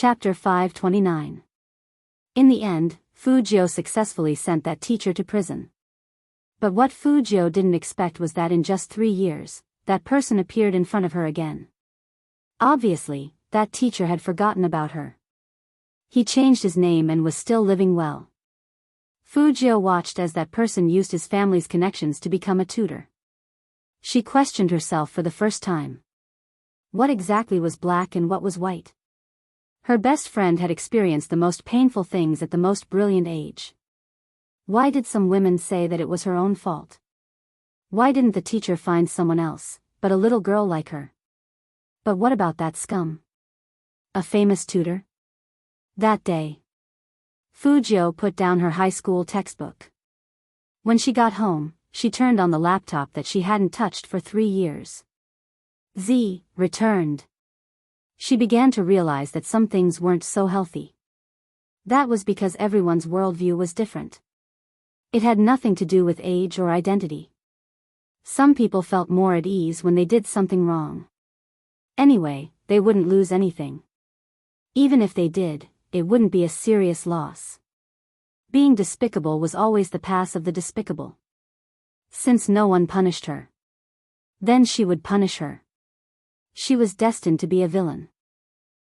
Chapter 529. In the end, Fujio successfully sent that teacher to prison. But what Fujio didn't expect was that in just 3 years, that person appeared in front of her again. Obviously, that teacher had forgotten about her. He changed his name and was still living well. Fujio watched as that person used his family's connections to become a tutor. She questioned herself for the first time. What exactly was black and what was white? Her best friend had experienced the most painful things at the most brilliant age. Why did some women say that it was her own fault? Why didn't the teacher find someone else, but a little girl like her? But what about that scum? A famous tutor? That day, Fujio put down her high school textbook. When she got home, she turned on the laptop that she hadn't touched for 3 years. Z returned. She began to realize that some things weren't so healthy. That was because everyone's worldview was different. It had nothing to do with age or identity. Some people felt more at ease when they did something wrong. Anyway, they wouldn't lose anything. Even if they did, it wouldn't be a serious loss. Being despicable was always the path of the despicable. Since no one punished her, then she would punish her. She was destined to be a villain.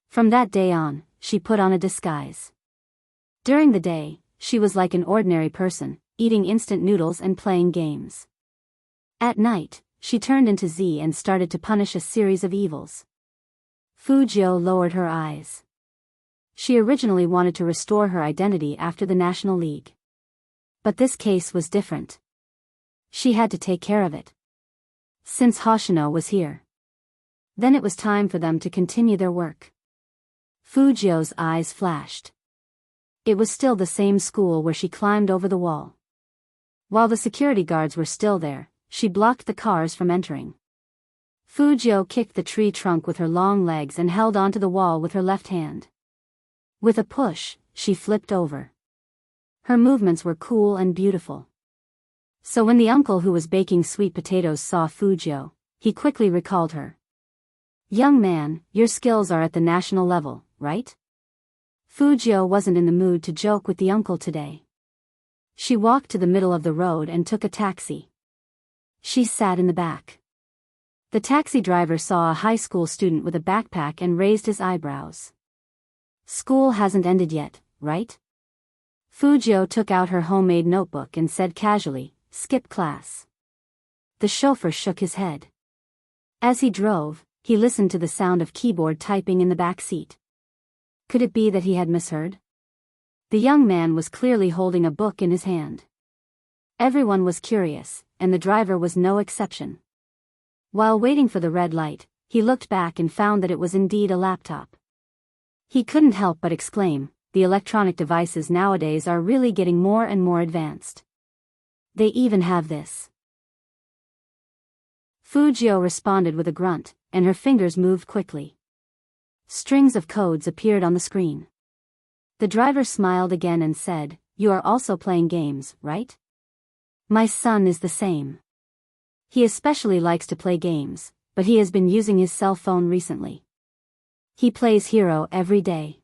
From that day on, she put on a disguise. During the day, she was like an ordinary person, eating instant noodles and playing games. At night, she turned into Z and started to punish a series of evils. Fujio lowered her eyes. She originally wanted to restore her identity after the National League. But this case was different. She had to take care of it. Since Hoshino was here. Then it was time for them to continue their work. Fujio's eyes flashed. It was still the same school where she climbed over the wall. While the security guards were still there, she blocked the cars from entering. Fujio kicked the tree trunk with her long legs and held onto the wall with her left hand. With a push, she flipped over. Her movements were cool and beautiful. So when the uncle who was baking sweet potatoes saw Fujio, he quickly recalled her. "Young man, your skills are at the national level, right?" Fujio wasn't in the mood to joke with the uncle today. She walked to the middle of the road and took a taxi. She sat in the back. The taxi driver saw a high school student with a backpack and raised his eyebrows. "School hasn't ended yet, right?" Fujio took out her homemade notebook and said casually, "Skip class." The chauffeur shook his head. As he drove, he listened to the sound of keyboard typing in the back seat. Could it be that he had misheard? The young man was clearly holding a book in his hand. Everyone was curious, and the driver was no exception. While waiting for the red light, he looked back and found that it was indeed a laptop. He couldn't help but exclaim, "The electronic devices nowadays are really getting more and more advanced. They even have this." Fujio responded with a grunt, and her fingers moved quickly. Strings of codes appeared on the screen. The driver smiled again and said, "You are also playing games, right?" "My son is the same. He especially likes to play games, but he has been using his cell phone recently. He plays Hero every day.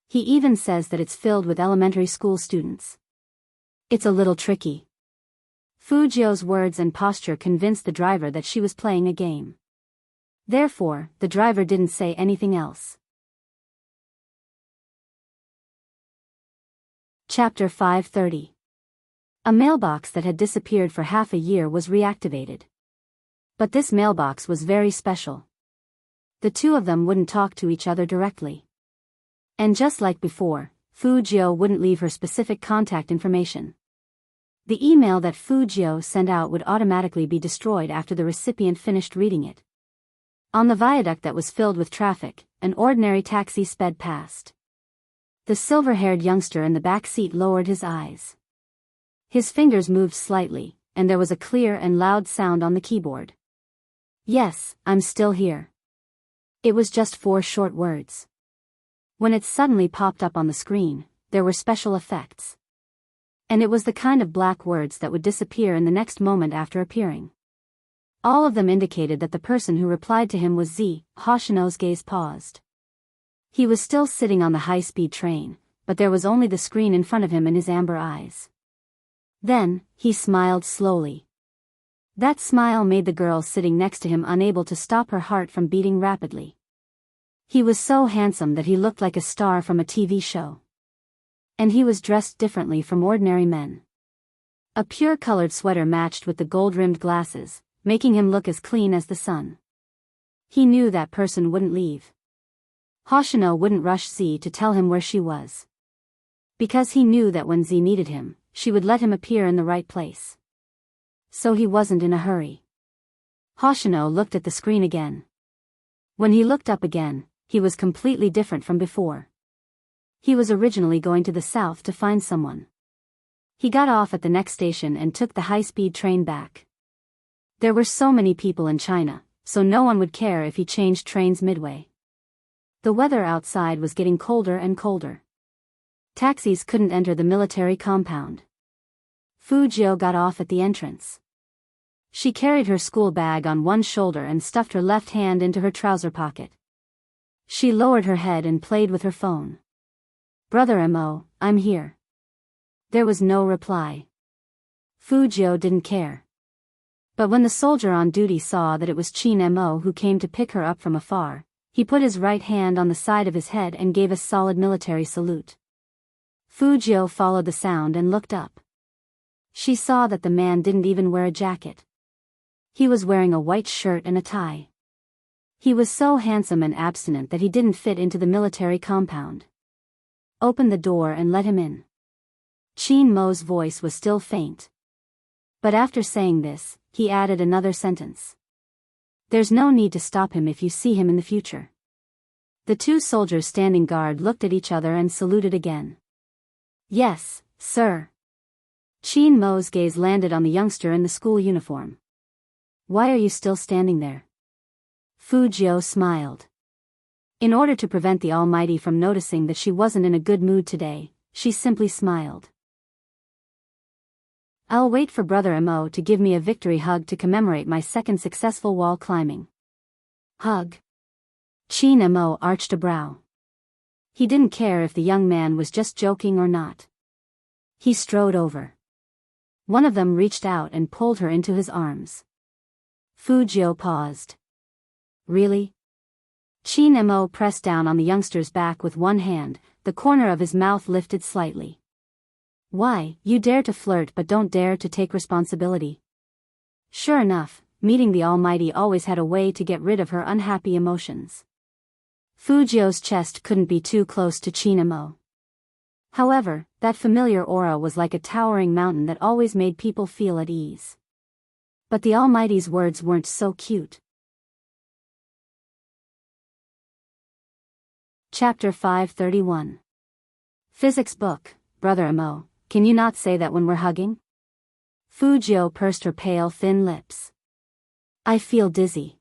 He even says that it's filled with elementary school students. It's a little tricky." Fujio's words and posture convinced the driver that she was playing a game. Therefore, the driver didn't say anything else. Chapter 530. A mailbox that had disappeared for half a year was reactivated. But this mailbox was very special. The two of them wouldn't talk to each other directly. And just like before, Fujio wouldn't leave her specific contact information. The email that Fujio sent out would automatically be destroyed after the recipient finished reading it. On the viaduct that was filled with traffic, an ordinary taxi sped past. The silver-haired youngster in the back seat lowered his eyes. His fingers moved slightly, and there was a clear and loud sound on the keyboard. "Yes, I'm still here." It was just 4 short words. When it suddenly popped up on the screen, there were special effects. And it was the kind of black words that would disappear in the next moment after appearing. All of them indicated that the person who replied to him was Z. Hoshino's gaze paused. He was still sitting on the high-speed train, but there was only the screen in front of him and his amber eyes. Then, he smiled slowly. That smile made the girl sitting next to him unable to stop her heart from beating rapidly. He was so handsome that he looked like a star from a TV show. And he was dressed differently from ordinary men. A pure-colored sweater matched with the gold-rimmed glasses, making him look as clean as the sun. He knew that person wouldn't leave. Hoshino wouldn't rush Z to tell him where she was. Because he knew that when Z needed him, she would let him appear in the right place. So he wasn't in a hurry. Hoshino looked at the screen again. When he looked up again, he was completely different from before. He was originally going to the south to find someone. He got off at the next station and took the high-speed train back. There were so many people in China, so no one would care if he changed trains midway. The weather outside was getting colder and colder. Taxis couldn't enter the military compound. Fujio got off at the entrance. She carried her school bag on one shoulder and stuffed her left hand into her trouser pocket. She lowered her head and played with her phone. "Brother Mo, I'm here." There was no reply. Fujio didn't care. But when the soldier on duty saw that it was Chin Mo who came to pick her up from afar, he put his right hand on the side of his head and gave a solid military salute. Fujio followed the sound and looked up. She saw that the man didn't even wear a jacket. He was wearing a white shirt and a tie. He was so handsome and abstinent that he didn't fit into the military compound. "Open the door and let him in." Chin Mo's voice was still faint. But after saying this, he added another sentence. "There's no need to stop him if you see him in the future." The two soldiers standing guard looked at each other and saluted again. "Yes, sir." Chin Mo's gaze landed on the youngster in the school uniform. "Why are you still standing there?" Fujio smiled. In order to prevent the Almighty from noticing that she wasn't in a good mood today, she simply smiled. "I'll wait for Brother Mo to give me a victory hug to commemorate my second successful wall climbing." "Hug?" Chin Mo arched a brow. He didn't care if the young man was just joking or not. He strode over. One of them reached out and pulled her into his arms. Fujio paused. "Really?" Chin Mo pressed down on the youngster's back with one hand, the corner of his mouth lifted slightly. "Why, you dare to flirt but don't dare to take responsibility." Sure enough, meeting the Almighty always had a way to get rid of her unhappy emotions. Fujio's chest couldn't be too close to Chin Mo. However, that familiar aura was like a towering mountain that always made people feel at ease. But the Almighty's words weren't so cute. Chapter 531. Physics book. "Brother Mo, can you not say that when we're hugging?" Fujio pursed her pale thin lips. "I feel dizzy."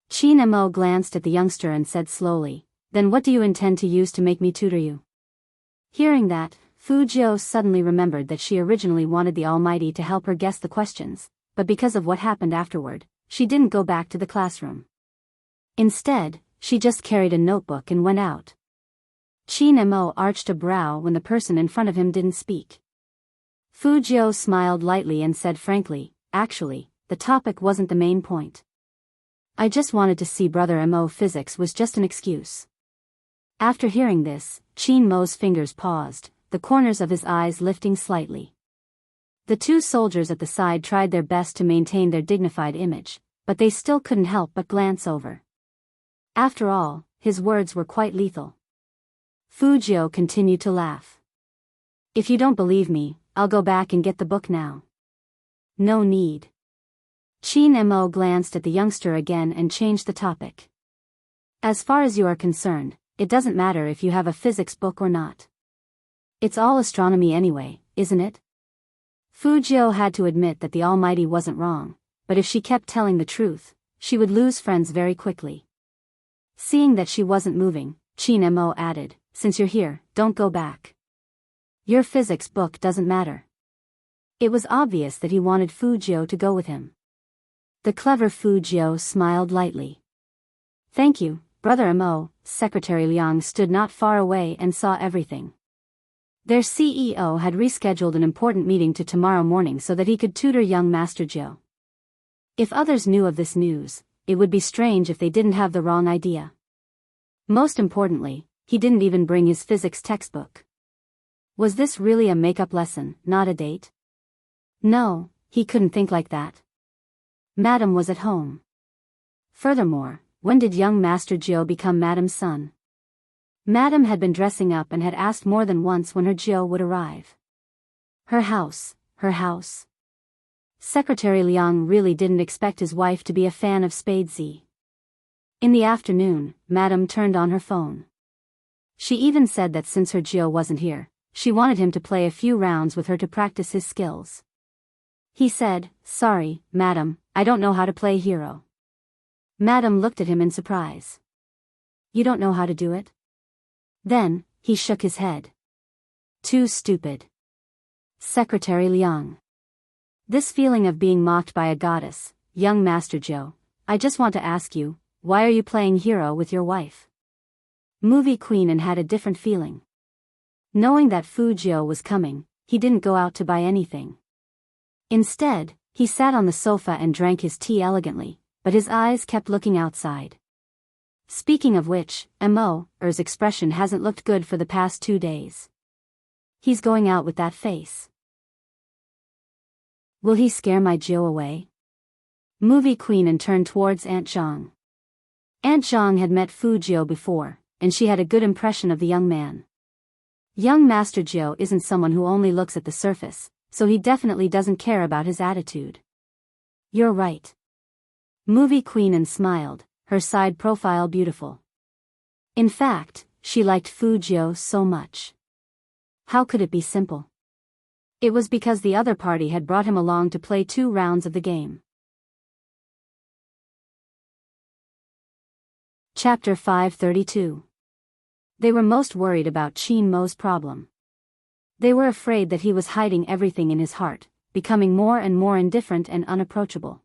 Chin Mo glanced at the youngster and said slowly, "Then what do you intend to use to make me tutor you?" Hearing that, Fujio suddenly remembered that she originally wanted the Almighty to help her guess the questions, but because of what happened afterward, she didn't go back to the classroom. Instead, she just carried a notebook and went out. Chin Mo arched a brow when the person in front of him didn't speak. Fujio smiled lightly and said frankly, "Actually, the topic wasn't the main point. I just wanted to see Brother Mo. Physics was just an excuse." After hearing this, Chin Mo's fingers paused, the corners of his eyes lifting slightly. The two soldiers at the side tried their best to maintain their dignified image, but they still couldn't help but glance over. After all, his words were quite lethal. Fujio continued to laugh. "If you don't believe me, I'll go back and get the book now." "No need." Chin Mo glanced at the youngster again and changed the topic. "As far as you are concerned, it doesn't matter if you have a physics book or not. It's all astronomy anyway, isn't it?" Fujio had to admit that the Almighty wasn't wrong, but if she kept telling the truth, she would lose friends very quickly. Seeing that she wasn't moving, Chin Mo added, "Since you're here, don't go back. Your physics book doesn't matter." It was obvious that he wanted Fujio to go with him. The clever Fujio smiled lightly. "Thank you, Brother Mo, Secretary Liang stood not far away and saw everything. Their CEO had rescheduled an important meeting to tomorrow morning so that he could tutor young Master Jiu. If others knew of this news, it would be strange if they didn't have the wrong idea. Most importantly, he didn't even bring his physics textbook. Was this really a makeup lesson, not a date? No, he couldn't think like that. Madam was at home. Furthermore, when did young Master Jiu become Madam's son? Madam had been dressing up and had asked more than once when her Jiu would arrive. Her house, her house. Secretary Liang really didn't expect his wife to be a fan of Spade Z. In the afternoon, Madam turned on her phone. She even said that since her Jiu wasn't here, she wanted him to play a few rounds with her to practice his skills. He said, "Sorry, Madam, I don't know how to play hero." Madam looked at him in surprise. "You don't know how to do it?" Then, he shook his head. "Too stupid." Secretary Liang. This feeling of being mocked by a goddess, young Master Jiu, I just want to ask you, why are you playing hero with your wife? Movie Queen and had a different feeling. Knowing that Fu Jiu was coming, he didn't go out to buy anything. Instead, he sat on the sofa and drank his tea elegantly, but his eyes kept looking outside. Speaking of which, Mo's expression hasn't looked good for the past 2 days. He's going out with that face. Will he scare my Jiu away? Movie Queen and turned towards Aunt Zhang. Aunt Zhang had met Fu Jiu before, and she had a good impression of the young man. Young Master Jiu isn't someone who only looks at the surface, so he definitely doesn't care about his attitude. You're right. Movie Queen and smiled, her side profile beautiful. In fact, she liked Fu Jiu so much. How could it be simple? It was because the other party had brought him along to play 2 rounds of the game. Chapter 532. They were most worried about Qin Mo's problem. They were afraid that he was hiding everything in his heart, becoming more and more indifferent and unapproachable.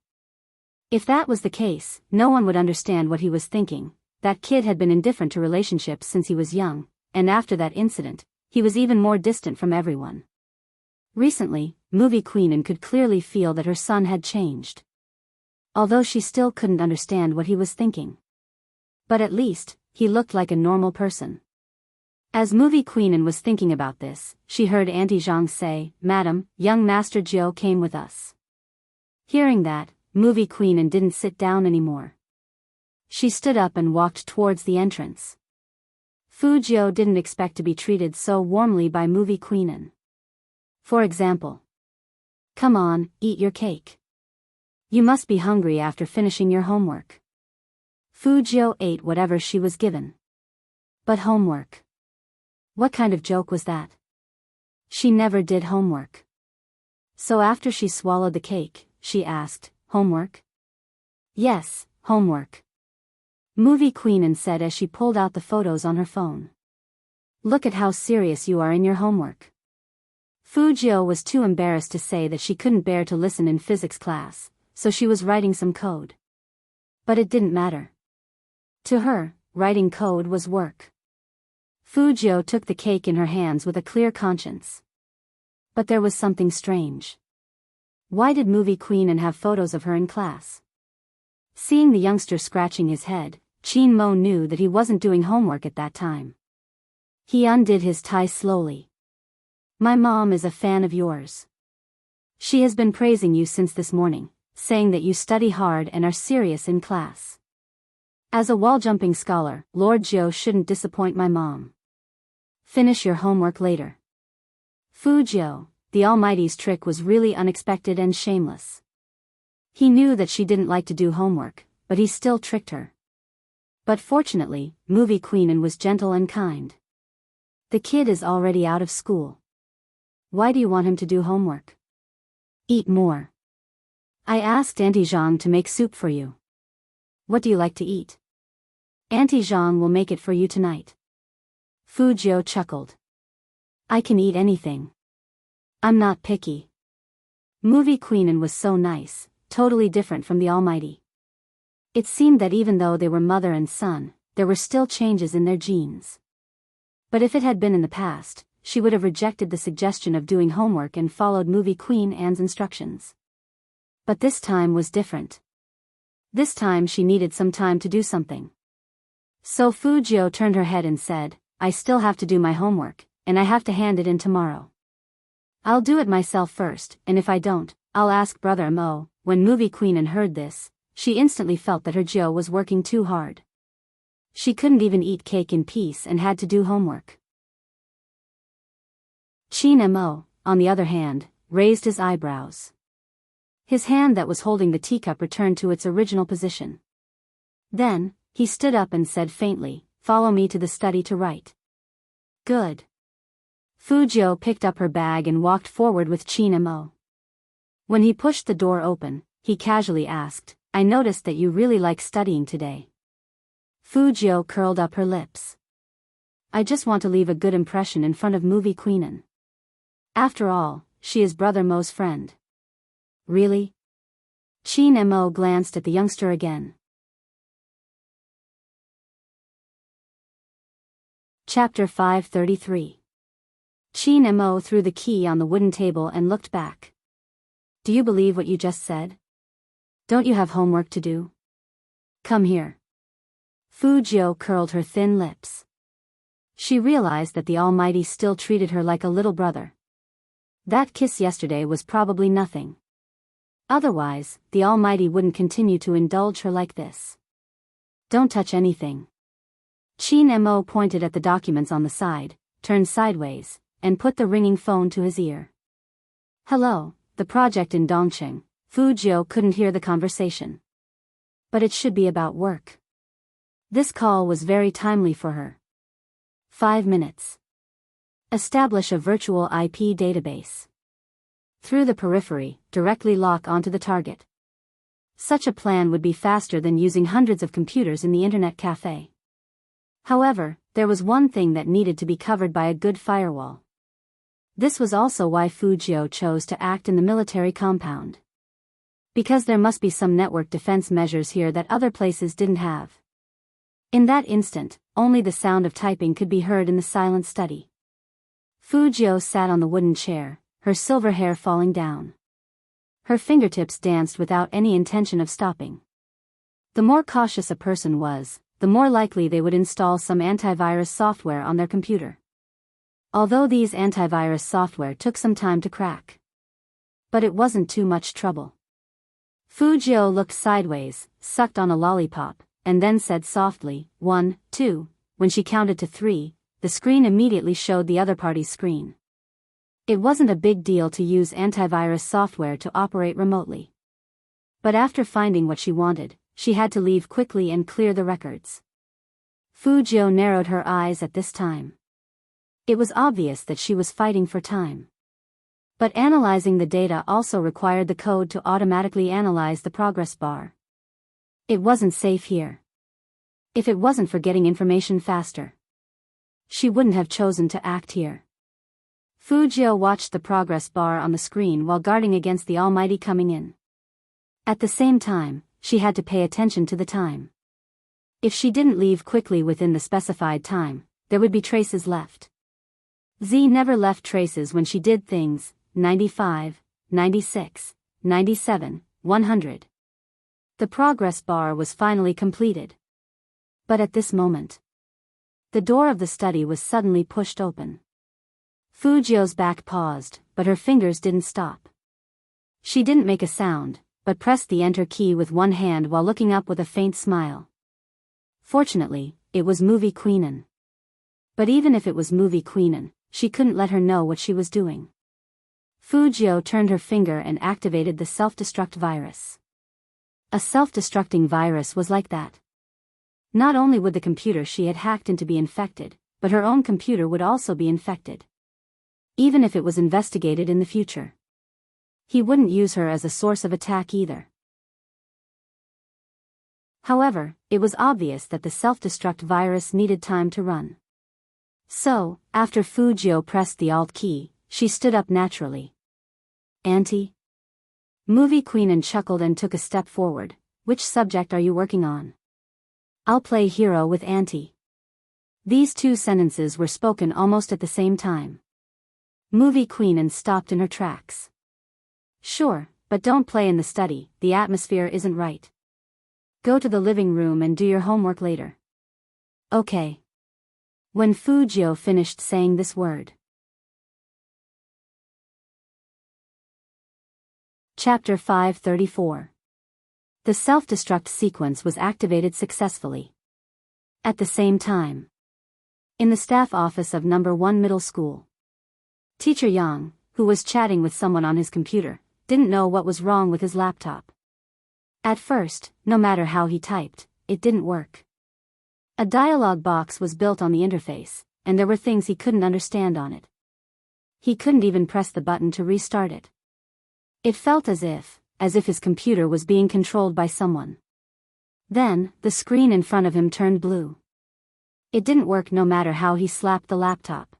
If that was the case, no one would understand what he was thinking. That kid had been indifferent to relationships since he was young, and after that incident, he was even more distant from everyone. Recently, Movie Queen could clearly feel that her son had changed. Although she still couldn't understand what he was thinking. But at least, he looked like a normal person. As Movie Queen was thinking about this, she heard Auntie Zhang say, "Madam, young Master Jiu came with us." Hearing that, Movie Queen didn't sit down anymore. She stood up and walked towards the entrance. Fu Jiu didn't expect to be treated so warmly by Movie Queen. For example, "Come on, eat your cake. You must be hungry after finishing your homework." Fu Jiu ate whatever she was given. But homework? What kind of joke was that? She never did homework. So after she swallowed the cake, she asked, "Homework?" "Yes, homework." Movie Queen said as she pulled out the photos on her phone. "Look at how serious you are in your homework." Fu Jiu was too embarrassed to say that she couldn't bear to listen in physics class, so she was writing some code. But it didn't matter. To her, writing code was work. Fu Jiu took the cake in her hands with a clear conscience. But there was something strange. Why did Movie Queen have photos of her in class? Seeing the youngster scratching his head, Qin Mo knew that he wasn't doing homework at that time. He undid his tie slowly. "My mom is a fan of yours. She has been praising you since this morning, saying that you study hard and are serious in class. As a wall-jumping scholar, Lord Jiu shouldn't disappoint my mom. Finish your homework later." Fu Jiu, the Almighty's trick was really unexpected and shameless. He knew that she didn't like to do homework, but he still tricked her. But fortunately, Movie Queen was gentle and kind. "The kid is already out of school. Why do you want him to do homework? Eat more. I asked Auntie Zhang to make soup for you. What do you like to eat? Auntie Zhang will make it for you tonight." Fu Jiu chuckled. "I can eat anything. I'm not picky." Movie Queen was so nice, totally different from the Almighty. It seemed that even though they were mother and son, there were still changes in their genes. But if it had been in the past, she would have rejected the suggestion of doing homework and followed movie Queen Anne's instructions. But this time was different. This time she needed some time to do something. So Fujio turned her head and said, I still have to do my homework, and I have to hand it in tomorrow. I'll do it myself first, and if I don't, I'll ask Brother Mo. When movie Queen Anne heard this, she instantly felt that her Jio was working too hard. She couldn't even eat cake in peace and had to do homework. Qin Mo, on the other hand, raised his eyebrows. His hand that was holding the teacup returned to its original position. Then, he stood up and said faintly, Follow me to the study to write. Good. Fujio picked up her bag and walked forward with Qin Mo. When he pushed the door open, he casually asked, I noticed that you really like studying today. Fujio curled up her lips. I just want to leave a good impression in front of movie Queen Anne. After all, she is Brother Mo's friend. Really? Qin Mo glanced at the youngster again. Chapter 533. Qin Mo threw the key on the wooden table and looked back. Do you believe what you just said? Don't you have homework to do? Come here. Fujio curled her thin lips. She realized that the Almighty still treated her like a little brother. That kiss yesterday was probably nothing. Otherwise, the Almighty wouldn't continue to indulge her like this. Don't touch anything. Qin Mo pointed at the documents on the side, turned sideways, and put the ringing phone to his ear. Hello, the project in Dongqing. Fujio couldn't hear the conversation. But it should be about work. This call was very timely for her. 5 minutes. Establish a virtual IP database. Through the periphery, directly lock onto the target. Such a plan would be faster than using hundreds of computers in the internet cafe. However, there was one thing that needed to be covered by a good firewall. This was also why Fujio chose to act in the military compound. Because there must be some network defense measures here that other places didn't have. In that instant, only the sound of typing could be heard in the silent study. Fujio sat on the wooden chair, her silver hair falling down. Her fingertips danced without any intention of stopping. The more cautious a person was, the more likely they would install some antivirus software on their computer. Although these antivirus software took some time to crack. But it wasn't too much trouble. Fujio looked sideways, sucked on a lollipop, and then said softly, 1, 2, when she counted to 3, the screen immediately showed the other party's screen. It wasn't a big deal to use antivirus software to operate remotely. But after finding what she wanted, she had to leave quickly and clear the records. Fujio narrowed her eyes at this time. It was obvious that she was fighting for time. But analyzing the data also required the code to automatically analyze the progress bar. It wasn't safe here. If it wasn't for getting information faster, she wouldn't have chosen to act here. Fujio watched the progress bar on the screen while guarding against the Almighty coming in. At the same time, she had to pay attention to the time. If she didn't leave quickly within the specified time, there would be traces left. Z never left traces when she did things. 95, 96, 97, 100. The progress bar was finally completed. But at this moment, the door of the study was suddenly pushed open. Fujio's back paused, but her fingers didn't stop. She didn't make a sound, but pressed the enter key with one hand while looking up with a faint smile. Fortunately, it was movie Queen Anne. But even if it was movie Queen Anne, she couldn't let her know what she was doing. Fujio turned her finger and activated the self-destruct virus. A self-destructing virus was like that. Not only would the computer she had hacked into be infected, but her own computer would also be infected. Even if it was investigated in the future. He wouldn't use her as a source of attack either. However, it was obvious that the self-destruct virus needed time to run. So, after Fujio pressed the Alt key, she stood up naturally. Auntie? Movie Queen Anne chuckled and took a step forward. Which subject are you working on? I'll play hero with Auntie. These two sentences were spoken almost at the same time. Movie queen stopped in her tracks. Sure, but don't play in the study, the atmosphere isn't right. Go to the living room and do your homework later. Okay. When Fujio finished saying this word. Chapter 534. The self-destruct sequence was activated successfully. At the same time. In the staff office of number 1 middle school. Teacher Yang, who was chatting with someone on his computer, didn't know what was wrong with his laptop. At first, no matter how he typed, it didn't work. A dialog box was built on the interface, and there were things he couldn't understand on it. He couldn't even press the button to restart it. It felt as if his computer was being controlled by someone. Then, the screen in front of him turned blue. It didn't work no matter how he slapped the laptop.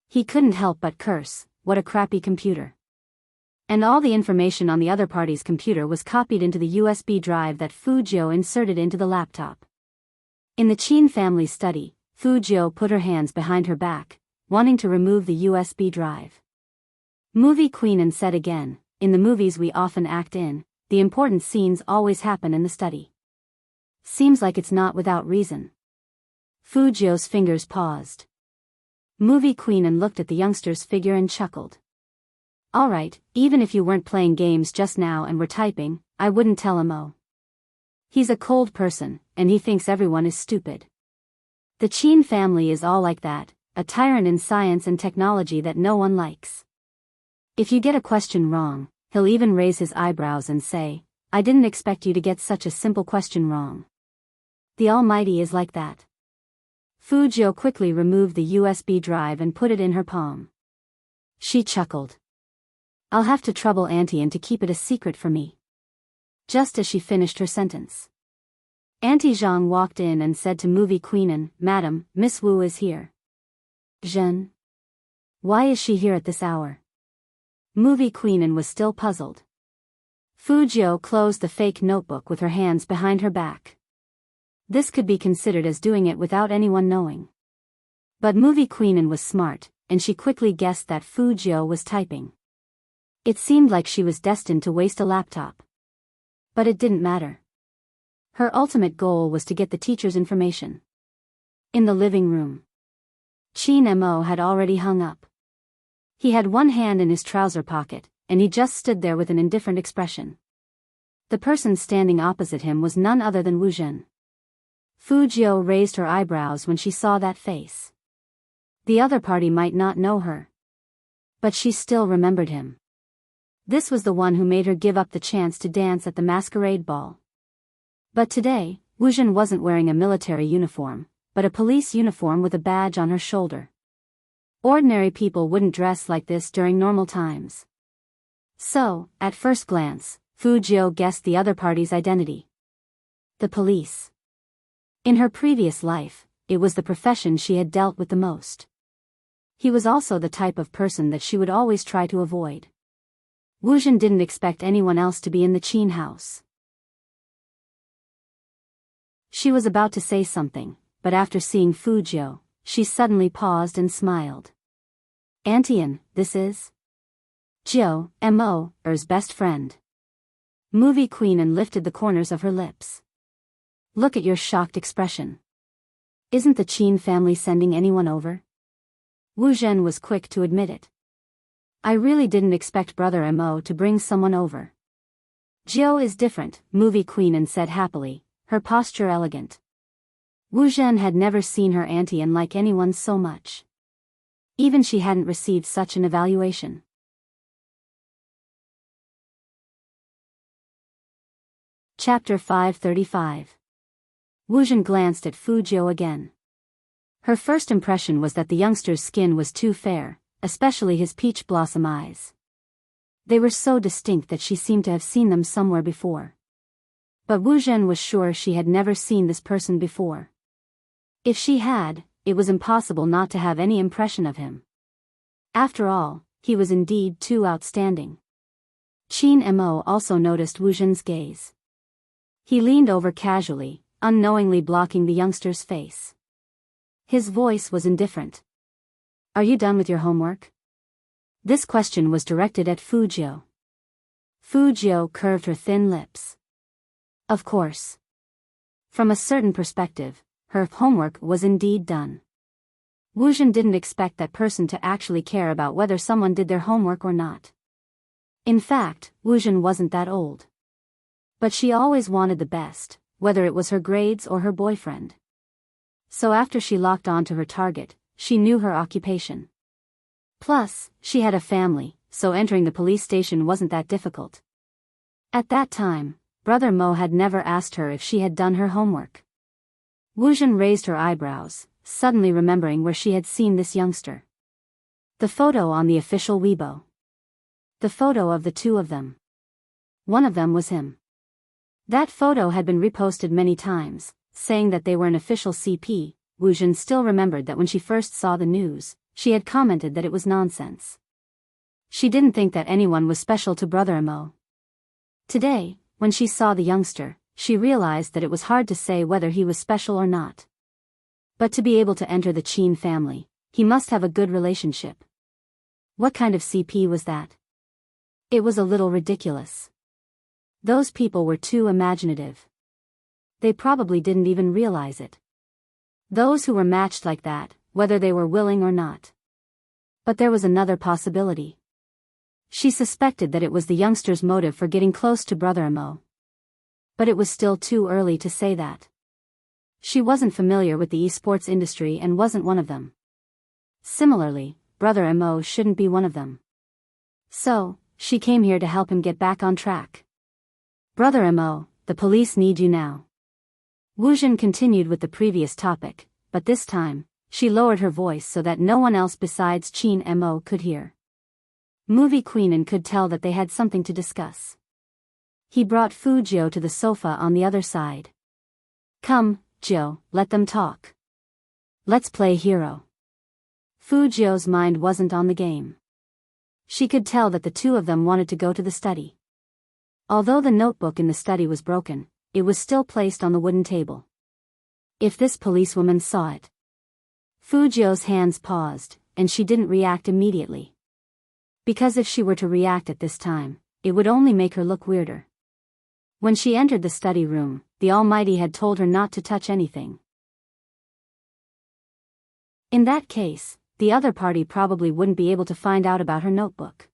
He couldn't help but curse, what a crappy computer. And all the information on the other party's computer was copied into the USB drive that Fujio inserted into the laptop. In the Chin family study, Fujio put her hands behind her back, wanting to remove the USB drive. Movie queen said again, in the movies we often act in, the important scenes always happen in the study. Seems like it's not without reason. Fujio's fingers paused. Movie queen looked at the youngster's figure and chuckled. Alright, even if you weren't playing games just now and were typing, I wouldn't tell him. Oh. He's a cold person, and he thinks everyone is stupid. The Chin family is all like that, a tyrant in science and technology that no one likes. If you get a question wrong, he'll even raise his eyebrows and say, I didn't expect you to get such a simple question wrong. The Almighty is like that. Fujio quickly removed the USB drive and put it in her palm. She chuckled. I'll have to trouble Auntie and to keep it a secret for me. Just as she finished her sentence, Auntie Zhang walked in and said to Movie queen, Madam, Miss Wu is here. Zhen? Why is she here at this hour? Movie queen was still puzzled. Fujio closed the fake notebook with her hands behind her back. This could be considered as doing it without anyone knowing. But Movie queen was smart, and she quickly guessed that Fujio was typing. It seemed like she was destined to waste a laptop. But it didn't matter. Her ultimate goal was to get the teacher's information. In the living room, Chin Mo had already hung up. He had one hand in his trouser pocket, and he just stood there with an indifferent expression. The person standing opposite him was none other than Wu Zhen. Fujio raised her eyebrows when she saw that face. The other party might not know her, but she still remembered him. This was the one who made her give up the chance to dance at the masquerade ball. But today, Wu Zhen wasn't wearing a military uniform, but a police uniform with a badge on her shoulder. Ordinary people wouldn't dress like this during normal times. So, at first glance, Fujio guessed the other party's identity. The police. In her previous life, it was the profession she had dealt with the most. He was also the type of person that she would always try to avoid. Wu Zhen didn't expect anyone else to be in the Chin house. She was about to say something, but after seeing Fujio, she suddenly paused and smiled. Auntie, this is Jiu Mo's best friend. Movie queen lifted the corners of her lips. Look at your shocked expression. Isn't the Chin family sending anyone over? Wu Zhen was quick to admit it. I really didn't expect Brother Mo to bring someone over. Jiu is different, Movie queen said happily, her posture elegant. Wu Zhen had never seen her auntie like anyone so much. Even she hadn't received such an evaluation. Chapter 535. Wu Zhen glanced at Fujio again. Her first impression was that the youngster's skin was too fair, especially his peach blossom eyes. They were so distinct that she seemed to have seen them somewhere before. But Wu Zhen was sure she had never seen this person before. If she had, it was impossible not to have any impression of him. After all, he was indeed too outstanding. Chin Mo also noticed Wu Zhen's gaze. He leaned over casually, unknowingly blocking the youngster's face. His voice was indifferent. "Are you done with your homework?" This question was directed at Fujio. Fujio curved her thin lips. Of course. From a certain perspective, her homework was indeed done. Wujin didn't expect that person to actually care about whether someone did their homework or not. In fact, Wujin wasn't that old. But she always wanted the best, whether it was her grades or her boyfriend. So after she locked on to her target, she knew her occupation. Plus, she had a family, so entering the police station wasn't that difficult. At that time, Brother Mo had never asked her if she had done her homework. Wujin raised her eyebrows, suddenly remembering where she had seen this youngster. The photo on the official Weibo. The photo of the two of them. One of them was him. That photo had been reposted many times, saying that they were an official CP. Wujin still remembered that when she first saw the news, she had commented that it was nonsense. She didn't think that anyone was special to Brother Mo. Today, when she saw the youngster, she realized that it was hard to say whether he was special or not. But to be able to enter the Qin family, he must have a good relationship. What kind of CP was that? It was a little ridiculous. Those people were too imaginative. They probably didn't even realize it. Those who were matched like that, whether they were willing or not. But there was another possibility. She suspected that it was the youngster's motive for getting close to Brother Mo. But it was still too early to say that. She wasn't familiar with the esports industry and wasn't one of them. Similarly, Brother Mo shouldn't be one of them. So, she came here to help him get back on track. Brother Mo, the police need you now. Wujin continued with the previous topic, but this time, she lowered her voice so that no one else besides Qin Mo could hear. Movie Queenan could tell that they had something to discuss. He brought Fujio to the sofa on the other side. Come, Joe, let them talk. Let's play hero. Fujio's mind wasn't on the game. She could tell that the two of them wanted to go to the study. Although the notebook in the study was broken, it was still placed on the wooden table. If this policewoman saw it. Fujio's hands paused, and she didn't react immediately. Because if she were to react at this time, it would only make her look weirder. When she entered the study room, the Almighty had told her not to touch anything. In that case, the other party probably wouldn't be able to find out about her notebook.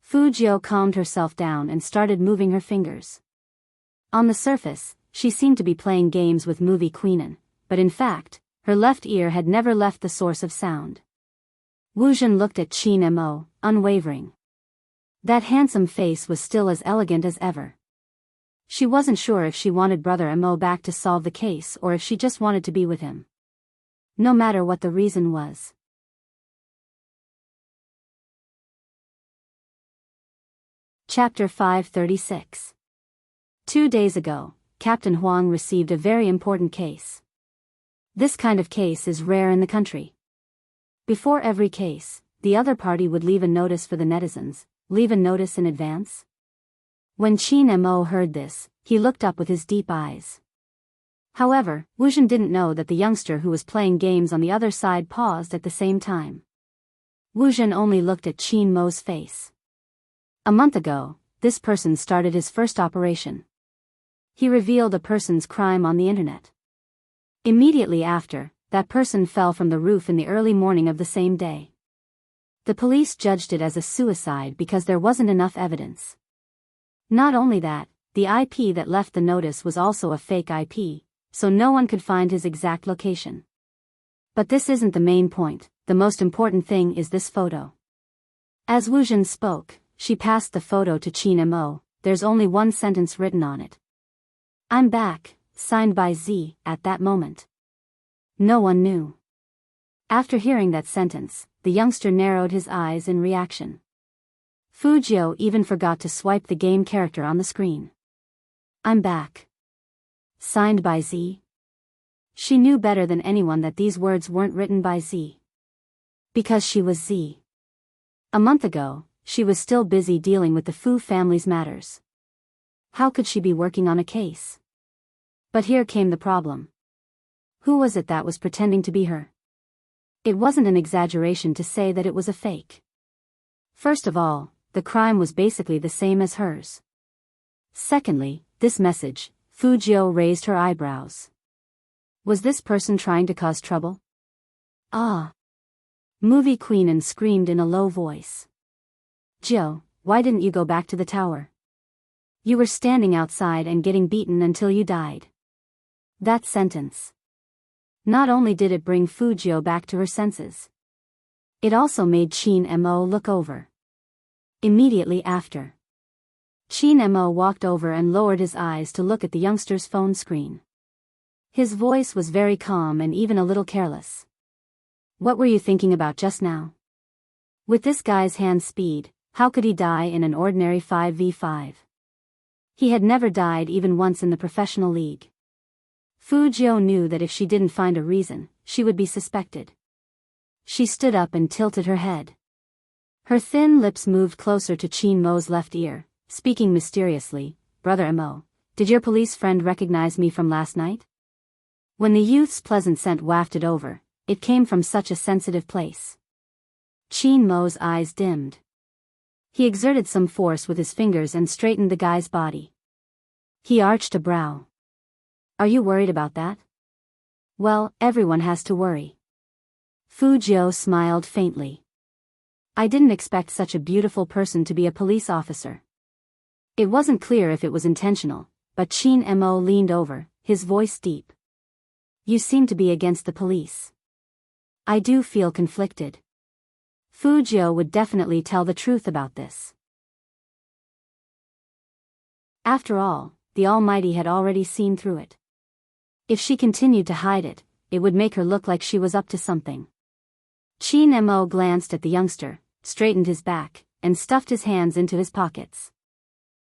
Fujio calmed herself down and started moving her fingers. On the surface, she seemed to be playing games with Movie Queenan, but in fact, her left ear had never left the source of sound. Wujin looked at Qin Mo, unwavering. That handsome face was still as elegant as ever. She wasn't sure if she wanted Brother Mo back to solve the case or if she just wanted to be with him. No matter what the reason was. Chapter 536. 2 days ago, Captain Huang received a very important case. This kind of case is rare in the country. Before every case, the other party would leave a notice for the netizens. Leave a notice in advance? When Qin Mo heard this, he looked up with his deep eyes. However, Wujin didn't know that the youngster who was playing games on the other side paused at the same time. Wujin only looked at Qin Mo's face. A month ago, this person started his first operation. He revealed a person's crime on the internet. Immediately after, that person fell from the roof in the early morning of the same day. The police judged it as a suicide because there wasn't enough evidence. Not only that, the IP that left the notice was also a fake IP, so no one could find his exact location. But this isn't the main point, the most important thing is this photo. As Wujin spoke, she passed the photo to Qin Mo. There's only one sentence written on it. I'm back, signed by Z, at that moment. No one knew. After hearing that sentence, the youngster narrowed his eyes in reaction. Fujio even forgot to swipe the game character on the screen. I'm back. Signed by Z. She knew better than anyone that these words weren't written by Z. Because she was Z. A month ago, she was still busy dealing with the Fu family's matters. How could she be working on a case? But here came the problem. Who was it that was pretending to be her? It wasn't an exaggeration to say that it was a fake. First of all, the crime was basically the same as hers. Secondly, this message, Fujio raised her eyebrows. Was this person trying to cause trouble? Ah! Movie Queen screamed in a low voice. Joe, why didn't you go back to the tower? You were standing outside and getting beaten until you died. That sentence. Not only did it bring Fujio back to her senses, it also made Chin Mo look over. Immediately after, Chin Mo walked over and lowered his eyes to look at the youngster's phone screen. His voice was very calm and even a little careless. What were you thinking about just now? With this guy's hand speed, how could he die in an ordinary 5v5? He had never died even once in the professional league. Fujio knew that if she didn't find a reason, she would be suspected. She stood up and tilted her head. Her thin lips moved closer to Chin Mo's left ear, speaking mysteriously. Brother Mo, did your police friend recognize me from last night? When the youth's pleasant scent wafted over, it came from such a sensitive place. Chin Mo's eyes dimmed. He exerted some force with his fingers and straightened the guy's body. He arched a brow. Are you worried about that? Well, everyone has to worry. Fujio smiled faintly. I didn't expect such a beautiful person to be a police officer. It wasn't clear if it was intentional, but Chin Mo leaned over, his voice deep. You seem to be against the police. I do feel conflicted. Fujio would definitely tell the truth about this. After all, the Almighty had already seen through it. If she continued to hide it, it would make her look like she was up to something. Chin Mo glanced at the youngster, straightened his back, and stuffed his hands into his pockets.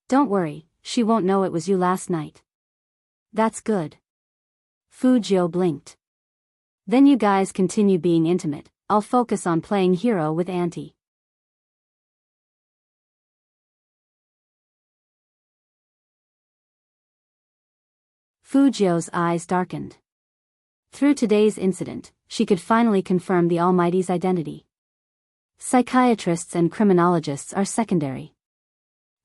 Don't worry, she won't know it was you last night. That's good. Fujio blinked. Then you guys continue being intimate, I'll focus on playing hero with Auntie. Fujio's eyes darkened. Through today's incident, she could finally confirm the Almighty's identity. Psychiatrists and criminologists are secondary.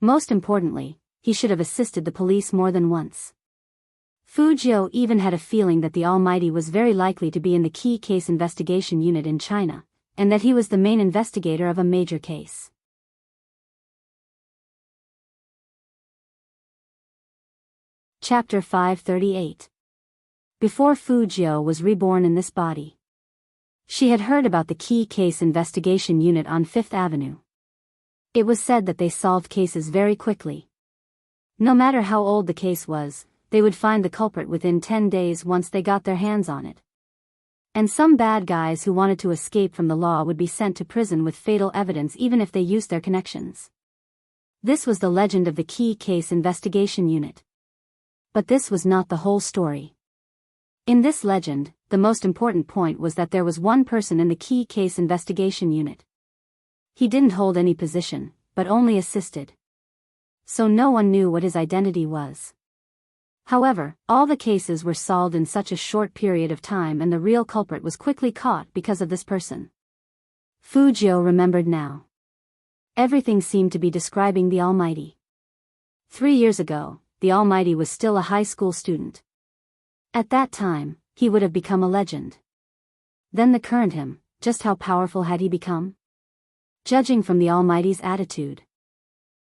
Most importantly, he should have assisted the police more than once. Fujio even had a feeling that the Almighty was very likely to be in the key case investigation unit in China, and that he was the main investigator of a major case. Chapter 538. Before Fujio was reborn in this body, she had heard about the key case investigation unit on Fifth Avenue. It was said that they solved cases very quickly. No matter how old the case was, they would find the culprit within 10 days once they got their hands on it. And some bad guys who wanted to escape from the law would be sent to prison with fatal evidence even if they used their connections. This was the legend of the key case investigation unit. But this was not the whole story. In this legend, the most important point was that there was one person in the key case investigation unit. He didn't hold any position, but only assisted. So no one knew what his identity was. However, all the cases were solved in such a short period of time and the real culprit was quickly caught because of this person. Fujio remembered now. Everything seemed to be describing the Almighty. 3 years ago, the Almighty was still a high school student. At that time, he would have become a legend. Then the current him, just how powerful had he become? Judging from the Almighty's attitude,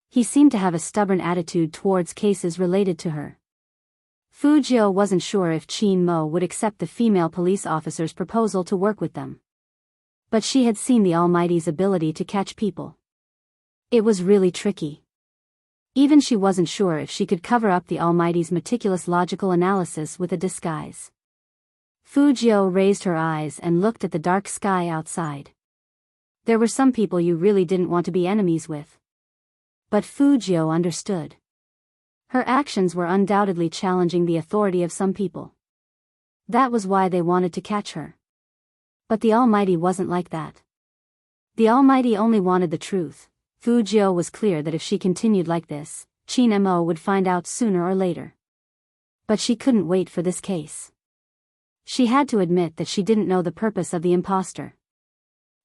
he seemed to have a stubborn attitude towards cases related to her. Fujio wasn't sure if Chin Mo would accept the female police officer's proposal to work with them. But she had seen the Almighty's ability to catch people. It was really tricky. Even she wasn't sure if she could cover up the Almighty's meticulous logical analysis with a disguise. Fujio raised her eyes and looked at the dark sky outside. There were some people you really didn't want to be enemies with. But Fujio understood. Her actions were undoubtedly challenging the authority of some people. That was why they wanted to catch her. But the Almighty wasn't like that. The Almighty only wanted the truth. Fujio was clear that if she continued like this, Chin Mo would find out sooner or later. But she couldn't wait for this case. She had to admit that she didn't know the purpose of the imposter.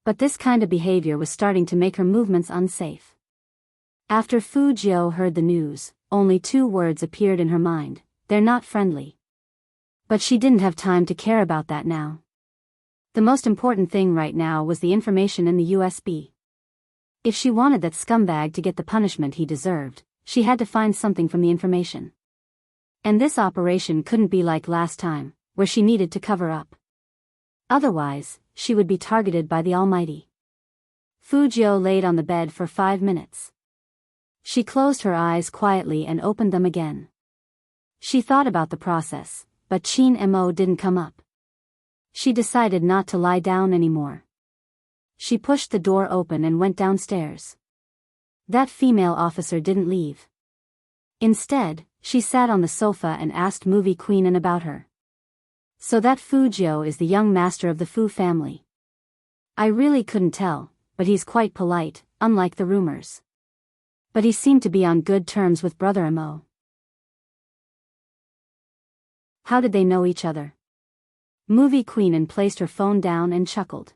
But this kind of behavior was starting to make her movements unsafe. After Fu Jiu heard the news, only 2 words appeared in her mind: they're not friendly. But she didn't have time to care about that now. The most important thing right now was the information in the USB. If she wanted that scumbag to get the punishment he deserved, she had to find something from the information. And this operation couldn't be like last time, where she needed to cover up. Otherwise, she would be targeted by the Almighty. Fu Jiu laid on the bed for 5 minutes. She closed her eyes quietly and opened them again. She thought about the process, but Qin Mo didn't come up. She decided not to lie down anymore. She pushed the door open and went downstairs. That female officer didn't leave. Instead, she sat on the sofa and asked Movie Queen about her. So that Fu Jiu is the young master of the Fu family. I really couldn't tell, but he's quite polite, unlike the rumors. But he seemed to be on good terms with Brother Mo. How did they know each other? Movie Queen placed her phone down and chuckled.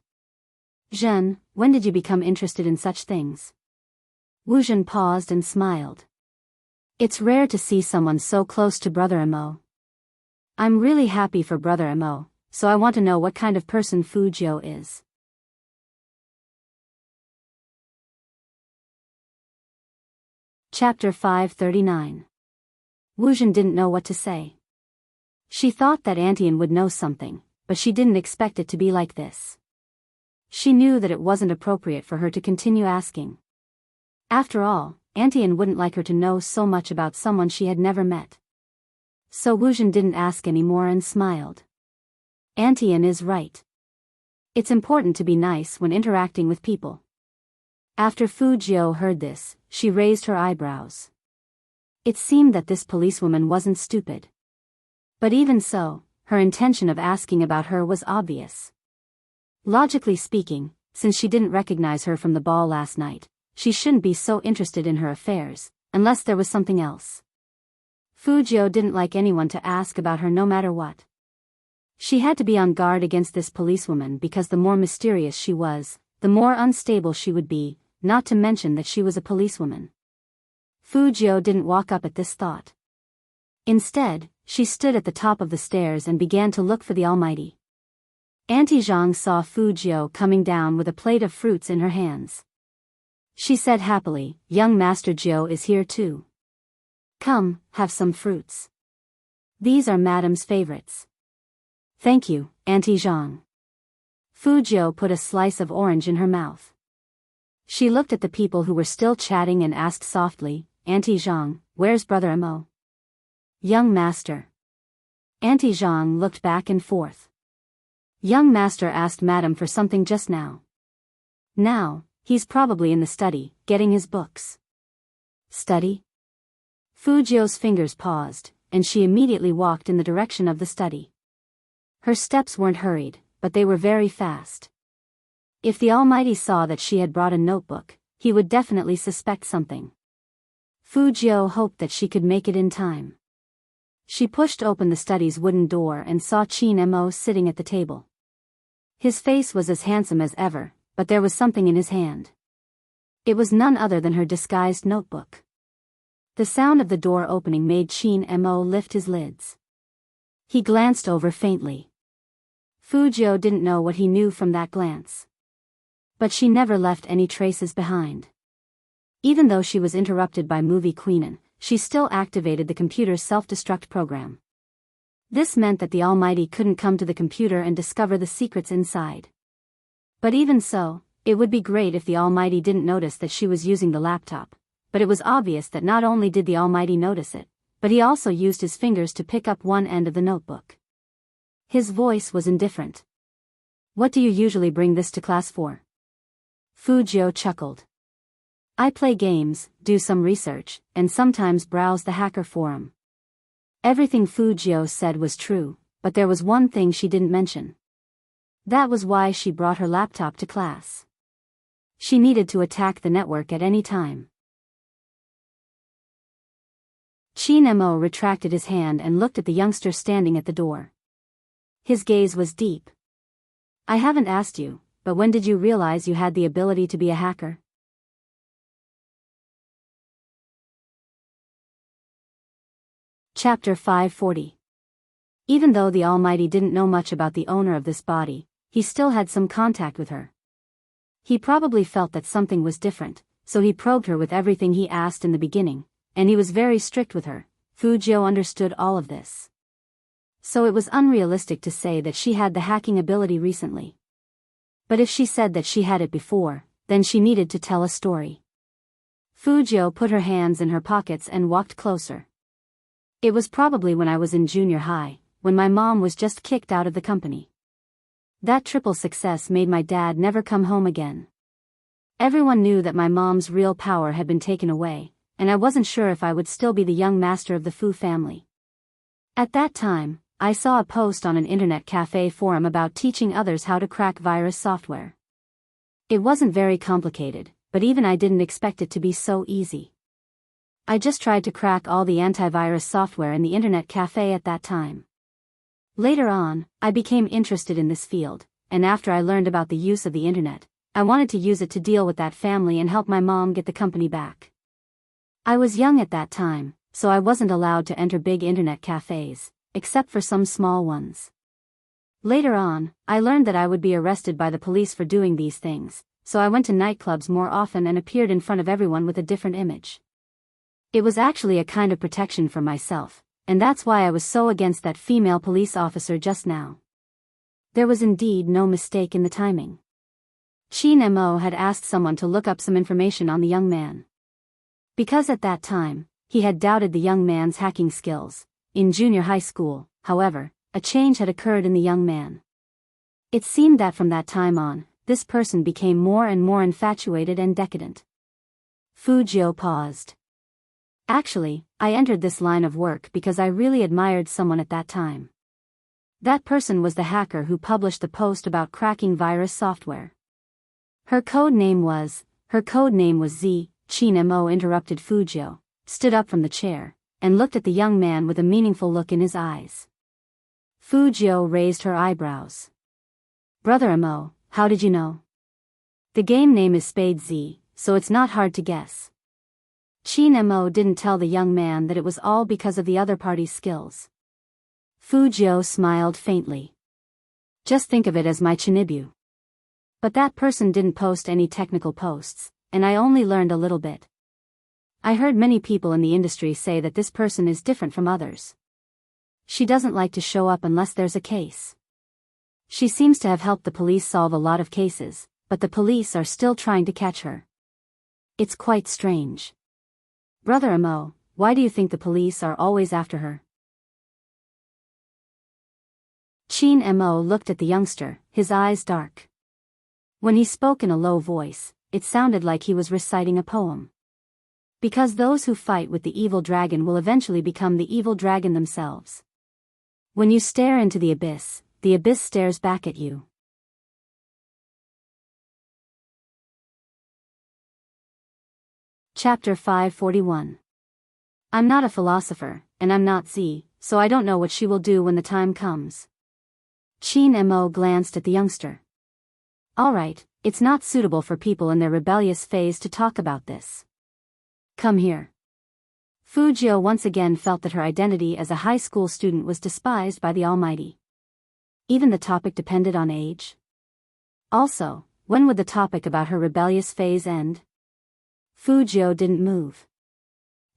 Zhen, when did you become interested in such things? Wu Zhen paused and smiled. It's rare to see someone so close to Brother Mo. I'm really happy for Brother Mo, so I want to know what kind of person Fu Jiu is. Chapter 539. Wu Zhen didn't know what to say. She thought that Antian would know something, but she didn't expect it to be like this. She knew that it wasn't appropriate for her to continue asking. After all, Antian wouldn't like her to know so much about someone she had never met. So Wu Zhen didn't ask anymore and smiled. Antian is right. It's important to be nice when interacting with people. After Fu Jiu heard this, she raised her eyebrows. It seemed that this policewoman wasn't stupid. But even so, her intention of asking about her was obvious. Logically speaking, since she didn't recognize her from the ball last night, she shouldn't be so interested in her affairs, unless there was something else. Fu Jiu didn't like anyone to ask about her no matter what. She had to be on guard against this policewoman because the more mysterious she was, the more unstable she would be, not to mention that she was a policewoman. Fu Jiu didn't walk up at this thought. Instead, she stood at the top of the stairs and began to look for the Almighty. Auntie Zhang saw Fu Jiu coming down with a plate of fruits in her hands. She said happily, "Young Master Jiu is here too. Come, have some fruits. These are Madame's favorites." "Thank you, Auntie Zhang." Fu Jiu put a slice of orange in her mouth. She looked at the people who were still chatting and asked softly, "Auntie Zhang, where's Brother Mo?" "Young Master." Auntie Zhang looked back and forth. "Young Master asked Madame for something just now. Now, he's probably in the study, getting his books." "Study?" Fu Jiu's fingers paused, and she immediately walked in the direction of the study. Her steps weren't hurried, but they were very fast. If the Almighty saw that she had brought a notebook, he would definitely suspect something. Fu Jiu hoped that she could make it in time. She pushed open the study's wooden door and saw Qin Mo sitting at the table. His face was as handsome as ever, but there was something in his hand. It was none other than her disguised notebook. The sound of the door opening made Qin Mo lift his lids. He glanced over faintly. Fu Jiu didn't know what he knew from that glance. But she never left any traces behind. Even though she was interrupted by Movie Queen, she still activated the computer's self-destruct program. This meant that the Almighty couldn't come to the computer and discover the secrets inside. But even so, it would be great if the Almighty didn't notice that she was using the laptop, but it was obvious that not only did the Almighty notice it, but he also used his fingers to pick up one end of the notebook. His voice was indifferent. "What do you usually bring this to class for?" Fu Jiu chuckled. "I play games, do some research, and sometimes browse the hacker forum." Everything Fu Jiu said was true, but there was one thing she didn't mention. That was why she brought her laptop to class. She needed to attack the network at any time. Chin Mo retracted his hand and looked at the youngster standing at the door. His gaze was deep. I haven't asked you, but when did you realize you had the ability to be a hacker? Chapter 540. Even though the Almighty didn't know much about the owner of this body, he still had some contact with her. He probably felt that something was different, so he probed her with everything he asked in the beginning, and he was very strict with her. Fujio understood all of this. So it was unrealistic to say that she had the hacking ability recently. But if she said that she had it before, then she needed to tell a story. Fujio put her hands in her pockets and walked closer. It was probably when I was in junior high, when my mom was just kicked out of the company. That triple success made my dad never come home again. Everyone knew that my mom's real power had been taken away, and I wasn't sure if I would still be the young master of the Fu family. At that time, I saw a post on an internet cafe forum about teaching others how to crack virus software. It wasn't very complicated, but even I didn't expect it to be so easy. I just tried to crack all the antivirus software in the internet cafe at that time. Later on, I became interested in this field, and after I learned about the use of the internet, I wanted to use it to deal with that family and help my mom get the company back. I was young at that time, so I wasn't allowed to enter big internet cafes, except for some small ones. Later on, I learned that I would be arrested by the police for doing these things, so I went to nightclubs more often and appeared in front of everyone with a different image. It was actually a kind of protection for myself, and that's why I was so against that female police officer just now. There was indeed no mistake in the timing. Chin Mo had asked someone to look up some information on the young man. Because at that time, he had doubted the young man's hacking skills. In junior high school, however, a change had occurred in the young man. It seemed that from that time on, this person became more and more infatuated and decadent. Fujio paused. Actually, I entered this line of work because I really admired someone at that time. That person was the hacker who published the post about cracking virus software. Her code name was Z. Chin Mo interrupted Fujio, stood up from the chair, and looked at the young man with a meaningful look in his eyes. Fujio raised her eyebrows. Brother Amo, how did you know? The game name is Spade Z, so it's not hard to guess. Chin Mo didn't tell the young man that it was all because of the other party's skills. Fujio smiled faintly. Just think of it as my chinibu. But that person didn't post any technical posts, and I only learned a little bit. I heard many people in the industry say that this person is different from others. She doesn't like to show up unless there's a case. She seems to have helped the police solve a lot of cases, but the police are still trying to catch her. It's quite strange. Brother Amo, why do you think the police are always after her? Chin Mo looked at the youngster, his eyes dark. When he spoke in a low voice, it sounded like he was reciting a poem. Because those who fight with the evil dragon will eventually become the evil dragon themselves. When you stare into the abyss stares back at you. Chapter 541. I'm not a philosopher, and I'm not Z, so I don't know what she will do when the time comes. Chin Mo glanced at the youngster. Alright, it's not suitable for people in their rebellious phase to talk about this. Come here. Fujio once again felt that her identity as a high school student was despised by the Almighty. Even the topic depended on age. Also, when would the topic about her rebellious phase end? Fujio didn't move.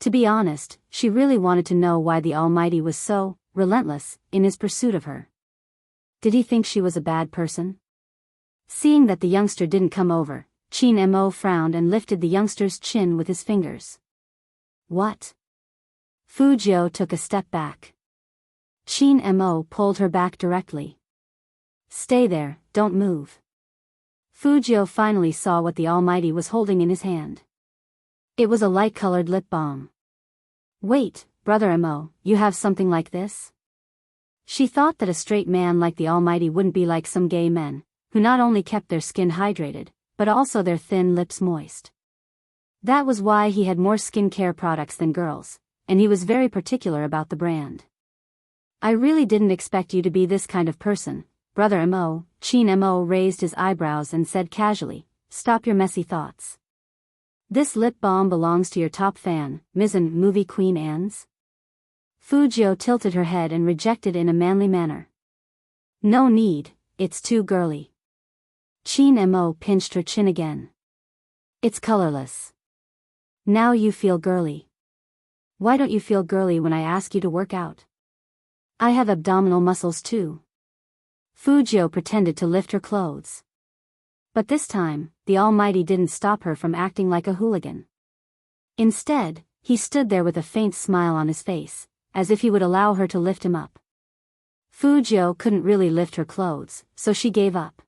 To be honest, she really wanted to know why the Almighty was so relentless in his pursuit of her. Did he think she was a bad person? Seeing that the youngster didn't come over, Chin Mo frowned and lifted the youngster's chin with his fingers. What? Fujio took a step back. Chin Mo pulled her back directly. Stay there, don't move. Fujio finally saw what the Almighty was holding in his hand. It was a light-colored lip balm. Wait, Brother Mo, you have something like this? She thought that a straight man like the Almighty wouldn't be like some gay men, who not only kept their skin hydrated, but also their thin lips moist. That was why he had more skincare products than girls, and he was very particular about the brand. I really didn't expect you to be this kind of person, Brother Mo. Chin Mo raised his eyebrows and said casually, stop your messy thoughts. This lip balm belongs to your top fan, Mizzen movie Queen Anne's. Fujio tilted her head and rejected in a manly manner. No need, it's too girly. Chin Mo pinched her chin again. It's colorless. Now you feel girly. Why don't you feel girly when I ask you to work out? I have abdominal muscles too. Fujio pretended to lift her clothes. But this time, the Almighty didn't stop her from acting like a hooligan. Instead, he stood there with a faint smile on his face, as if he would allow her to lift him up. Fujio couldn't really lift her clothes, so she gave up.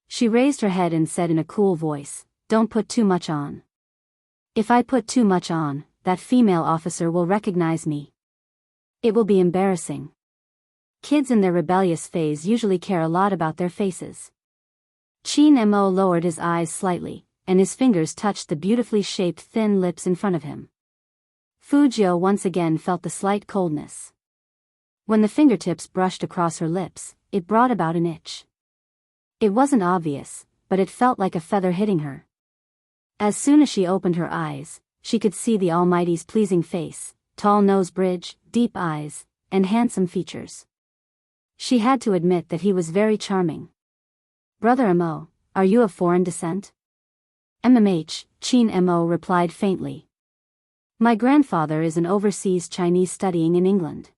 She raised her head and said in a cool voice, don't put too much on. If I put too much on, that female officer will recognize me. It will be embarrassing. Kids in their rebellious phase usually care a lot about their faces. Chin Mo lowered his eyes slightly, and his fingers touched the beautifully shaped thin lips in front of him. Fujio once again felt the slight coldness. When the fingertips brushed across her lips, it brought about an itch. It wasn't obvious, but it felt like a feather hitting her. As soon as she opened her eyes, she could see the Almighty's pleasing face, tall nose bridge, deep eyes, and handsome features. She had to admit that he was very charming. Brother Mo, are you of foreign descent? Chin Mo replied faintly. My grandfather is an overseas Chinese studying in England.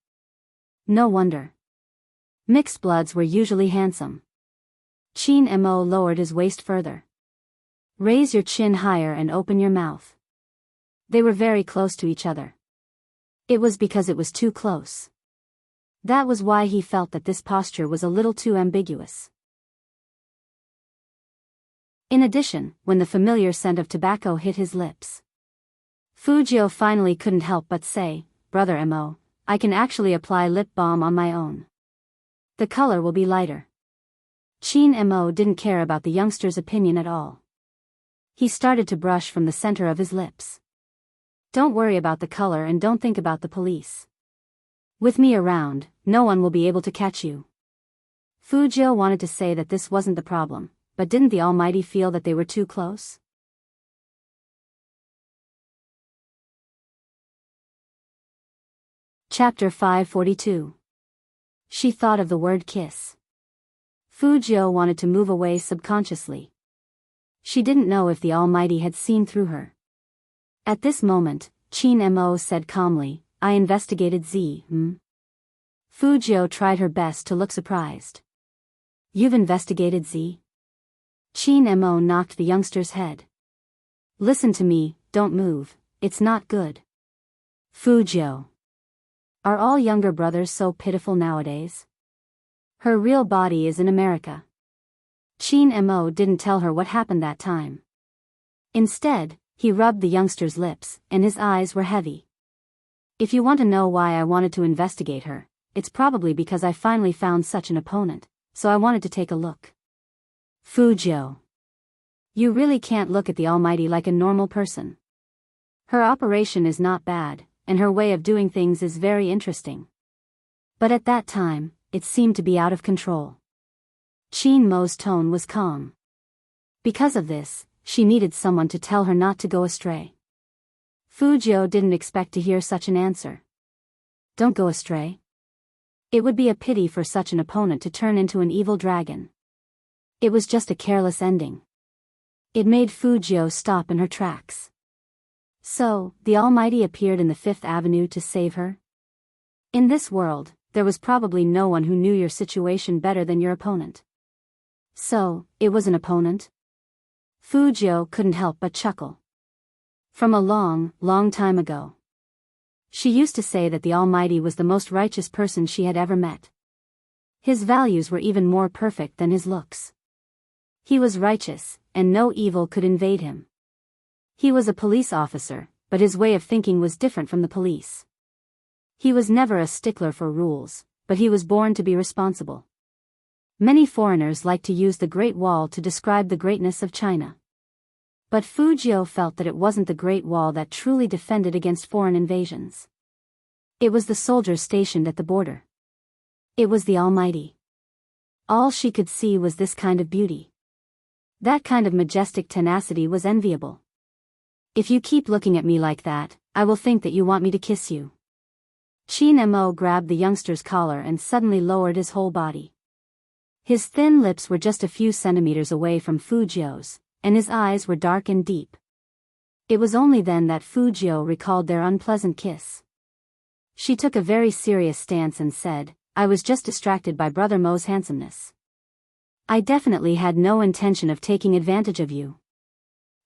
No wonder. Mixed bloods were usually handsome. Chin Mo lowered his waist further. Raise your chin higher and open your mouth. They were very close to each other. It was because it was too close. That was why he felt that this posture was a little too ambiguous. In addition, when the familiar scent of tobacco hit his lips, Fujio finally couldn't help but say, Brother Mo, I can actually apply lip balm on my own. The color will be lighter. Chin Mo didn't care about the youngster's opinion at all. He started to brush from the center of his lips. Don't worry about the color and don't think about the police. With me around, no one will be able to catch you. Fujio wanted to say that this wasn't the problem, but didn't the Almighty feel that they were too close? Chapter 542. She thought of the word kiss. Fujio wanted to move away subconsciously. She didn't know if the Almighty had seen through her. At this moment, Chin Mo said calmly, I investigated Z. Fujio tried her best to look surprised. You've investigated Z? Chin Mo knocked the youngster's head. Listen to me, don't move, it's not good. Fujio. Are all younger brothers so pitiful nowadays? Her real body is in America. Chin Mo didn't tell her what happened that time. Instead, he rubbed the youngster's lips, and his eyes were heavy. If you want to know why I wanted to investigate her, it's probably because I finally found such an opponent, so I wanted to take a look. Fujio. You really can't look at the Almighty like a normal person. Her operation is not bad, and her way of doing things is very interesting. But at that time, it seemed to be out of control. Chin Mo's tone was calm. Because of this, she needed someone to tell her not to go astray. Fujio didn't expect to hear such an answer. Don't go astray. It would be a pity for such an opponent to turn into an evil dragon. It was just a careless ending. It made Fujio stop in her tracks. So, the Almighty appeared in the Fifth Avenue to save her? In this world, there was probably no one who knew your situation better than your opponent. So, it was an opponent? Fujio couldn't help but chuckle. From a long, long time ago. She used to say that the Almighty was the most righteous person she had ever met. His values were even more perfect than his looks. He was righteous, and no evil could invade him. He was a police officer, but his way of thinking was different from the police. He was never a stickler for rules, but he was born to be responsible. Many foreigners like to use the Great Wall to describe the greatness of China. But Fujio felt that it wasn't the Great Wall that truly defended against foreign invasions. It was the soldiers stationed at the border. It was the Almighty. All she could see was this kind of beauty. That kind of majestic tenacity was enviable. If you keep looking at me like that, I will think that you want me to kiss you. Qin Mo grabbed the youngster's collar and suddenly lowered his whole body. His thin lips were just a few centimeters away from Fu Jiu's, and his eyes were dark and deep. It was only then that Fu Jiu recalled their unpleasant kiss. She took a very serious stance and said, "I was just distracted by Brother Mo's handsomeness. I definitely had no intention of taking advantage of you."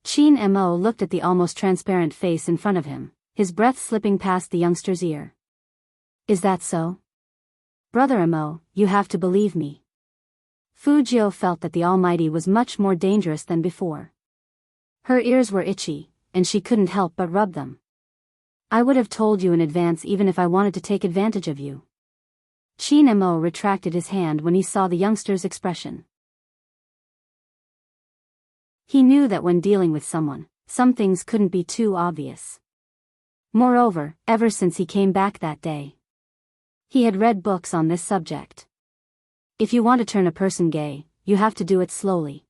Qin Mo looked at the almost transparent face in front of him, his breath slipping past the youngster's ear. "Is that so? Brother Mo, you have to believe me." Fu Jiu felt that the Almighty was much more dangerous than before. Her ears were itchy, and she couldn't help but rub them. "I would have told you in advance even if I wanted to take advantage of you." Qin Mo retracted his hand when he saw the youngster's expression. He knew that when dealing with someone, some things couldn't be too obvious. Moreover, ever since he came back that day, he had read books on this subject. If you want to turn a person gay, you have to do it slowly.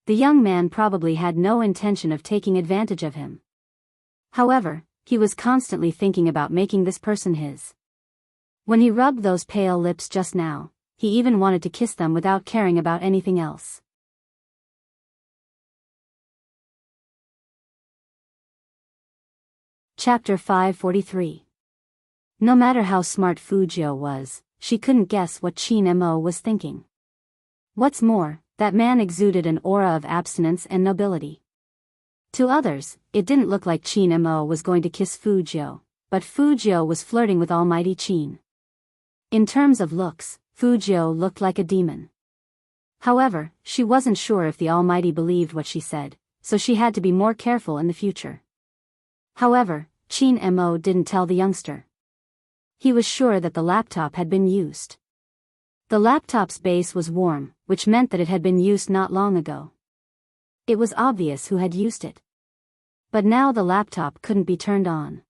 The young man probably had no intention of taking advantage of him. However, he was constantly thinking about making this person his. When he rubbed those pale lips just now, he even wanted to kiss them without caring about anything else. Chapter 543. No matter how smart Fu Jiu was, she couldn't guess what Qin Mo was thinking. What's more, that man exuded an aura of abstinence and nobility. To others, it didn't look like Qin Mo was going to kiss Fu Jiu, but Fu Jiu was flirting with Almighty Qin. In terms of looks, Fu Jiu looked like a demon. However, she wasn't sure if the Almighty believed what she said, so she had to be more careful in the future. However, Qin Mo didn't tell the youngster. He was sure that the laptop had been used. The laptop's base was warm, which meant that it had been used not long ago. It was obvious who had used it. But now the laptop couldn't be turned on.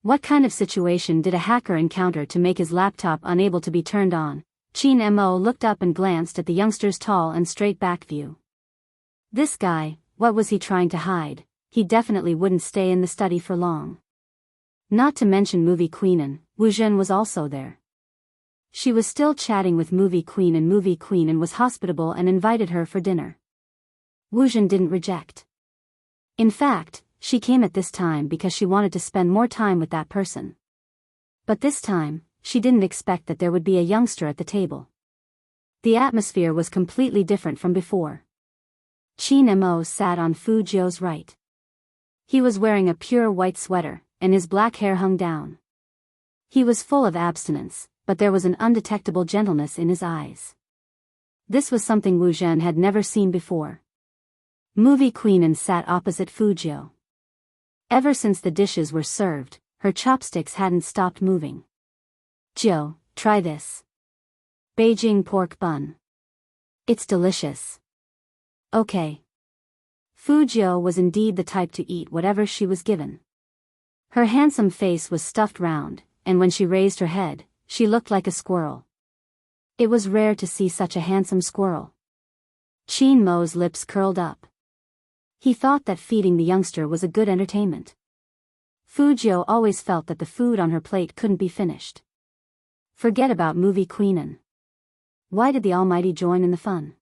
What kind of situation did a hacker encounter to make his laptop unable to be turned on? Qin Mo looked up and glanced at the youngster's tall and straight back view. This guy, what was he trying to hide? He definitely wouldn't stay in the study for long. Not to mention Movie Queenan, Wu Zhen was also there. She was still chatting with Movie Queenan was hospitable and invited her for dinner. Wu Zhen didn't reject. In fact, she came at this time because she wanted to spend more time with that person. But this time, she didn't expect that there would be a youngster at the table. The atmosphere was completely different from before. Qin Mo sat on Fu Jiu's right. He was wearing a pure white sweater, and his black hair hung down. He was full of abstinence, but there was an undetectable gentleness in his eyes. This was something Wu Zhen had never seen before. Movie Queenan sat opposite Fu Jiu. Ever since the dishes were served, her chopsticks hadn't stopped moving. "Jiu, try this. Beijing pork bun. It's delicious." "Okay." Fu Jiu was indeed the type to eat whatever she was given. Her handsome face was stuffed round, and when she raised her head, she looked like a squirrel. It was rare to see such a handsome squirrel. Qin Mo's lips curled up. He thought that feeding the youngster was a good entertainment. Fu Jiu always felt that the food on her plate couldn't be finished. Forget about Movie Queenan. Why did the Almighty join in the fun?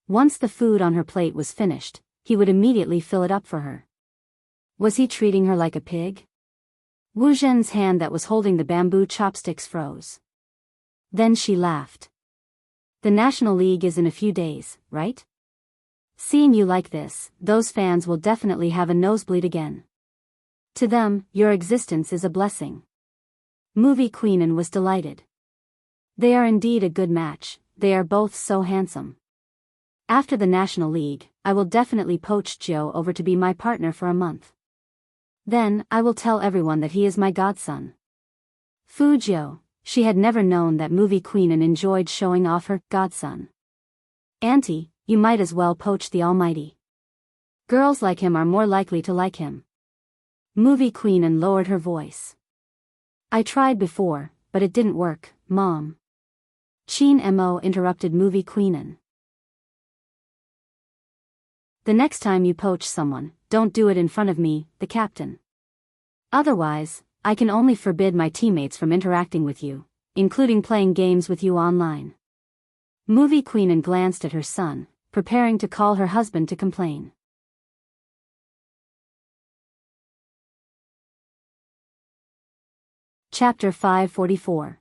Once the food on her plate was finished, he would immediately fill it up for her. Was he treating her like a pig? Wu Zhen's hand that was holding the bamboo chopsticks froze. Then she laughed. "The National League is in a few days, right? Seeing you like this, those fans will definitely have a nosebleed again. To them, your existence is a blessing." Movie Queenan was delighted. They are indeed a good match, they are both so handsome. After the National League, I will definitely poach Jiu over to be my partner for a month. Then, I will tell everyone that he is my godson. Fu Jiu, she had never known that Movie Queenan enjoyed showing off her godson. "Auntie, you might as well poach the Almighty. Girls like him are more likely to like him." Movie Queenan lowered her voice. I tried before, but it didn't work, Mom. Chin Mo interrupted movie queenin. The next time you poach someone, don't do it in front of me, the captain. Otherwise, I can only forbid my teammates from interacting with you, including playing games with you online. Movie queenin glanced at her son, preparing to call her husband to complain. Chapter 544.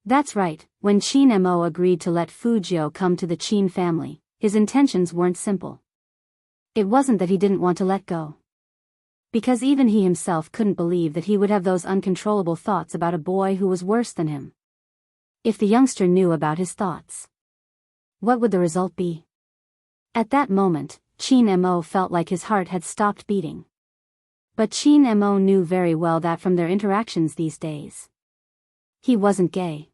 That's right, when Chin Mo agreed to let Fujio come to the Chin family, his intentions weren't simple. It wasn't that he didn't want to let go. Because even he himself couldn't believe that he would have those uncontrollable thoughts about a boy who was worse than him. If the youngster knew about his thoughts, what would the result be? At that moment, Chin Mo felt like his heart had stopped beating. But Chin Mo knew very well that from their interactions these days, he wasn't gay.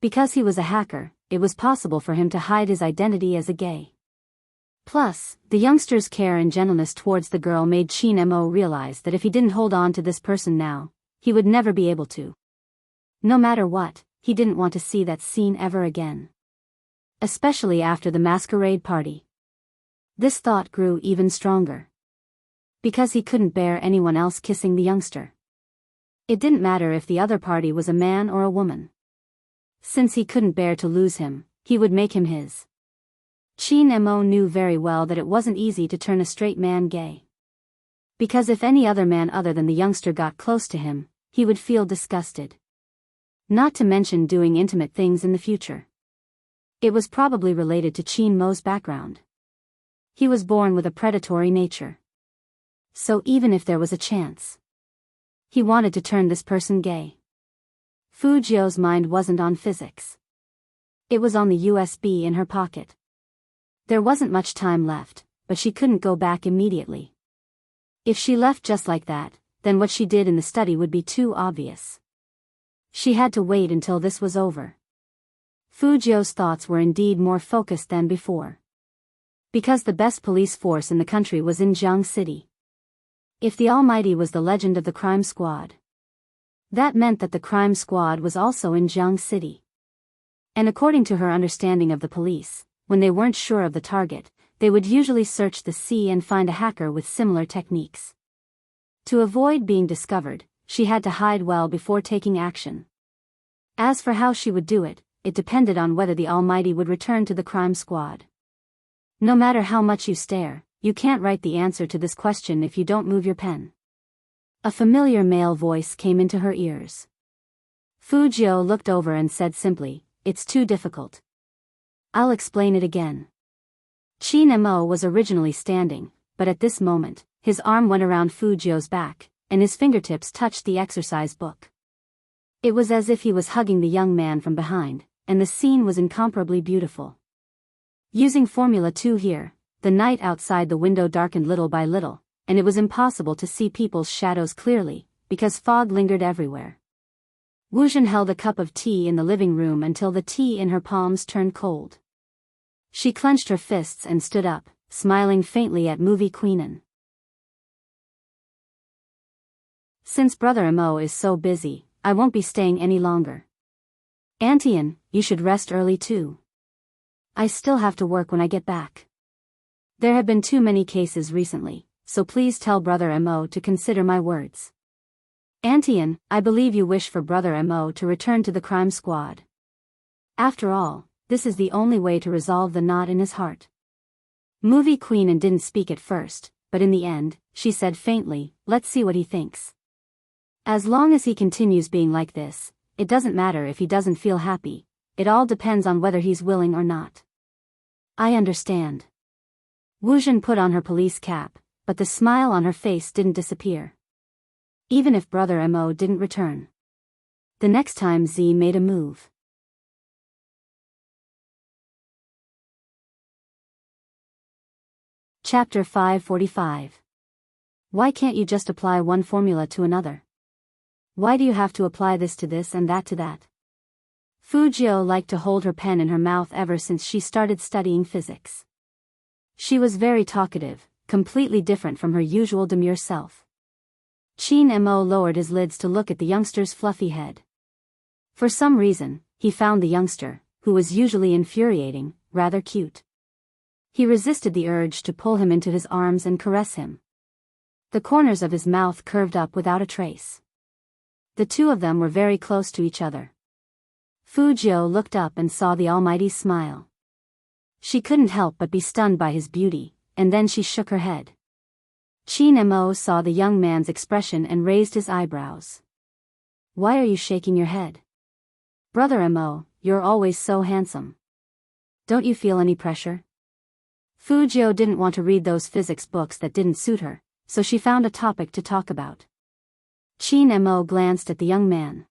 Because he was a hacker, it was possible for him to hide his identity as a gay. Plus, the youngster's care and gentleness towards the girl made Chin Mo realize that if he didn't hold on to this person now, he would never be able to. No matter what, he didn't want to see that scene ever again. Especially after the masquerade party. This thought grew even stronger. Because he couldn't bear anyone else kissing the youngster. It didn't matter if the other party was a man or a woman. Since he couldn't bear to lose him, he would make him his. Chin Mo knew very well that it wasn't easy to turn a straight man gay. Because if any other man other than the youngster got close to him, he would feel disgusted. Not to mention doing intimate things in the future. It was probably related to Chin Mo's background. He was born with a predatory nature. So even if there was a chance, he wanted to turn this person gay. Fujio's mind wasn't on physics. It was on the USB in her pocket. There wasn't much time left, but she couldn't go back immediately. If she left just like that, then what she did in the study would be too obvious. She had to wait until this was over. Fujio's thoughts were indeed more focused than before. Because the best police force in the country was in Jiang City. If the Almighty was the legend of the crime squad, that meant that the crime squad was also in Jiang City. And according to her understanding of the police, when they weren't sure of the target, they would usually search the sea and find a hacker with similar techniques. To avoid being discovered, she had to hide well before taking action. As for how she would do it, it depended on whether the Almighty would return to the crime squad. No matter how much you stare, you can't write the answer to this question if you don't move your pen. A familiar male voice came into her ears. Fujio looked over and said simply, "It's too difficult. I'll explain it again." Chin Mo was originally standing, but at this moment, his arm went around Fujio's back, and his fingertips touched the exercise book. It was as if he was hugging the young man from behind, and the scene was incomparably beautiful. Using Formula 2 here, the night outside the window darkened little by little, and it was impossible to see people's shadows clearly, because fog lingered everywhere. Wuzhen held a cup of tea in the living room until the tea in her palms turned cold. She clenched her fists and stood up, smiling faintly at movie queenin. Since Brother Mo is so busy, I won't be staying any longer. Auntie, you should rest early too. I still have to work when I get back. There have been too many cases recently, so please tell Brother Mo to consider my words. Auntie, I believe you wish for Brother Mo to return to the crime squad. After all, this is the only way to resolve the knot in his heart. Movie queenin didn't speak at first, but in the end, she said faintly, "Let's see what he thinks. As long as he continues being like this, it doesn't matter if he doesn't feel happy, it all depends on whether he's willing or not." "I understand." Wuzhen put on her police cap, but the smile on her face didn't disappear. Even if Brother Mo didn't return. The next time Z made a move. Chapter 545. Why can't you just apply one formula to another? Why do you have to apply this to this and that to that? Fujio liked to hold her pen in her mouth ever since she started studying physics. She was very talkative, completely different from her usual demure self. Qin Mo lowered his lids to look at the youngster's fluffy head. For some reason, he found the youngster, who was usually infuriating, rather cute. He resisted the urge to pull him into his arms and caress him. The corners of his mouth curved up without a trace. The two of them were very close to each other. Fu Jiu looked up and saw the Almighty's smile. She couldn't help but be stunned by his beauty, and then she shook her head. Qin Mo saw the young man's expression and raised his eyebrows. Why are you shaking your head? Brother Mo, you're always so handsome. Don't you feel any pressure? Fu Jiu didn't want to read those physics books that didn't suit her, so she found a topic to talk about. Qin Mo glanced at the young man.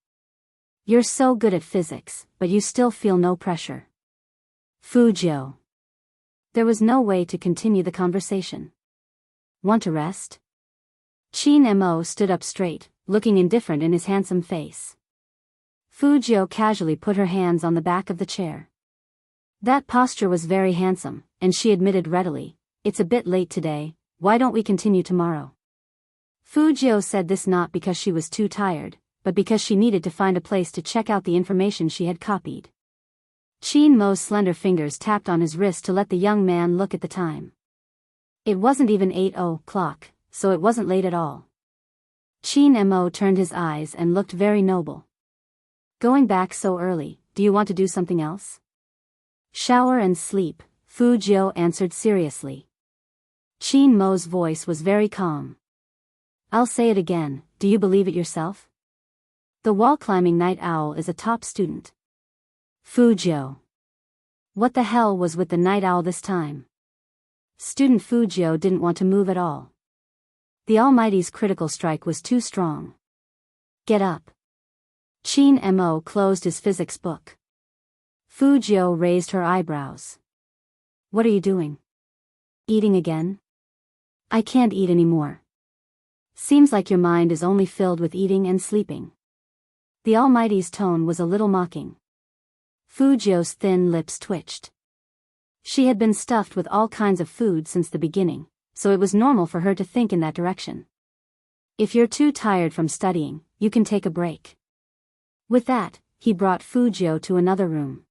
You're so good at physics, but you still feel no pressure. Fu Jiu. There was no way to continue the conversation. Want to rest? Qin Mo stood up straight, looking indifferent in his handsome face. Fu Jiu casually put her hands on the back of the chair. That posture was very handsome, and she admitted readily, it's a bit late today, why don't we continue tomorrow? Fu Jiu said this not because she was too tired, but because she needed to find a place to check out the information she had copied. Qin Mo's slender fingers tapped on his wrist to let the young man look at the time. It wasn't even 8:00, so it wasn't late at all. Qin Mo turned his eyes and looked very noble. Going back so early, do you want to do something else? Shower and sleep, Fu Jiu answered seriously. Qin Mo's voice was very calm. I'll say it again, do you believe it yourself? The wall-climbing night owl is a top student. Fu Jiu. What the hell was with the night owl this time? Student Fu Jiu didn't want to move at all. The Almighty's critical strike was too strong. Get up. Qin Mo closed his physics book. Fu Jiu raised her eyebrows. What are you doing? Eating again? I can't eat anymore. Seems like your mind is only filled with eating and sleeping. The Almighty's tone was a little mocking. Fu Jiu's thin lips twitched. She had been stuffed with all kinds of food since the beginning, so it was normal for her to think in that direction. If you're too tired from studying, you can take a break. With that, he brought Fu Jiu to another room.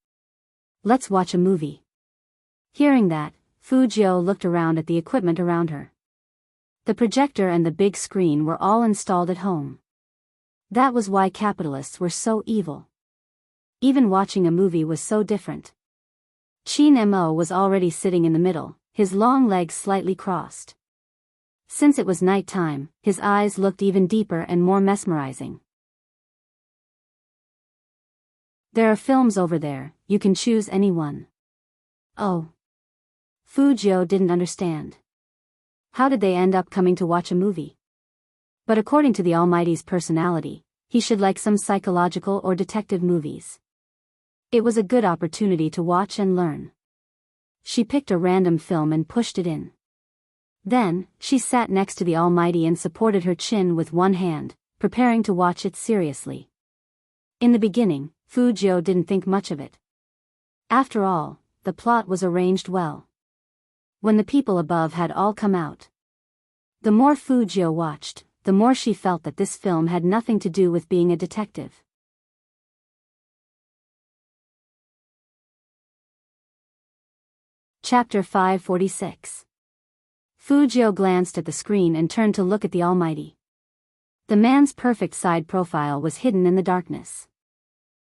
Let's watch a movie. Hearing that, Fu Jiu looked around at the equipment around her. The projector and the big screen were all installed at home. That was why capitalists were so evil. Even watching a movie was so different. Qin Mo was already sitting in the middle, his long legs slightly crossed. Since it was night time, his eyes looked even deeper and more mesmerizing. There are films over there, you can choose any one. Oh. Fu Jiu didn't understand. How did they end up coming to watch a movie? But according to the Almighty's personality, he should like some psychological or detective movies. It was a good opportunity to watch and learn. She picked a random film and pushed it in. Then, she sat next to the Almighty and supported her chin with one hand, preparing to watch it seriously. In the beginning, Fu Jiu didn't think much of it. After all, the plot was arranged well. When the people above had all come out. The more Fu Jiu watched, the more she felt that this film had nothing to do with being a detective. Chapter 546. Fu Jiu glanced at the screen and turned to look at the Almighty. The man's perfect side profile was hidden in the darkness.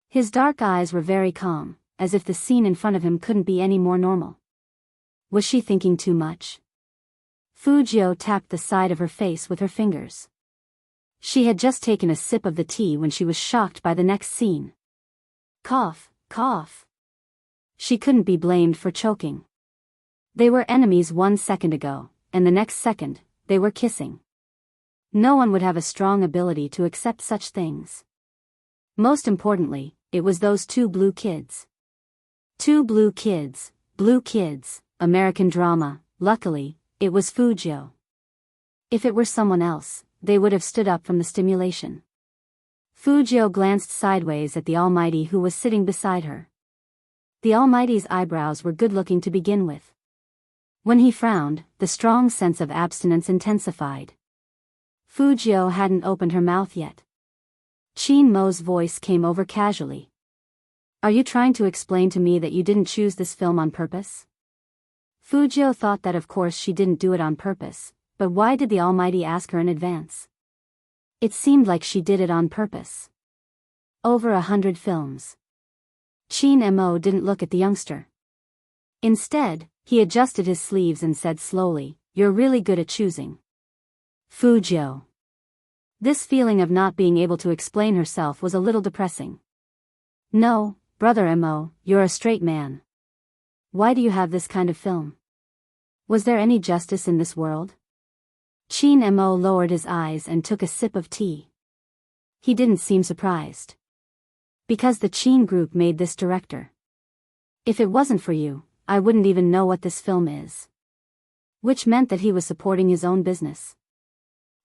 His dark eyes were very calm, as if the scene in front of him couldn't be any more normal. Was she thinking too much? Fu Jiu tapped the side of her face with her fingers. She had just taken a sip of the tea when she was shocked by the next scene. Cough, cough. She couldn't be blamed for choking. They were enemies 1 second ago, and the next second, they were kissing. No one would have a strong ability to accept such things. Most importantly, it was those two blue kids. Two blue kids, American drama. Luckily, it was Fu Jiu. If it were someone else, they would have stood up from the stimulation. Fu Jiu glanced sideways at the Almighty who was sitting beside her. The Almighty's eyebrows were good-looking to begin with. When he frowned, the strong sense of abstinence intensified. Fujio hadn't opened her mouth yet. Chin Mo's voice came over casually. Are you trying to explain to me that you didn't choose this film on purpose? Fujio thought that of course she didn't do it on purpose, but why did the Almighty ask her in advance? It seemed like she did it on purpose. Over 100 films. Chin Mo didn't look at the youngster. Instead, he adjusted his sleeves and said slowly, "You're really good at choosing." Fujio. This feeling of not being able to explain herself was a little depressing. No, brother Mo, you're a straight man. Why do you have this kind of film? Was there any justice in this world? Chin Mo lowered his eyes and took a sip of tea. He didn't seem surprised. Because the Chin group made this director. If it wasn't for you, I wouldn't even know what this film is. Which meant that he was supporting his own business.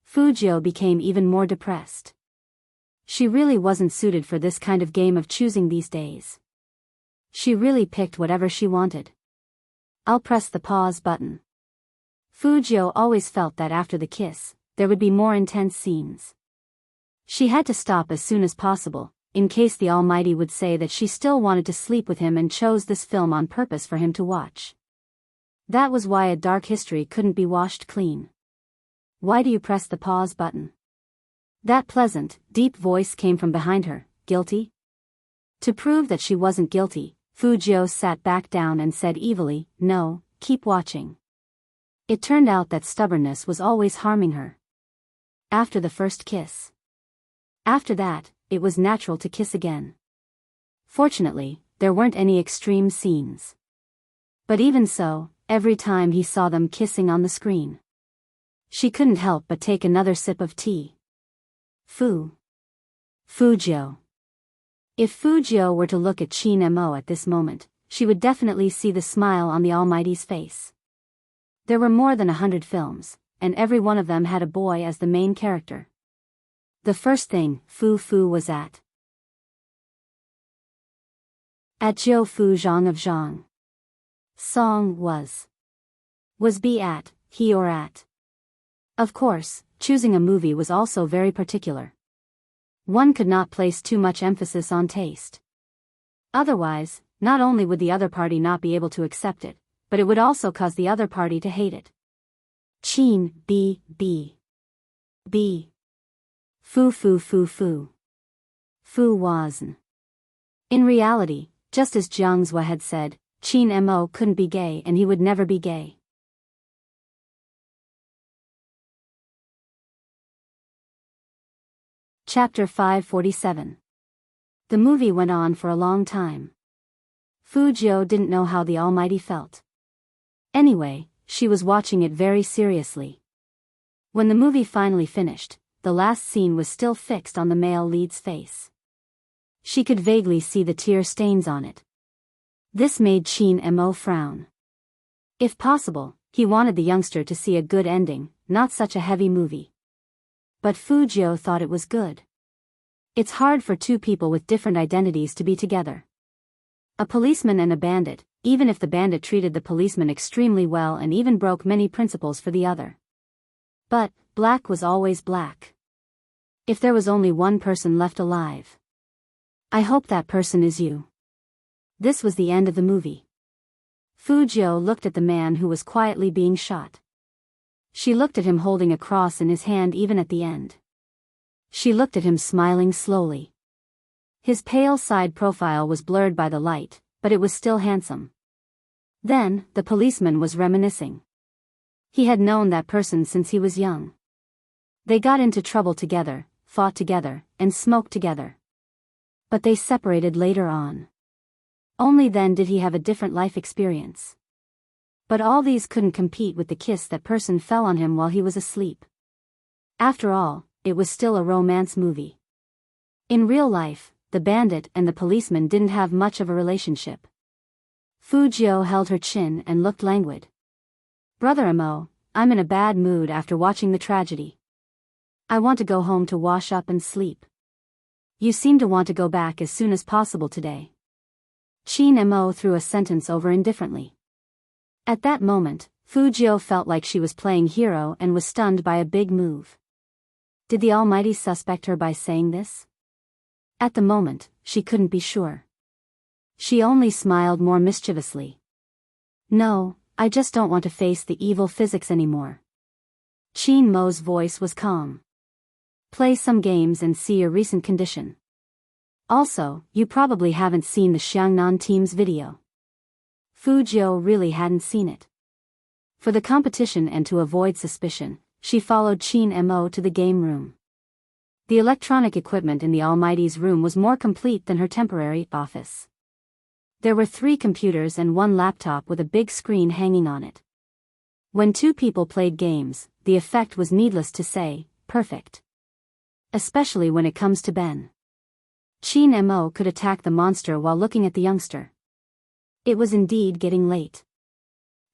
Fujio became even more depressed. She really wasn't suited for this kind of game of choosing these days. She really picked whatever she wanted. I'll press the pause button. Fujio always felt that after the kiss, there would be more intense scenes. She had to stop as soon as possible, in case the Almighty would say that she still wanted to sleep with him and chose this film on purpose for him to watch. That was why a dark history couldn't be washed clean. Why do you press the pause button? That pleasant, deep voice came from behind her. Guilty? To prove that she wasn't guilty, Fujio sat back down and said evilly, "No, keep watching." It turned out that stubbornness was always harming her. After the first kiss. After that, it was natural to kiss again. Fortunately, there weren't any extreme scenes. But even so, every time he saw them kissing on the screen, she couldn't help but take another sip of tea. Fujio. If Fujio were to look at Chin Mo at this moment, she would definitely see the smile on the Almighty's face. There were more than 100 films, and every one of them had a boy as the main character. The first thing Fu was at Jiu Fu Zhang of Zhang. Song was be at, he or at. Of course, choosing a movie was also very particular. One could not place too much emphasis on taste. Otherwise, not only would the other party not be able to accept it, but it would also cause the other party to hate it. Chin, B. Fu wasn't. In reality, just as Jiang Zhua had said, Chin Mo couldn't be gay and he would never be gay. Chapter 547. The movie went on for a long time. Fujio didn't know how the Almighty felt. Anyway, she was watching it very seriously. When the movie finally finished, the last scene was still fixed on the male lead's face. She could vaguely see the tear stains on it. This made Chin Mo frown. If possible, he wanted the youngster to see a good ending, not such a heavy movie. But Fujio thought it was good. It's hard for two people with different identities to be together. A policeman and a bandit, even if the bandit treated the policeman extremely well and even broke many principles for the other. But, black was always black. If there was only one person left alive, I hope that person is you. This was the end of the movie. Fujio looked at the man who was quietly being shot. She looked at him holding a cross in his hand even at the end. She looked at him smiling slowly. His pale side profile was blurred by the light, but it was still handsome. Then, the policeman was reminiscing. He had known that person since he was young. They got into trouble together, fought together, and smoked together. But they separated later on. Only then did he have a different life experience. But all these couldn't compete with the kiss that person fell on him while he was asleep. After all, it was still a romance movie. In real life, the bandit and the policeman didn't have much of a relationship. Fujio held her chin and looked languid. Brother Mo, I'm in a bad mood after watching the tragedy. I want to go home to wash up and sleep. You seem to want to go back as soon as possible today. Chin Mo threw a sentence over indifferently. At that moment, Fujio felt like she was playing hero and was stunned by a big move. Did the Almighty suspect her by saying this? At the moment, she couldn't be sure. She only smiled more mischievously. No, I just don't want to face the evil physics anymore. Qin Mo's voice was calm. Play some games and see your recent condition. Also, you probably haven't seen the Xiangnan team's video. Fu Jiu really hadn't seen it. For the competition and to avoid suspicion, she followed Qin Mo to the game room. The electronic equipment in the Almighty's room was more complete than her temporary office. There were 3 computers and 1 laptop with a big screen hanging on it. When 2 people played games, the effect was, needless to say, perfect. Especially when it comes to Ben. Qin Mo could attack the monster while looking at the youngster. It was indeed getting late.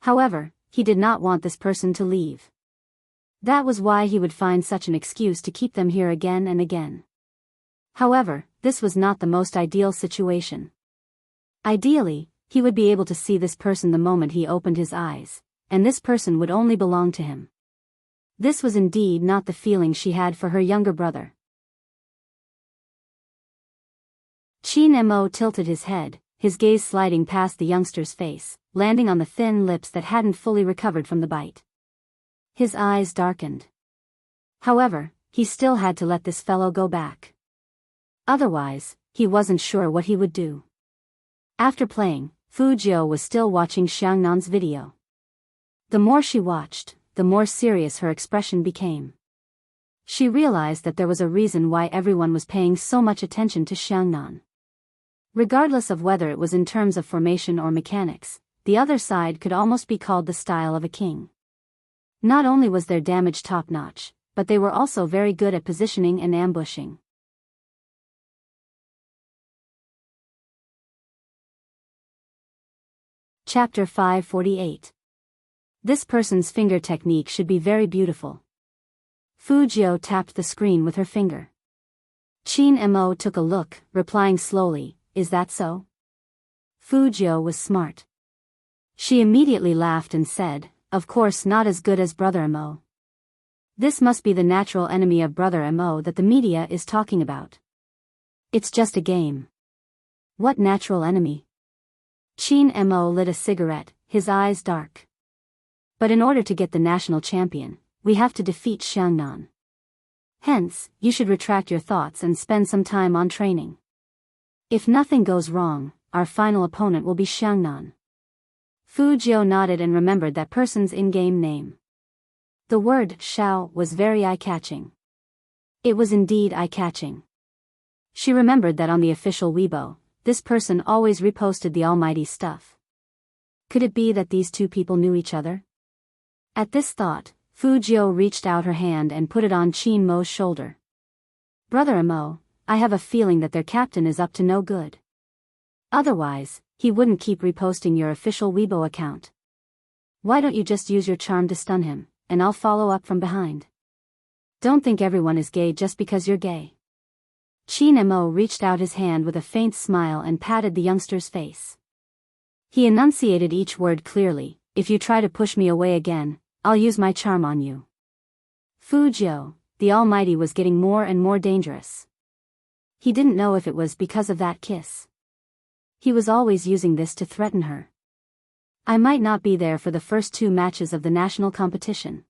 However, he did not want this person to leave. That was why he would find such an excuse to keep them here again and again. However, this was not the most ideal situation. Ideally, he would be able to see this person the moment he opened his eyes, and this person would only belong to him. This was indeed not the feeling she had for her younger brother. Qin Mo tilted his head, his gaze sliding past the youngster's face, landing on the thin lips that hadn't fully recovered from the bite. His eyes darkened. However, he still had to let this fellow go back. Otherwise, he wasn't sure what he would do. After playing, Fu Jiu was still watching Xiangnan's video. The more she watched, the more serious her expression became. She realized that there was a reason why everyone was paying so much attention to Xiangnan. Regardless of whether it was in terms of formation or mechanics, the other side could almost be called the style of a king. Not only was their damage top-notch, but they were also very good at positioning and ambushing. Chapter 548. This person's finger technique should be very beautiful. Fu Jiu tapped the screen with her finger. Qin Mo took a look, replying slowly, "Is that so?" Fu Jiu was smart. She immediately laughed and said, "Of course not as good as Brother Mo. This must be the natural enemy of Brother Mo that the media is talking about. It's just a game." "What natural enemy?" Qin Mo lit a cigarette, his eyes dark. "But in order to get the national champion, we have to defeat Xiangnan. Hence, you should retract your thoughts and spend some time on training. If nothing goes wrong, our final opponent will be Xiangnan." Fu Jiu nodded and remembered that person's in-game name. The word Xiao was very eye-catching. It was indeed eye-catching. She remembered that on the official Weibo, this person always reposted the Almighty stuff. Could it be that these 2 people knew each other? At this thought, Fu Jiu reached out her hand and put it on Qin Mo's shoulder. "Brother Mo, I have a feeling that their captain is up to no good. Otherwise, he wouldn't keep reposting your official Weibo account. Why don't you just use your charm to stun him, and I'll follow up from behind? Don't think everyone is gay just because you're gay." Qin Mo reached out his hand with a faint smile and patted the youngster's face. He enunciated each word clearly, "If you try to push me away again, I'll use my charm on you." Fu Jiu, the Almighty, was getting more and more dangerous. He didn't know if it was because of that kiss. He was always using this to threaten her. "I might not be there for the first 2 matches of the national competition."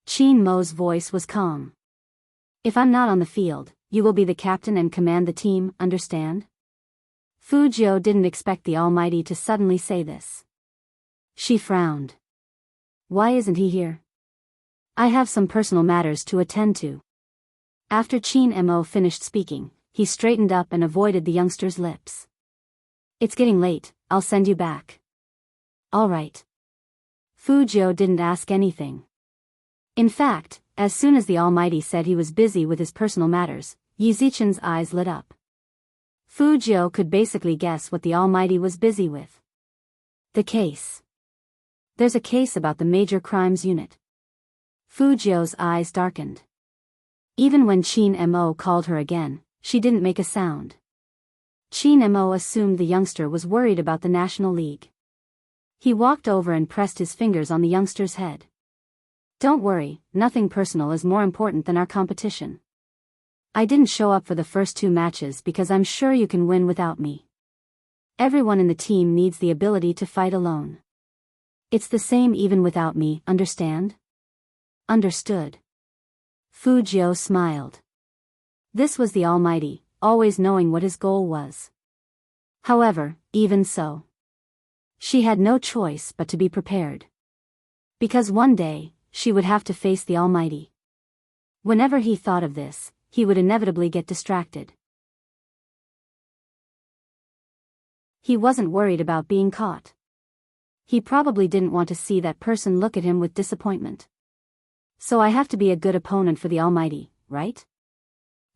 Qin Mo's voice was calm. "If I'm not on the field, you will be the captain and command the team, understand?" Fu Jiu didn't expect the Almighty to suddenly say this. She frowned. "Why isn't he here?" "I have some personal matters to attend to." After Qin Mo finished speaking, he straightened up and avoided the youngster's lips. "It's getting late, I'll send you back." "All right." Fu Jiu didn't ask anything. In fact, as soon as the Almighty said he was busy with his personal matters, Yi Zichen's eyes lit up. Fu Jiu could basically guess what the Almighty was busy with. The case. There's a case about the Major Crimes Unit. Fu Jiu's eyes darkened. Even when Qin Mo called her again, she didn't make a sound. Qin Mo assumed the youngster was worried about the National League. He walked over and pressed his fingers on the youngster's head. Don't worry, nothing personal is more important than our competition. I didn't show up for the first 2 matches because I'm sure you can win without me. Everyone in the team needs the ability to fight alone. It's the same even without me, understand? Understood. Fu Jiu smiled. This was the Almighty, always knowing what his goal was. However, even so, she had no choice but to be prepared. Because one day, she would have to face the Almighty. Whenever he thought of this, he would inevitably get distracted. He wasn't worried about being caught. He probably didn't want to see that person look at him with disappointment. So I have to be a good opponent for the Almighty, right?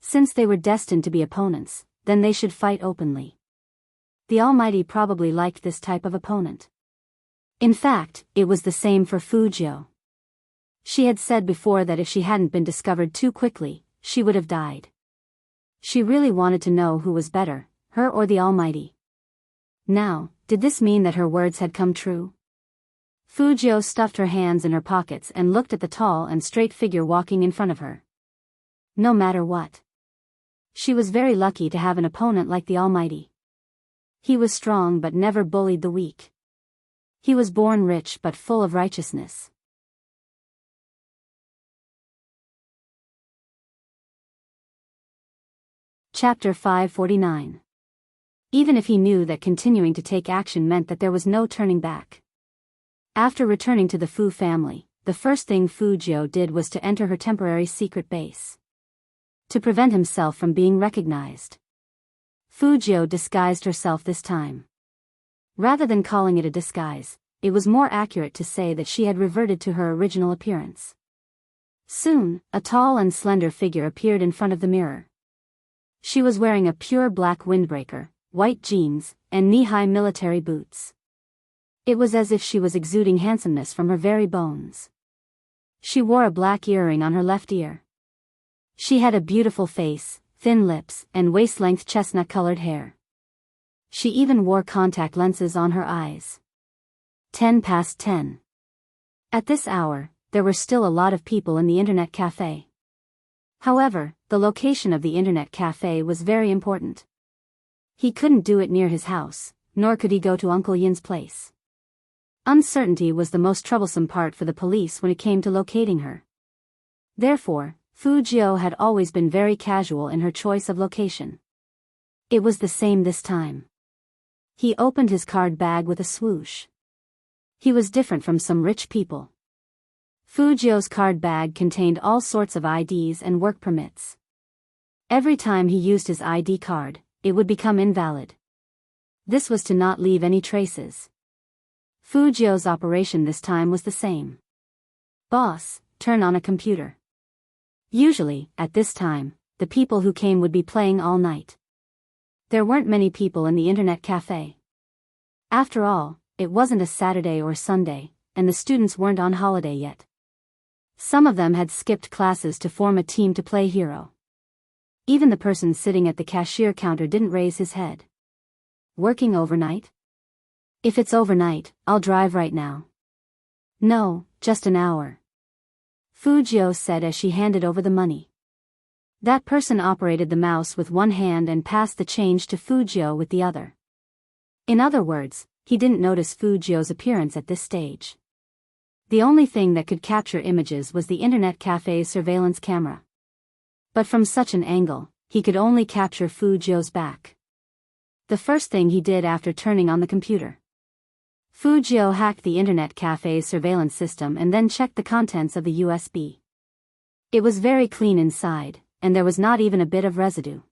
Since they were destined to be opponents, then they should fight openly. The Almighty probably liked this type of opponent. In fact, it was the same for Fu Jiu. She had said before that if she hadn't been discovered too quickly, she would have died. She really wanted to know who was better, her or the Almighty. Now, did this mean that her words had come true? Fu Jiu stuffed her hands in her pockets and looked at the tall and straight figure walking in front of her. No matter what, she was very lucky to have an opponent like the Almighty. He was strong but never bullied the weak. He was born rich but full of righteousness. Chapter 549. Even if he knew that continuing to take action meant that there was no turning back. After returning to the Fu family, the first thing Fu Jiu did was to enter her temporary secret base. To prevent himself from being recognized, Fu Jiu disguised herself this time. Rather than calling it a disguise, it was more accurate to say that she had reverted to her original appearance. Soon, a tall and slender figure appeared in front of the mirror. She was wearing a pure black windbreaker, white jeans, and knee-high military boots. It was as if she was exuding handsomeness from her very bones. She wore a black earring on her left ear. She had a beautiful face, thin lips, and waist-length chestnut-colored hair. She even wore contact lenses on her eyes. 10 past 10. At this hour, there were still a lot of people in the internet cafe. However, the location of the internet cafe was very important. He couldn't do it near his house, nor could he go to Uncle Yin's place. Uncertainty was the most troublesome part for the police when it came to locating her. Therefore, Fu Jiu had always been very casual in her choice of location. It was the same this time. He opened his card bag with a swoosh. He was different from some rich people. Fu Jiu's card bag contained all sorts of IDs and work permits. Every time he used his ID card, it would become invalid. This was to not leave any traces. Fu Jiu's operation this time was the same. Boss, turn on a computer. Usually, at this time, the people who came would be playing all night. There weren't many people in the internet cafe. After all, it wasn't a Saturday or Sunday, and the students weren't on holiday yet. Some of them had skipped classes to form a team to play hero. Even the person sitting at the cashier counter didn't raise his head. Working overnight? If it's overnight, I'll drive right now. No, just an hour. Fu Jiu said as she handed over the money. That person operated the mouse with one hand and passed the change to Fu Jiu with the other. In other words, he didn't notice Fu Jiu's appearance at this stage. The only thing that could capture images was the internet cafe's surveillance camera. But from such an angle, he could only capture Fu Jiu's back. The first thing he did after turning on the computer. Fu Jiu hacked the internet cafe's surveillance system and then checked the contents of the USB. It was very clean inside, and there was not even a bit of residue.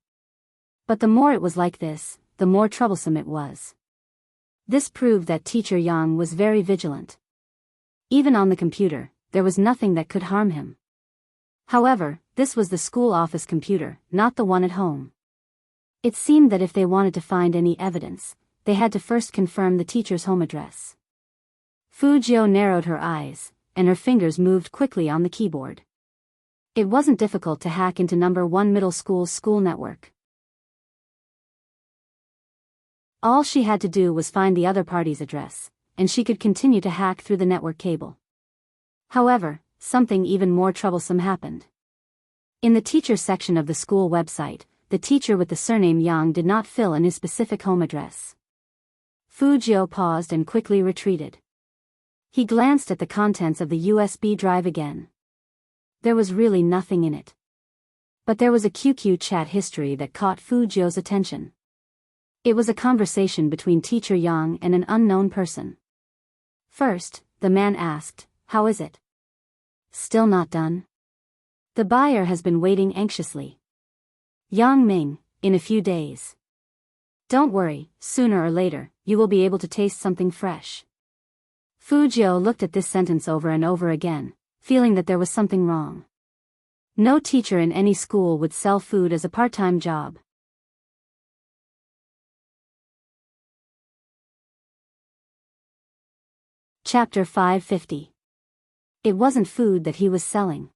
But the more it was like this, the more troublesome it was. This proved that Teacher Yang was very vigilant. Even on the computer, there was nothing that could harm him. However, this was the school office computer, not the one at home. It seemed that if they wanted to find any evidence, they had to first confirm the teacher's home address. Fu Jiu narrowed her eyes, and her fingers moved quickly on the keyboard. It wasn't difficult to hack into number 1 middle school's school network. All she had to do was find the other party's address, and she could continue to hack through the network cable. However, something even more troublesome happened. In the teacher section of the school website, the teacher with the surname Yang did not fill in his specific home address. Fujio paused and quickly retreated. He glanced at the contents of the USB drive again. There was really nothing in it. But there was a QQ chat history that caught Fujio's attention. It was a conversation between teacher Yang and an unknown person. First, the man asked, "How is it? Still not done?" The buyer has been waiting anxiously. Yang Ming, in a few days. Don't worry, sooner or later, you will be able to taste something fresh. Fujio looked at this sentence over and over again, feeling that there was something wrong. No teacher in any school would sell food as a part-time job. Chapter 550. It wasn't food that he was selling.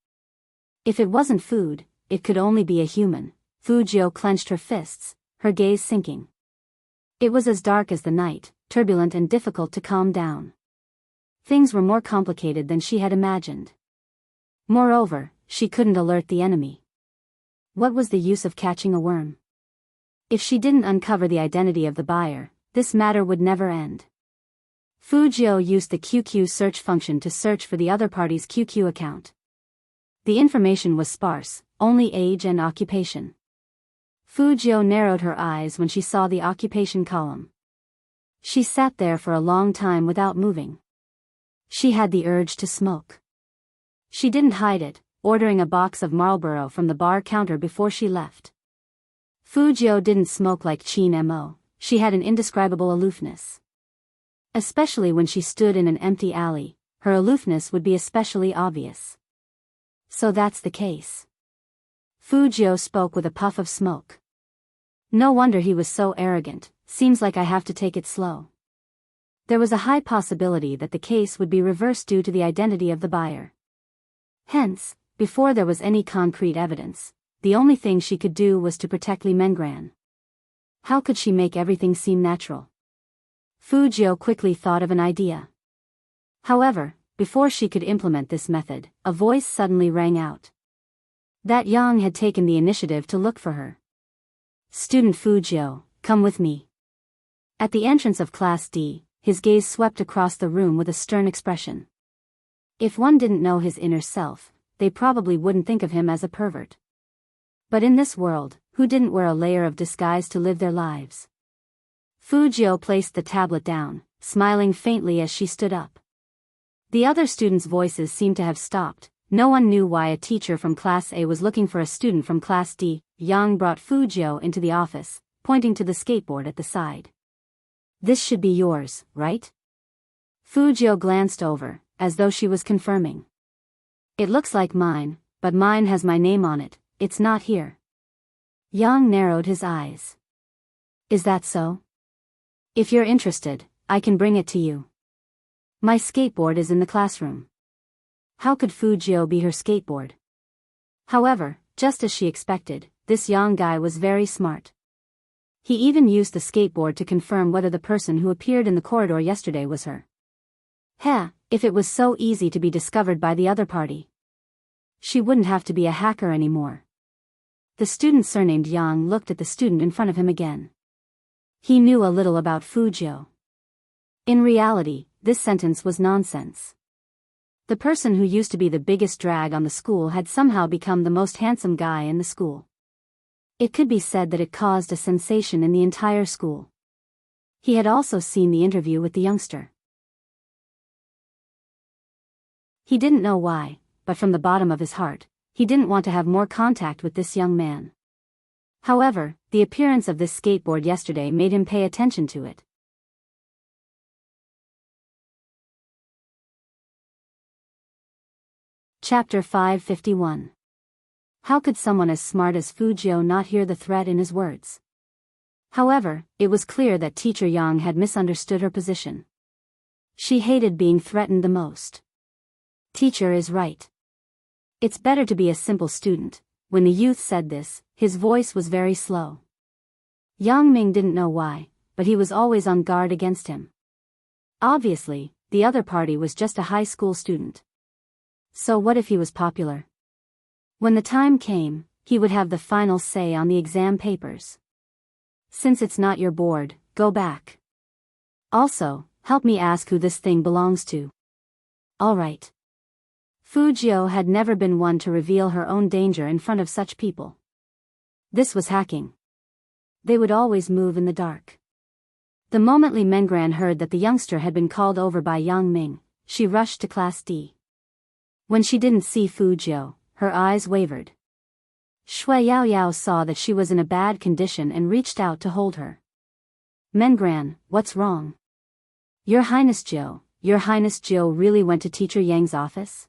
If it wasn't food, it could only be a human. Fujio clenched her fists, her gaze sinking. It was as dark as the night, turbulent and difficult to calm down. Things were more complicated than she had imagined. Moreover, she couldn't alert the enemy. What was the use of catching a worm? If she didn't uncover the identity of the buyer, this matter would never end. Fujio used the QQ search function to search for the other party's QQ account. The information was sparse, only age and occupation. Fujio narrowed her eyes when she saw the occupation column. She sat there for a long time without moving. She had the urge to smoke. She didn't hide it, ordering a box of Marlboro from the bar counter before she left. Fujio didn't smoke like Chin Mo, she had an indescribable aloofness. Especially when she stood in an empty alley, her aloofness would be especially obvious. So that's the case. Fujio spoke with a puff of smoke. No wonder he was so arrogant, seems like I have to take it slow. There was a high possibility that the case would be reversed due to the identity of the buyer. Hence, before there was any concrete evidence, the only thing she could do was to protect Li Mengran. How could she make everything seem natural? Fujio quickly thought of an idea. However, before she could implement this method, a voice suddenly rang out. That Yang had taken the initiative to look for her. "Student Fujio, come with me." At the entrance of Class D, his gaze swept across the room with a stern expression. If one didn't know his inner self, they probably wouldn't think of him as a pervert. But in this world, who didn't wear a layer of disguise to live their lives? Fujio placed the tablet down, smiling faintly as she stood up. The other students' voices seemed to have stopped. No one knew why a teacher from Class A was looking for a student from Class D. Yang brought Fujio into the office, pointing to the skateboard at the side. "This should be yours, right?" Fujio glanced over, as though she was confirming. "It looks like mine, but mine has my name on it, it's not here." Yang narrowed his eyes. "Is that so? If you're interested, I can bring it to you. My skateboard is in the classroom." How could Fujio be her skateboard? However, just as she expected, this young guy was very smart. He even used the skateboard to confirm whether the person who appeared in the corridor yesterday was her. If it was so easy to be discovered by the other party. She wouldn't have to be a hacker anymore. The student surnamed Yang looked at the student in front of him again. He knew a little about Fujio. In reality, this sentence was nonsense. The person who used to be the biggest drag on the school had somehow become the most handsome guy in the school. It could be said that it caused a sensation in the entire school. He had also seen the interview with the youngster. He didn't know why, but from the bottom of his heart, he didn't want to have more contact with this young man. However, the appearance of this skateboard yesterday made him pay attention to it. Chapter 551. How could someone as smart as Fujio not hear the threat in his words? However, it was clear that teacher Yang had misunderstood her position. She hated being threatened the most. Teacher is right. It's better to be a simple student. When the youth said this, his voice was very slow. Yang Ming didn't know why, but he was always on guard against him. Obviously, the other party was just a high school student. So what if he was popular? When the time came, he would have the final say on the exam papers. Since it's not your board, go back. Also, help me ask who this thing belongs to. All right. Fujio had never been one to reveal her own danger in front of such people. This was hacking. They would always move in the dark. The moment Li Mengran heard that the youngster had been called over by Yang Ming, she rushed to Class D. When she didn't see Fujio, her eyes wavered. Shui Yaoyao saw that she was in a bad condition and reached out to hold her. Mengran, what's wrong? Your Highness Jiu really went to Teacher Yang's office?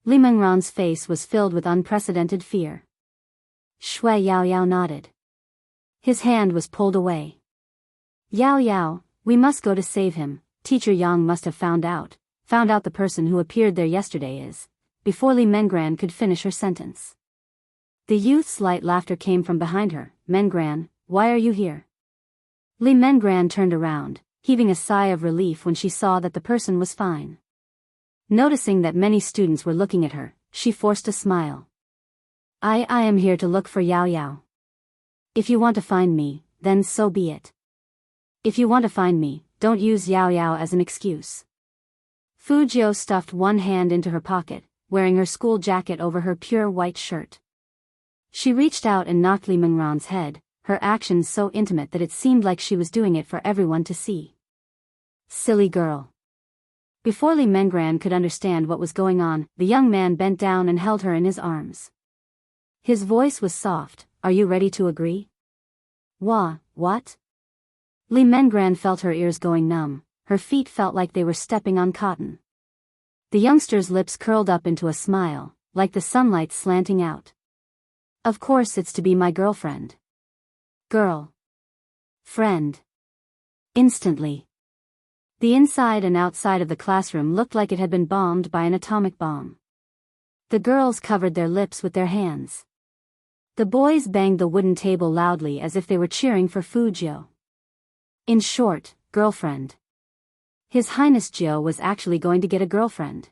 Li Mengran's face was filled with unprecedented fear. Shui Yaoyao nodded. His hand was pulled away. Yao, we must go to save him. Teacher Yang must have found out the person who appeared there yesterday is, before Li Mengran could finish her sentence. The youth's light laughter came from behind her. Mengran, why are you here? Li Mengran turned around, heaving a sigh of relief when she saw that the person was fine. Noticing that many students were looking at her, she forced a smile. I am here to look for Yao. If you want to find me, then so be it. If you want to find me, don't use Yao as an excuse. Fujio stuffed one hand into her pocket, wearing her school jacket over her pure white shirt. She reached out and knocked Li Mengran's head, her actions so intimate that it seemed like she was doing it for everyone to see. Silly girl. Before Li Mengran could understand what was going on, the young man bent down and held her in his arms. His voice was soft. Are you ready to agree? What? Li Mengran felt her ears going numb, her feet felt like they were stepping on cotton. The youngster's lips curled up into a smile, like the sunlight slanting out. Of course it's to be my girlfriend. Friend. Instantly. The inside and outside of the classroom looked like it had been bombed by an atomic bomb. The girls covered their lips with their hands. The boys banged the wooden table loudly as if they were cheering for Fujio. In short, girlfriend. His Highness Jiu was actually going to get a girlfriend.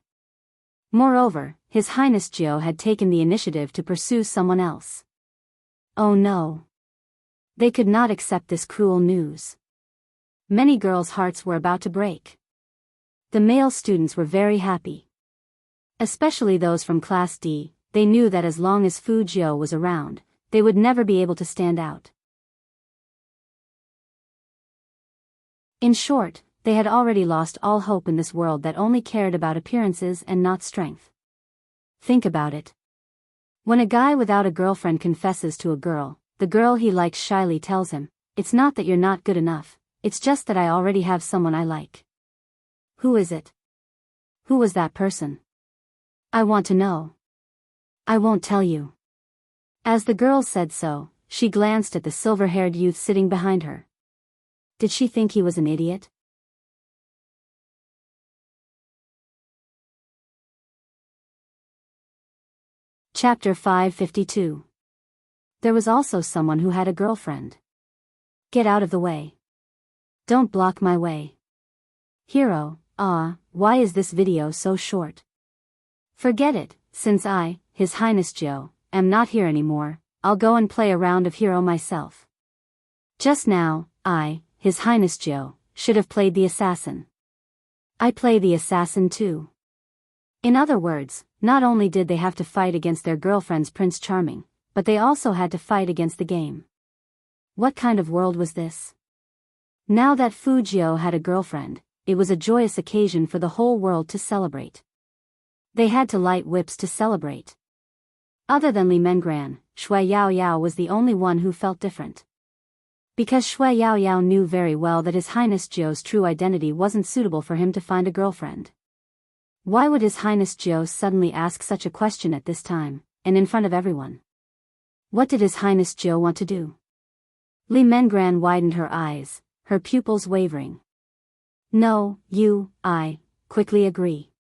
Moreover, His Highness Jiu had taken the initiative to pursue someone else. Oh no. They could not accept this cruel news. Many girls' hearts were about to break. The male students were very happy. Especially those from Class D, they knew that as long as Fujio was around, they would never be able to stand out. In short, they had already lost all hope in this world that only cared about appearances and not strength. Think about it. When a guy without a girlfriend confesses to a girl, the girl he likes shyly tells him, "It's not that you're not good enough, it's just that I already have someone I like." Who is it? Who was that person? I want to know. I won't tell you. As the girl said so, she glanced at the silver-haired youth sitting behind her. Did she think he was an idiot? Chapter 552. There was also someone who had a girlfriend. Get out of the way. Don't block my way. Hero, why is this video so short? Forget it, since I, His Highness Jiu, am not here anymore, I'll go and play a round of hero myself. Just now, I, His Highness Jiu, should have played the assassin. I play the assassin too. In other words, not only did they have to fight against their girlfriend's Prince Charming, but they also had to fight against the game. What kind of world was this? Now that Fujio had a girlfriend, it was a joyous occasion for the whole world to celebrate. They had to light whips to celebrate. Other than Li Mengran, Shui Yaoyao was the only one who felt different. Because Shui Yaoyao knew very well that His Highness Jiu's true identity wasn't suitable for him to find a girlfriend. Why would His Highness Jiu suddenly ask such a question at this time, and in front of everyone? What did His Highness Jiu want to do? Li Mengran widened her eyes, her pupils wavering. No, I quickly agree.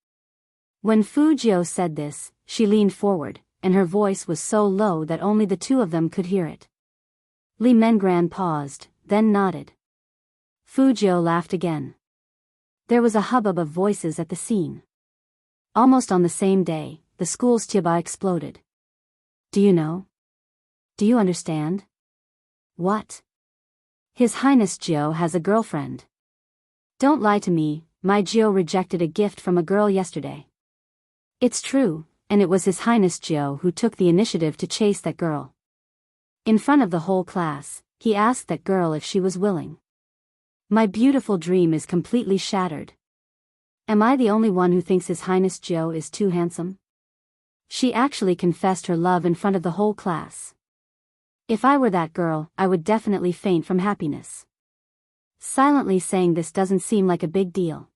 When Fujio said this, she leaned forward, and her voice was so low that only the two of them could hear it. Li Mengran paused, then nodded. Fujio laughed again. There was a hubbub of voices at the scene. Almost on the same day, the school's Tiaba exploded. Do you know? Do you understand? What? His Highness Gio has a girlfriend. Don't lie to me, my Gio rejected a gift from a girl yesterday. It's true, and it was His Highness Gio who took the initiative to chase that girl. In front of the whole class, he asked that girl if she was willing. My beautiful dream is completely shattered. Am I the only one who thinks His Highness Gio is too handsome? She actually confessed her love in front of the whole class. If I were that girl, I would definitely faint from happiness. Silently saying this doesn't seem like a big deal.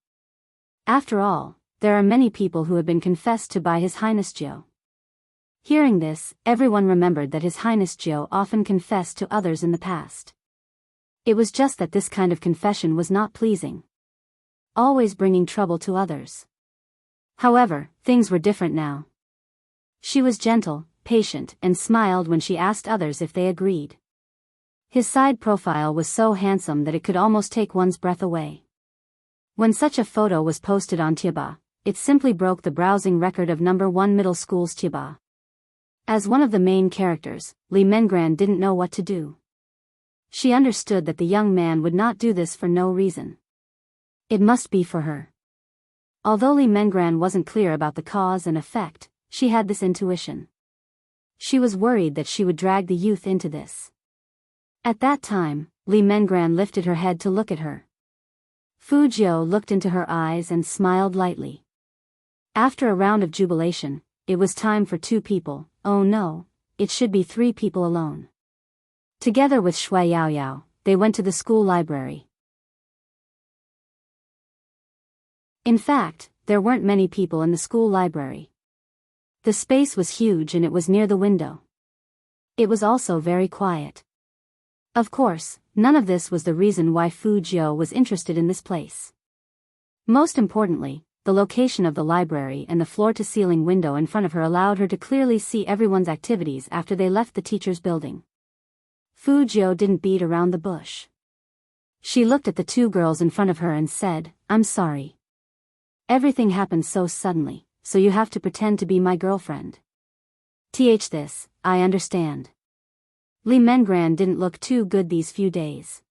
After all, there are many people who have been confessed to by His Highness Gio. Hearing this, everyone remembered that His Highness Gio often confessed to others in the past. It was just that this kind of confession was not pleasing. Always bringing trouble to others. However, things were different now. She was gentle, patient, and smiled when she asked others if they agreed. His side profile was so handsome that it could almost take one's breath away. When such a photo was posted on Tiaba, it simply broke the browsing record of #1 middle school's Tiaba. As one of the main characters, Li Mengran didn't know what to do. She understood that the young man would not do this for no reason. It must be for her. Although Li Mengran wasn't clear about the cause and effect, she had this intuition. She was worried that she would drag the youth into this. At that time, Li Mengran lifted her head to look at her. Fu Jiu looked into her eyes and smiled lightly. After a round of jubilation, it was time for 2 people, oh no, it should be 3 people alone. Together with Shui Yaoyao, they went to the school library. In fact, there weren't many people in the school library. The space was huge and it was near the window. It was also very quiet. Of course, none of this was the reason why Fu Jiu was interested in this place. Most importantly, the location of the library and the floor-to-ceiling window in front of her allowed her to clearly see everyone's activities after they left the teacher's building. Fu Jiu didn't beat around the bush. She looked at the 2 girls in front of her and said, "I'm sorry. Everything happened so suddenly, so you have to pretend to be my girlfriend. This, I understand." Li Mengran didn't look too good these few days.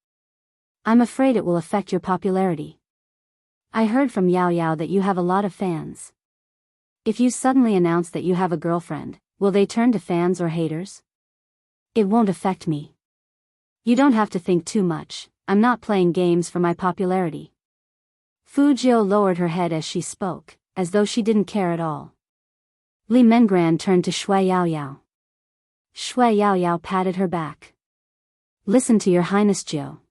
"I'm afraid it will affect your popularity. I heard from Yao Yao that you have a lot of fans. If you suddenly announce that you have a girlfriend, will they turn to fans or haters?" "It won't affect me. You don't have to think too much, I'm not playing games for my popularity." Fu Jiu lowered her head as she spoke, as though she didn't care at all. Li Mengran turned to Shui Yaoyao. Shui Yaoyao patted her back. "Listen to your Highness Jiu."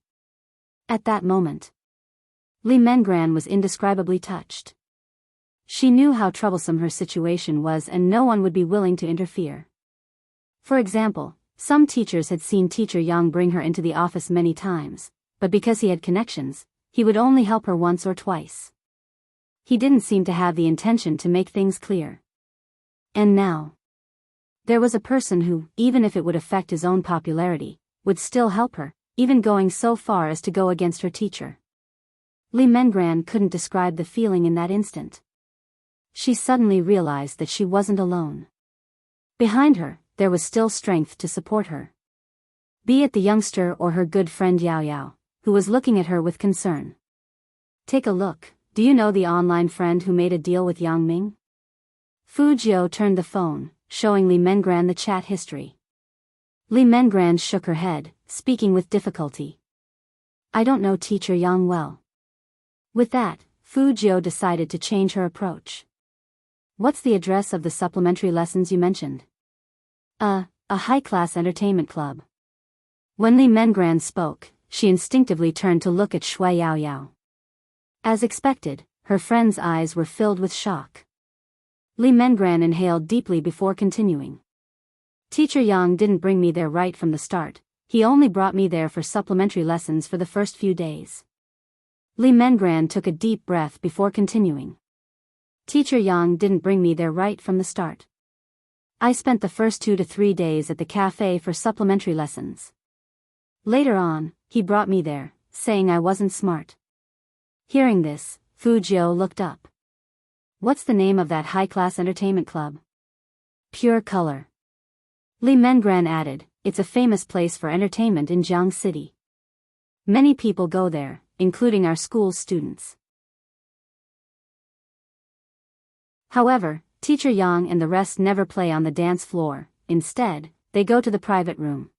At that moment, Li Mengran was indescribably touched. She knew how troublesome her situation was and no one would be willing to interfere. For example, some teachers had seen Teacher Yang bring her into the office many times, but because he had connections, he would only help her once or twice. He didn't seem to have the intention to make things clear. And now, there was a person who, even if it would affect his own popularity, would still help her, even going so far as to go against her teacher. Li Mengran couldn't describe the feeling in that instant. She suddenly realized that she wasn't alone. Behind her, there was still strength to support her. Be it the youngster or her good friend Yao Yao, who was looking at her with concern. "Take a look, do you know the online friend who made a deal with Yang Ming?" Fu Jiu turned the phone, showing Li Mengran the chat history. Li Mengran shook her head, speaking with difficulty. "I don't know Teacher Yang well." With that, Fu Jiu decided to change her approach. "What's the address of the supplementary lessons you mentioned?" A high-class entertainment club." When Li Mengran spoke, she instinctively turned to look at Shui Yaoyao. As expected, her friend's eyes were filled with shock. Li Mengran inhaled deeply before continuing. "Teacher Yang didn't bring me there right from the start, he only brought me there for supplementary lessons for the first few days." Li Mengran took a deep breath before continuing. "Teacher Yang didn't bring me there right from the start. I spent the first 2 to 3 days at the cafe for supplementary lessons. Later on, he brought me there, saying I wasn't smart." Hearing this, Fu Jiu looked up. What's the name of that high-class entertainment club? Pure Color. Li Mengran added, it's a famous place for entertainment in Jiang City. Many people go there, including our school's students. However, Teacher Yang and the rest never play on the dance floor. Instead, they go to the private room.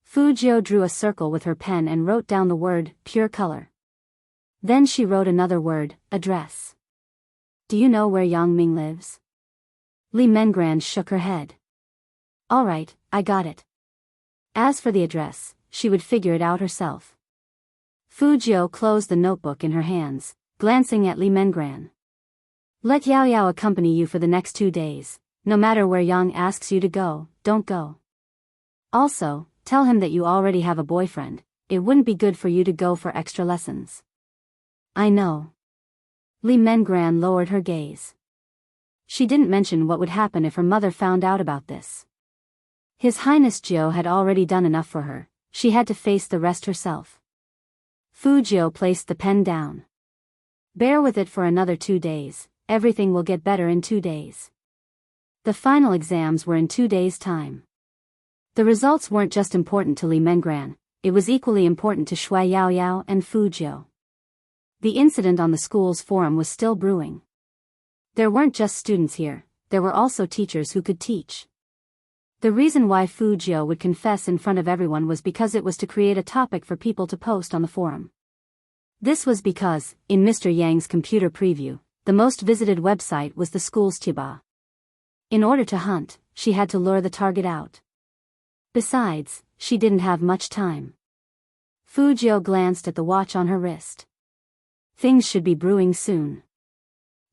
Fu Jiu drew a circle with her pen and wrote down the word, Pure Color. Then she wrote another word, address. Do you know where Yang Ming lives? Li Mengran shook her head. All right, I got it. As for the address, she would figure it out herself. Fu Jiu closed the notebook in her hands, glancing at Li Mengran. Let Yao Yao accompany you for the next 2 days. No matter where Yang asks you to go, don't go. Also, tell him that you already have a boyfriend. It wouldn't be good for you to go for extra lessons. I know. Li Mengran lowered her gaze. She didn't mention what would happen if her mother found out about this. His Highness Jiu had already done enough for her. She had to face the rest herself. Fu Jiu placed the pen down. Bear with it for another 2 days. Everything will get better in 2 days. The final exams were in 2 days' time. The results weren't just important to Li Mengran, it was equally important to Shui Yao Yao and Fu Jiu. The incident on the school's forum was still brewing. There weren't just students here, there were also teachers who could teach. The reason why Fu Jiu would confess in front of everyone was because it was to create a topic for people to post on the forum. This was because, in Mr. Yang's computer preview, the most visited website was the school's Tiba. In order to hunt, she had to lure the target out. Besides, she didn't have much time. Fu Jiu glanced at the watch on her wrist. Things should be brewing soon.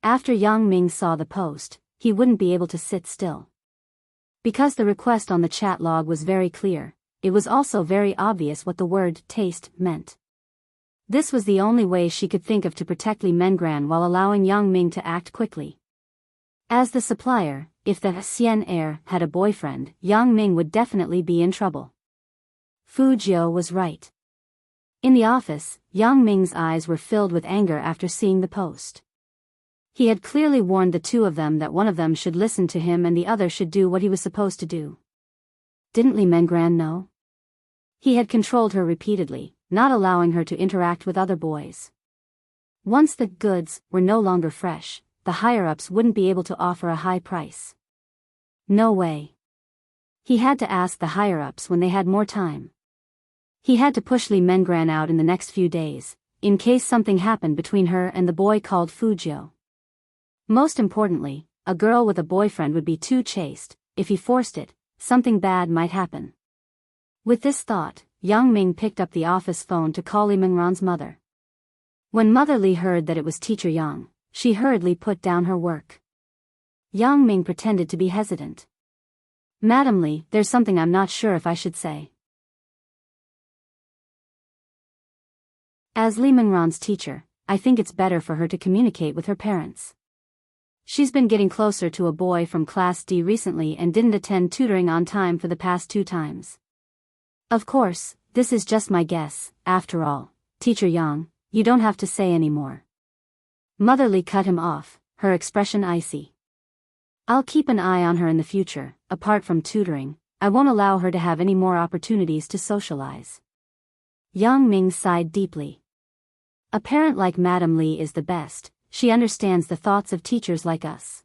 After Yang Ming saw the post, he wouldn't be able to sit still. Because the request on the chat log was very clear, it was also very obvious what the word taste meant. This was the only way she could think of to protect Li Mengran while allowing Yang Ming to act quickly. As the supplier, if the Xian heir had a boyfriend, Yang Ming would definitely be in trouble. Fu Jiu was right. In the office, Yang Ming's eyes were filled with anger after seeing the post. He had clearly warned the two of them that one of them should listen to him and the other should do what he was supposed to do. Didn't Li Mengran know? He had controlled her repeatedly, not allowing her to interact with other boys. Once the goods were no longer fresh, the higher-ups wouldn't be able to offer a high price. No way. He had to ask the higher-ups when they had more time. He had to push Li Mengran out in the next few days, in case something happened between her and the boy called Fu Jiu. Most importantly, a girl with a boyfriend would be too chaste. If he forced it, something bad might happen. With this thought, Yang Ming picked up the office phone to call Li Mengran's mother. When Mother Li heard that it was Teacher Yang, she hurriedly put down her work. Yang Ming pretended to be hesitant. Madam Li, there's something I'm not sure if I should say. As Li Mengran's teacher, I think it's better for her to communicate with her parents. She's been getting closer to a boy from Class D recently and didn't attend tutoring on time for the past 2 times. Of course, this is just my guess. After all, Teacher Yang, you don't have to say any more. Mother Li cut him off, her expression icy. I'll keep an eye on her in the future. Apart from tutoring, I won't allow her to have any more opportunities to socialize. Yang Ming sighed deeply. A parent like Madam Li is the best. She understands the thoughts of teachers like us.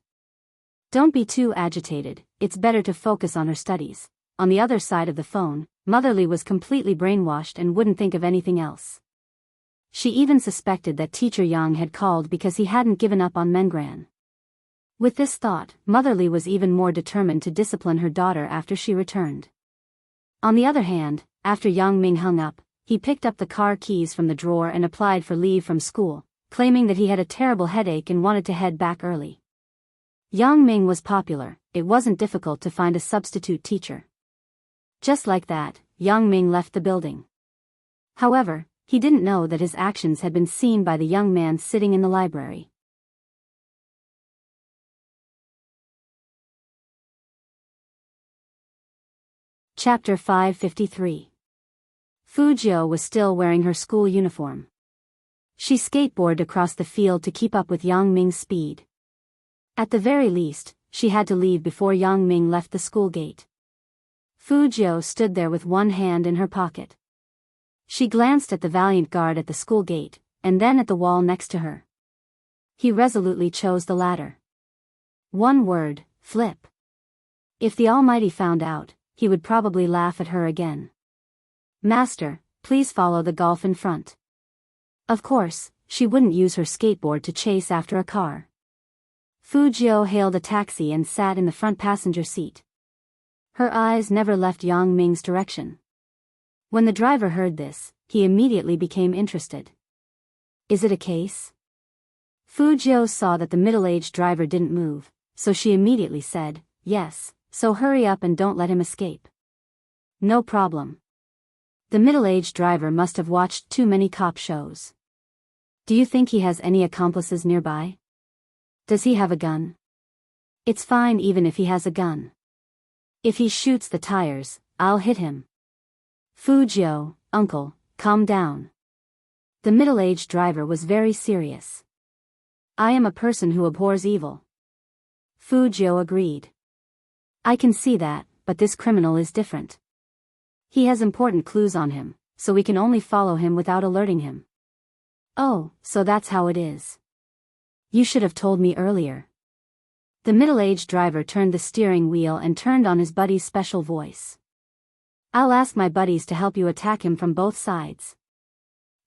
Don't be too agitated, it's better to focus on her studies. On the other side of the phone, Mother Li was completely brainwashed and wouldn't think of anything else. She even suspected that Teacher Yang had called because he hadn't given up on Mengran. With this thought, Mother Li was even more determined to discipline her daughter after she returned. On the other hand, after Yang Ming hung up, he picked up the car keys from the drawer and applied for leave from school, claiming that he had a terrible headache and wanted to head back early. Yang Ming was popular, it wasn't difficult to find a substitute teacher. Just like that, Yang Ming left the building. However, he didn't know that his actions had been seen by the young man sitting in the library. Chapter 553. Fu Jiu was still wearing her school uniform. She skateboarded across the field to keep up with Yang Ming's speed. At the very least, she had to leave before Yang Ming left the school gate. Fu Jiu stood there with one hand in her pocket. She glanced at the valiant guard at the school gate, and then at the wall next to her. He resolutely chose the latter. One word, flip. If the Almighty found out, he would probably laugh at her again. Master, please follow the golf in front. Of course, she wouldn't use her skateboard to chase after a car. Fu Jiu hailed a taxi and sat in the front passenger seat. Her eyes never left Yang Ming's direction. When the driver heard this, he immediately became interested. Is it a case? Fu Jiu saw that the middle-aged driver didn't move, so she immediately said, yes, so hurry up and don't let him escape. No problem. The middle-aged driver must have watched too many cop shows. Do you think he has any accomplices nearby? Does he have a gun? It's fine even if he has a gun. If he shoots the tires, I'll hit him. Fu Jiu, uncle, calm down. The middle-aged driver was very serious. I am a person who abhors evil. Fu Jiu agreed. I can see that, but this criminal is different. He has important clues on him, so we can only follow him without alerting him. Oh, so that's how it is. You should have told me earlier. The middle-aged driver turned the steering wheel and turned on his buddy's special voice. I'll ask my buddies to help you attack him from both sides.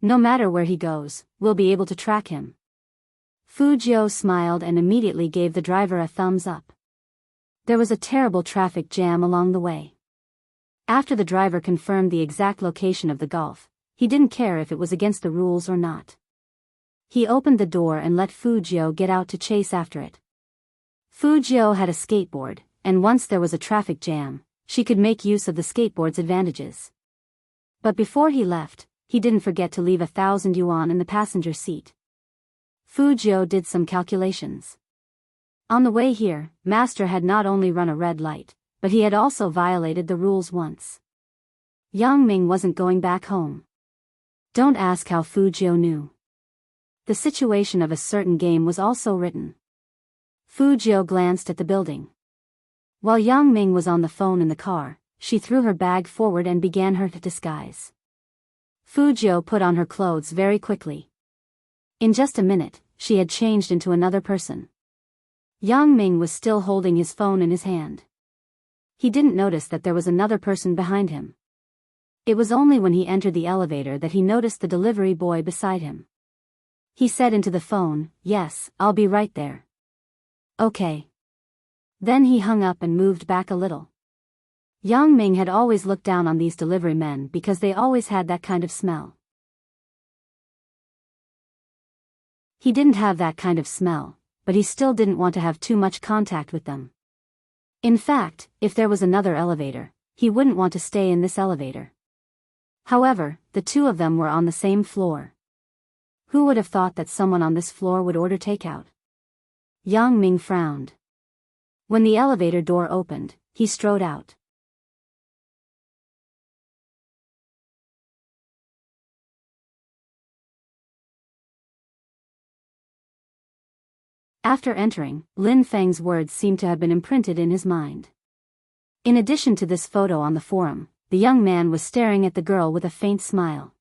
No matter where he goes, we'll be able to track him. Fu Jiu smiled and immediately gave the driver a thumbs up. There was a terrible traffic jam along the way. After the driver confirmed the exact location of the golf, he didn't care if it was against the rules or not. He opened the door and let Fu Jiu get out to chase after it. Fu Jiu had a skateboard, and once there was a traffic jam, she could make use of the skateboard's advantages. But before he left, he didn't forget to leave 1,000 yuan in the passenger seat. Fu Jiu did some calculations. On the way here, Master had not only run a red light, but he had also violated the rules once. Yang Ming wasn't going back home. Don't ask how Fu Jiu knew. The situation of a certain game was also written. Fu Jiu glanced at the building. While Yang Ming was on the phone in the car, she threw her bag forward and began her disguise. Fu Jiu put on her clothes very quickly. In just a minute, she had changed into another person. Yang Ming was still holding his phone in his hand. He didn't notice that there was another person behind him. It was only when he entered the elevator that he noticed the delivery boy beside him. He said into the phone, "Yes, I'll be right there." Okay. Then he hung up and moved back a little. Yang Ming had always looked down on these delivery men because they always had that kind of smell. He didn't have that kind of smell, but he still didn't want to have too much contact with them. In fact, if there was another elevator, he wouldn't want to stay in this elevator. However, the two of them were on the same floor. Who would have thought that someone on this floor would order takeout? Yang Ming frowned. When the elevator door opened, he strode out. After entering, Lin Feng's words seemed to have been imprinted in his mind. In addition to this photo on the forum, the young man was staring at the girl with a faint smile.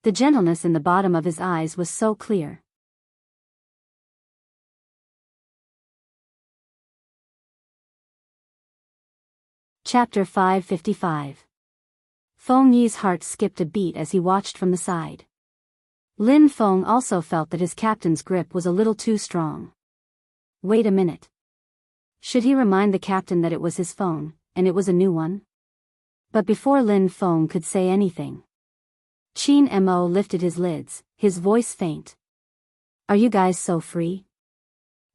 The gentleness in the bottom of his eyes was so clear. Chapter 555. Feng Yi's heart skipped a beat as he watched from the side. Lin Feng also felt that his captain's grip was a little too strong. Wait a minute. Should he remind the captain that it was his phone, and it was a new one? But before Lin Feng could say anything, Qin Mo lifted his lids, his voice faint. Are you guys so free?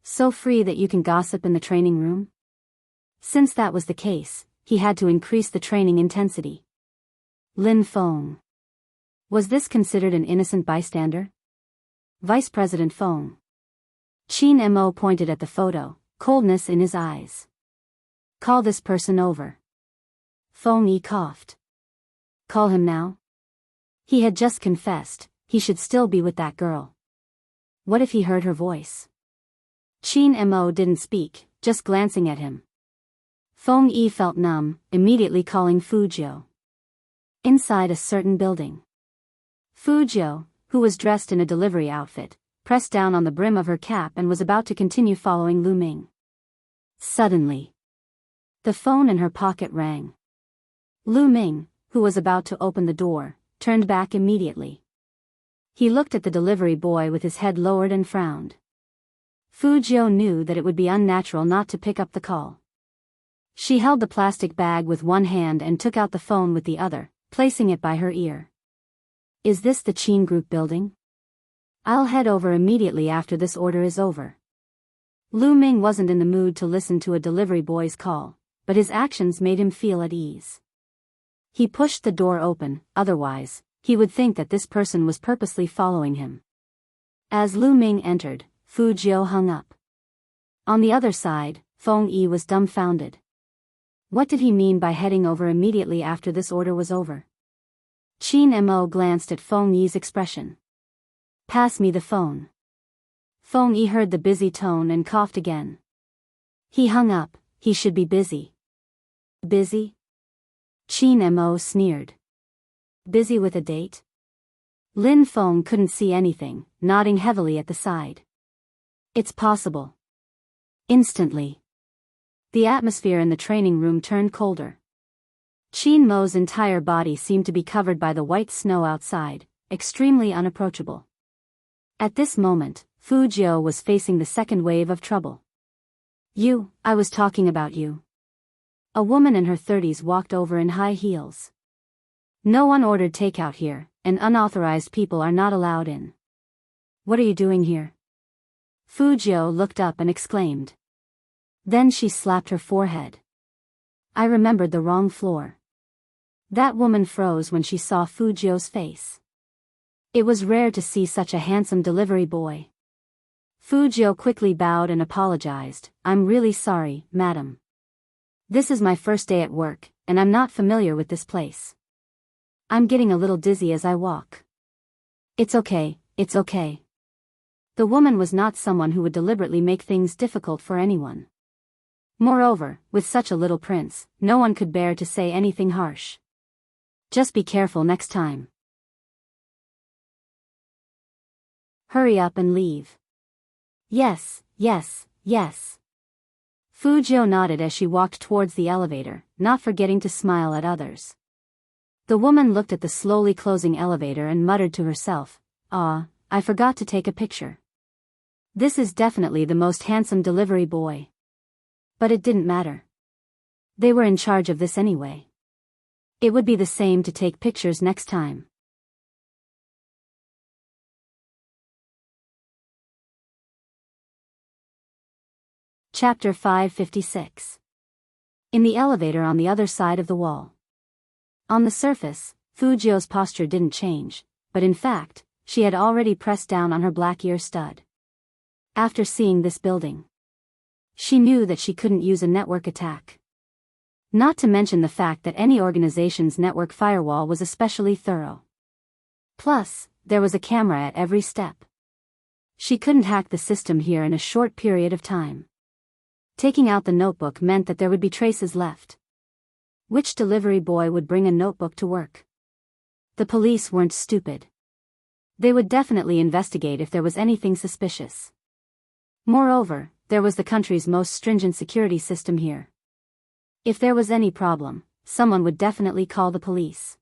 So free that you can gossip in the training room? Since that was the case, he had to increase the training intensity. Lin Feng. Was this considered an innocent bystander? Vice President Feng. Qin Mo pointed at the photo, coldness in his eyes. Call this person over. Feng Yi coughed. Call him now? He had just confessed, he should still be with that girl. What if he heard her voice? Qin Mo didn't speak, just glancing at him. Feng Yi felt numb, immediately calling Fu Jiu. Inside a certain building, Fu Jiu, who was dressed in a delivery outfit, pressed down on the brim of her cap and was about to continue following Lu Ming. Suddenly, the phone in her pocket rang. Lu Ming, who was about to open the door, turned back immediately. He looked at the delivery boy with his head lowered and frowned. Fu Jiu knew that it would be unnatural not to pick up the call. She held the plastic bag with one hand and took out the phone with the other, placing it by her ear. Is this the Qin Group building? I'll head over immediately after this order is over. Lu Ming wasn't in the mood to listen to a delivery boy's call, but his actions made him feel at ease. He pushed the door open, otherwise, he would think that this person was purposely following him. As Lu Ming entered, Fu Jiu hung up. On the other side, Feng Yi was dumbfounded. What did he mean by heading over immediately after this order was over? Qin Mo glanced at Feng Yi's expression. Pass me the phone. Feng Yi heard the busy tone and coughed again. He hung up. He should be busy. Busy? Qin Mo sneered. Busy with a date? Lin Feng couldn't see anything, nodding heavily at the side. It's possible. Instantly, the atmosphere in the training room turned colder. Qin Mo's entire body seemed to be covered by the white snow outside, extremely unapproachable. At this moment, Fu Jiu was facing the second wave of trouble. I was talking about you. A woman in her 30s walked over in high heels. No one ordered takeout here, and unauthorized people are not allowed in. What are you doing here? Fu Jiu looked up and exclaimed. Then she slapped her forehead. I remembered the wrong floor. That woman froze when she saw Fu Jiu's face. It was rare to see such a handsome delivery boy. Fu Jiu quickly bowed and apologized. I'm really sorry, madam. This is my first day at work, and I'm not familiar with this place. I'm getting a little dizzy as I walk. It's okay, it's okay. The woman was not someone who would deliberately make things difficult for anyone. Moreover, with such a little prince, no one could bear to say anything harsh. Just be careful next time. Hurry up and leave. Yes, yes, yes. Fu Jiu nodded as she walked towards the elevator, not forgetting to smile at others. The woman looked at the slowly closing elevator and muttered to herself, "Ah, I forgot to take a picture. This is definitely the most handsome delivery boy." But it didn't matter. They were in charge of this anyway. It would be the same to take pictures next time. Chapter 556. In the elevator on the other side of the wall. On the surface, Fu Jiu's posture didn't change, but in fact, she had already pressed down on her black ear stud. After seeing this building, she knew that she couldn't use a network attack. Not to mention the fact that any organization's network firewall was especially thorough. Plus, there was a camera at every step. She couldn't hack the system here in a short period of time. Taking out the notebook meant that there would be traces left. Which delivery boy would bring a notebook to work? The police weren't stupid. They would definitely investigate if there was anything suspicious. Moreover, there was the country's most stringent security system here. If there was any problem, someone would definitely call the police.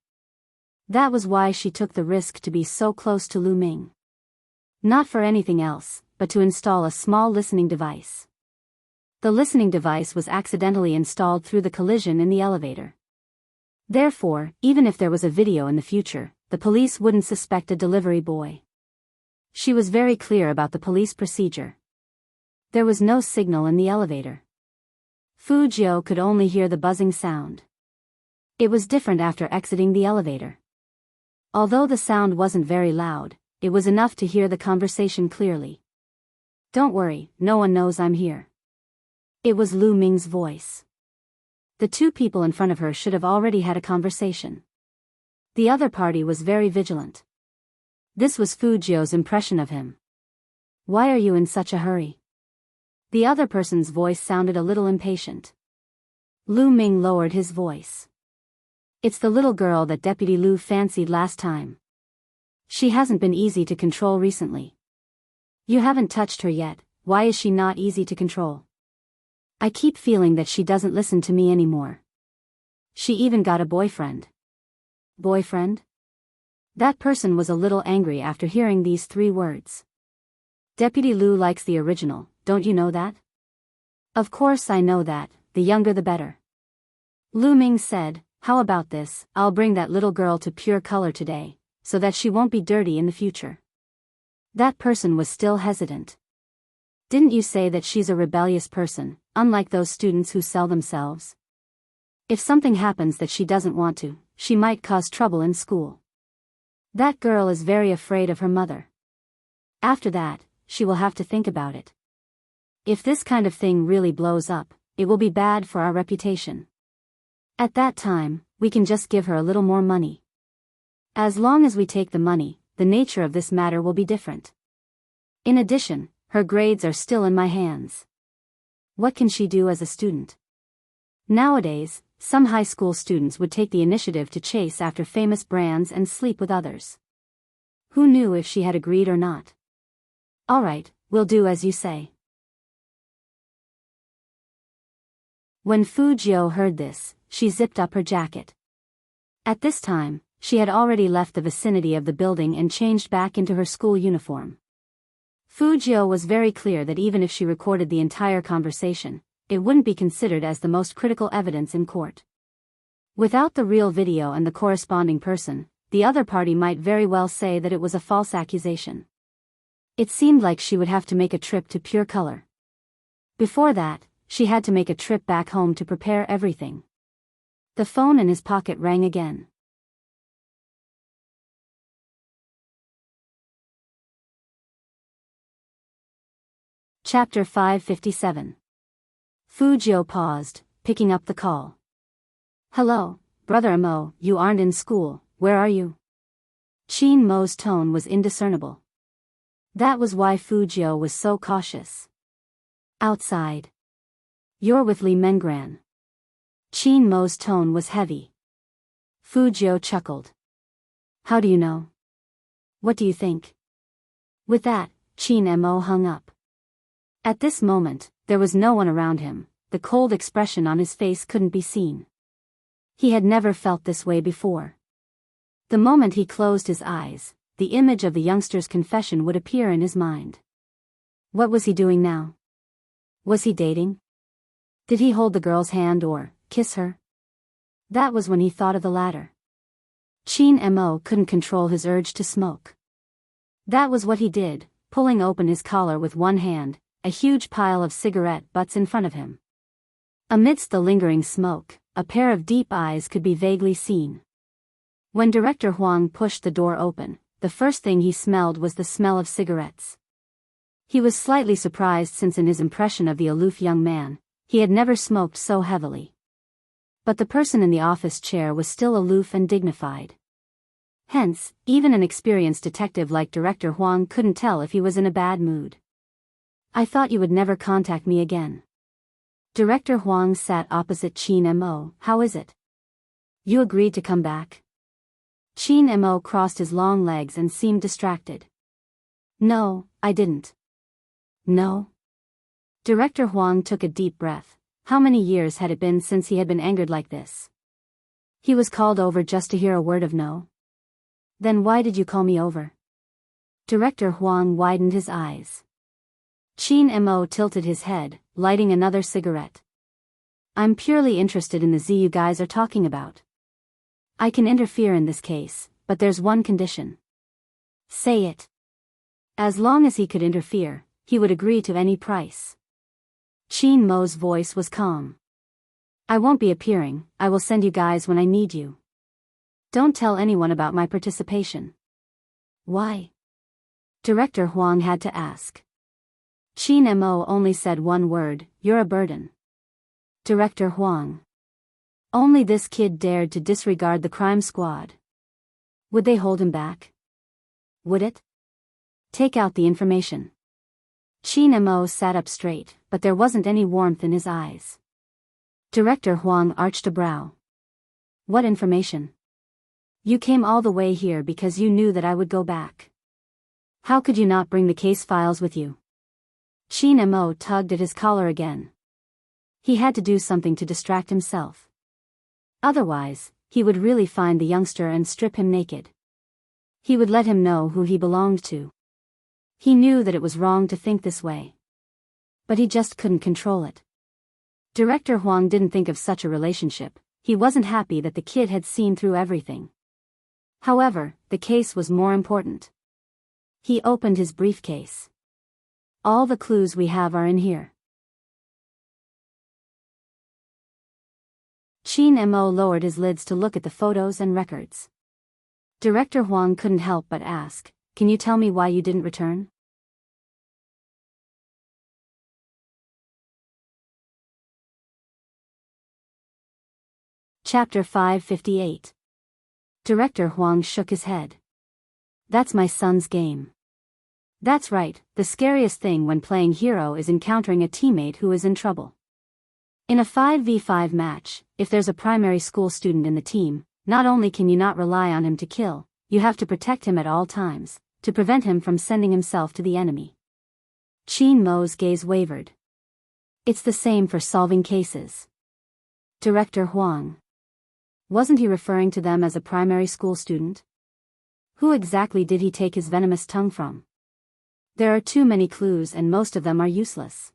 That was why she took the risk to be so close to Lu Ming. Not for anything else, but to install a small listening device. The listening device was accidentally installed through the collision in the elevator. Therefore, even if there was a video in the future, the police wouldn't suspect a delivery boy. She was very clear about the police procedure. There was no signal in the elevator. Fu Jiu could only hear the buzzing sound. It was different after exiting the elevator. Although the sound wasn't very loud, it was enough to hear the conversation clearly. Don't worry, no one knows I'm here. It was Lu Ming's voice. The two people in front of her should have already had a conversation. The other party was very vigilant. This was Fu Jiu's impression of him. Why are you in such a hurry? The other person's voice sounded a little impatient. Lu Ming lowered his voice. It's the little girl that Deputy Lu fancied last time. She hasn't been easy to control recently. You haven't touched her yet, why is she not easy to control? I keep feeling that she doesn't listen to me anymore. She even got a boyfriend. Boyfriend? That person was a little angry after hearing these 3 words. Deputy Lu likes the original, don't you know that? Of course I know that, the younger the better. Lu Ming said, how about this, I'll bring that little girl to pure color today, so that she won't be dirty in the future. That person was still hesitant. Didn't you say that she's a rebellious person, unlike those students who sell themselves? If something happens that she doesn't want to, she might cause trouble in school. That girl is very afraid of her mother. After that, she will have to think about it. If this kind of thing really blows up, it will be bad for our reputation. At that time, we can just give her a little more money. As long as we take the money, the nature of this matter will be different. In addition, her grades are still in my hands. What can she do as a student? Nowadays, some high school students would take the initiative to chase after famous brands and sleep with others. Who knew if she had agreed or not? Alright, we'll do as you say. When Fu Jiu heard this, she zipped up her jacket. At this time, she had already left the vicinity of the building and changed back into her school uniform. Fu Jiu was very clear that even if she recorded the entire conversation, it wouldn't be considered as the most critical evidence in court. Without the real video and the corresponding person, the other party might very well say that it was a false accusation. It seemed like she would have to make a trip to pure color. Before that, she had to make a trip back home to prepare everything. The phone in his pocket rang again. Chapter 557. Fu Jiu paused, picking up the call. Hello, Brother Mo, you aren't in school, where are you? Qin Mo's tone was indiscernible. That was why Fu Jiu was so cautious. Outside. You're with Li Mengran. Qin Mo's tone was heavy. Fu Jiu chuckled. How do you know? What do you think? With that, Qin Mo hung up. At this moment, there was no one around him, the cold expression on his face couldn't be seen. He had never felt this way before. The moment he closed his eyes, the image of the youngster's confession would appear in his mind. What was he doing now? Was he dating? Did he hold the girl's hand or kiss her? That was when he thought of the latter. Qin Mo couldn't control his urge to smoke. That was what he did, pulling open his collar with one hand, a huge pile of cigarette butts in front of him. Amidst the lingering smoke, a pair of deep eyes could be vaguely seen. When Director Huang pushed the door open, the first thing he smelled was the smell of cigarettes. He was slightly surprised since in his impression of the aloof young man, he had never smoked so heavily. But the person in the office chair was still aloof and dignified. Hence, even an experienced detective like Director Huang couldn't tell if he was in a bad mood. I thought you would never contact me again. Director Huang sat opposite Qin Mo. How is it? You agreed to come back? Qin Mo crossed his long legs and seemed distracted. No, I didn't. No? Director Huang took a deep breath. How many years had it been since he had been angered like this? He was called over just to hear a word of no? Then why did you call me over? Director Huang widened his eyes. Qin Mo tilted his head, lighting another cigarette. I'm purely interested in the Z you guys are talking about. I can interfere in this case, but there's one condition. Say it. As long as he could interfere, he would agree to any price. Qin Mo's voice was calm. I won't be appearing, I will send you guys when I need you. Don't tell anyone about my participation. Why? Director Huang had to ask. Qin Mo only said one word, you're a burden. Director Huang. Only this kid dared to disregard the crime squad. Would they hold him back? Would it? Take out the information. Shin Mo sat up straight, but there wasn't any warmth in his eyes. Director Huang arched a brow. What information? You came all the way here because you knew that I would go back. How could you not bring the case files with you? Shin Mo tugged at his collar again. He had to do something to distract himself. Otherwise, he would really find the youngster and strip him naked. He would let him know who he belonged to. He knew that it was wrong to think this way. But he just couldn't control it. Director Huang didn't think of such a relationship. He wasn't happy that the kid had seen through everything. However, the case was more important. He opened his briefcase. All the clues we have are in here. Shin Mo lowered his lids to look at the photos and records. Director Huang couldn't help but ask, "Can you tell me why you didn't return?" Chapter 558. Director Huang shook his head. That's my son's game. That's right, the scariest thing when playing hero is encountering a teammate who is in trouble. In a 5v5 match, if there's a primary school student in the team, not only can you not rely on him to kill, you have to protect him at all times, to prevent him from sending himself to the enemy. Shin Mo's gaze wavered. It's the same for solving cases. Director Huang. Wasn't he referring to them as a primary school student? Who exactly did he take his venomous tongue from? There are too many clues and most of them are useless.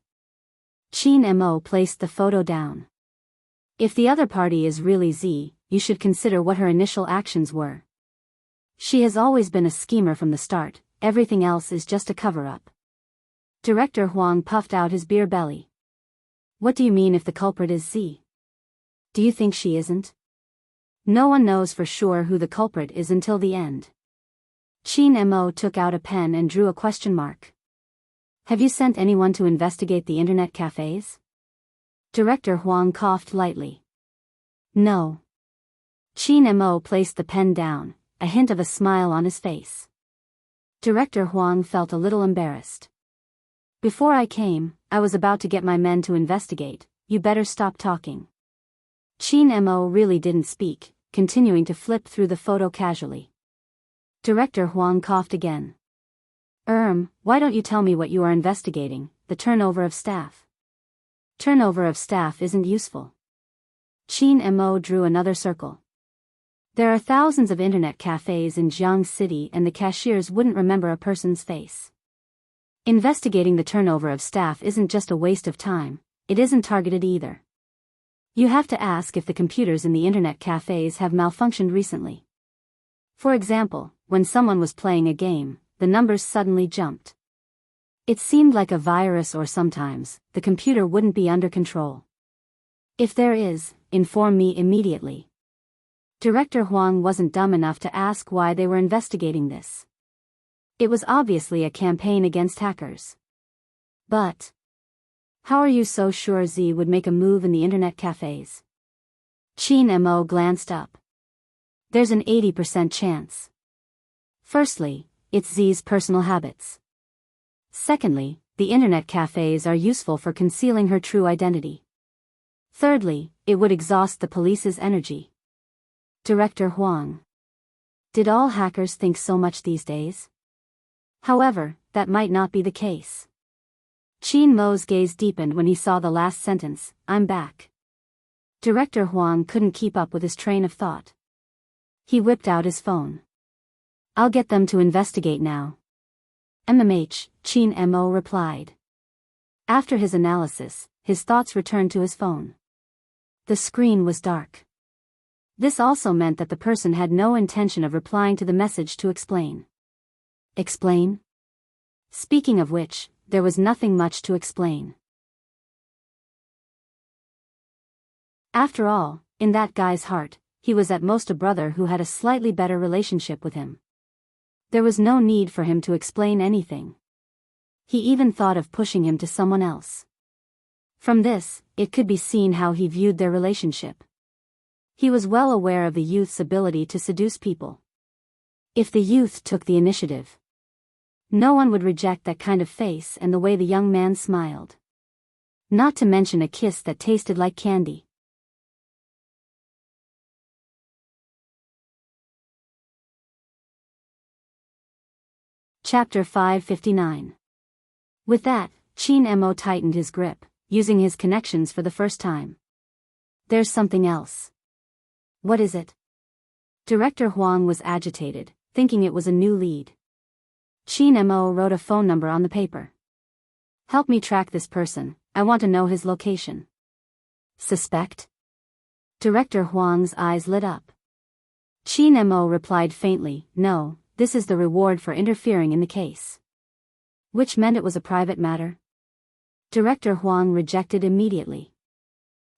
Shin Mo placed the photo down. If the other party is really Z, you should consider what her initial actions were. She has always been a schemer from the start, everything else is just a cover-up. Director Huang puffed out his beer belly. What do you mean if the culprit is Z? Do you think she isn't? No one knows for sure who the culprit is until the end. Shin Mo took out a pen and drew a question mark. Have you sent anyone to investigate the internet cafes? Director Huang coughed lightly. No. Shin Mo placed the pen down, a hint of a smile on his face. Director Huang felt a little embarrassed. Before I came, I was about to get my men to investigate. You better stop talking. Shin Mo really didn't speak, continuing to flip through the photo casually. Director Huang coughed again. Why don't you tell me what you are investigating, the turnover of staff? Turnover of staff isn't useful. Shin Mo drew another circle. There are thousands of internet cafes in Jiang City and the cashiers wouldn't remember a person's face. Investigating the turnover of staff isn't just a waste of time, it isn't targeted either. You have to ask if the computers in the internet cafes have malfunctioned recently. For example, when someone was playing a game, the numbers suddenly jumped. It seemed like a virus or sometimes, the computer wouldn't be under control. If there is, inform me immediately. Director Huang wasn't dumb enough to ask why they were investigating this. It was obviously a campaign against hackers. But how are you so sure Z would make a move in the internet cafes? Shin Mo glanced up. There's an 80% chance. Firstly, it's Z's personal habits. Secondly, the internet cafes are useful for concealing her true identity. Thirdly, it would exhaust the police's energy. Director Huang. Did all hackers think so much these days? However, that might not be the case. Shin Mo's gaze deepened when he saw the last sentence, I'm back. Director Huang couldn't keep up with his train of thought. He whipped out his phone. I'll get them to investigate now. Shin Mo replied. After his analysis, his thoughts returned to his phone. The screen was dark. This also meant that the person had no intention of replying to the message to explain. Explain? Speaking of which, there was nothing much to explain. After all, in that guy's heart, he was at most a brother who had a slightly better relationship with him. There was no need for him to explain anything. He even thought of pushing him to someone else. From this, it could be seen how he viewed their relationship. He was well aware of the youth's ability to seduce people. If the youth took the initiative, No one would reject that kind of face and the way the young man smiled. Not to mention a kiss that tasted like candy. Chapter 559. With that, Chin Mo tightened his grip, using his connections for the first time. There's something else. What is it? Director Huang was agitated, thinking it was a new lead. Chin Mo wrote a phone number on the paper. Help me track this person, I want to know his location. Suspect? Director Huang's eyes lit up. Chin Mo replied faintly, no, this is the reward for interfering in the case. Which meant it was a private matter? Director Huang rejected immediately.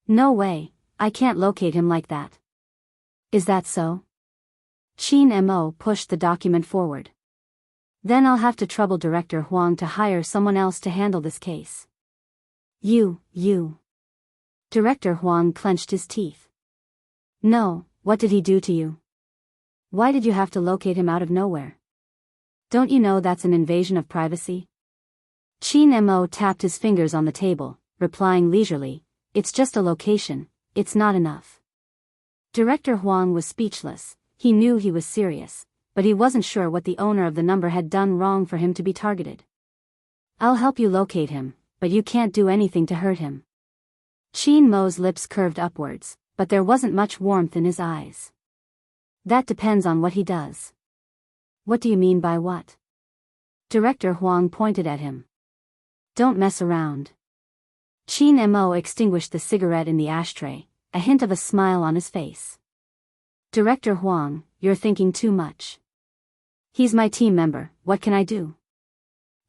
No way, I can't locate him like that. Is that so? Chin Mo pushed the document forward. Then I'll have to trouble Director Huang to hire someone else to handle this case. You. Director Huang clenched his teeth. No, what did he do to you? Why did you have to locate him out of nowhere? Don't you know that's an invasion of privacy? Chin Mo tapped his fingers on the table, replying leisurely, it's just a location, it's not enough. Director Huang was speechless. He knew he was serious, but he wasn't sure what the owner of the number had done wrong for him to be targeted. I'll help you locate him, but you can't do anything to hurt him. Chin Mo's lips curved upwards, but there wasn't much warmth in his eyes. That depends on what he does. What do you mean by what? Director Huang pointed at him. Don't mess around. Chin Mo extinguished the cigarette in the ashtray, a hint of a smile on his face. Director Huang, you're thinking too much. He's my team member, what can I do?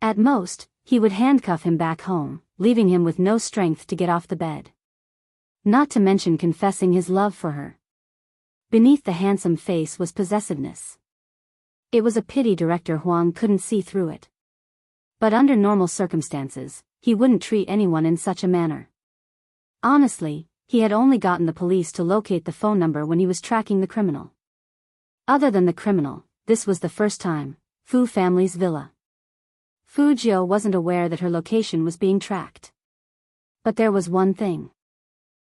At most, he would handcuff him back home, leaving him with no strength to get off the bed. Not to mention confessing his love for her. Beneath the handsome face was possessiveness. It was a pity Director Huang couldn't see through it. But under normal circumstances, he wouldn't treat anyone in such a manner. Honestly, he had only gotten the police to locate the phone number when he was tracking the criminal. Other than the criminal, this was the first time, Fu family's villa. Fu Jiu wasn't aware that her location was being tracked. But there was one thing.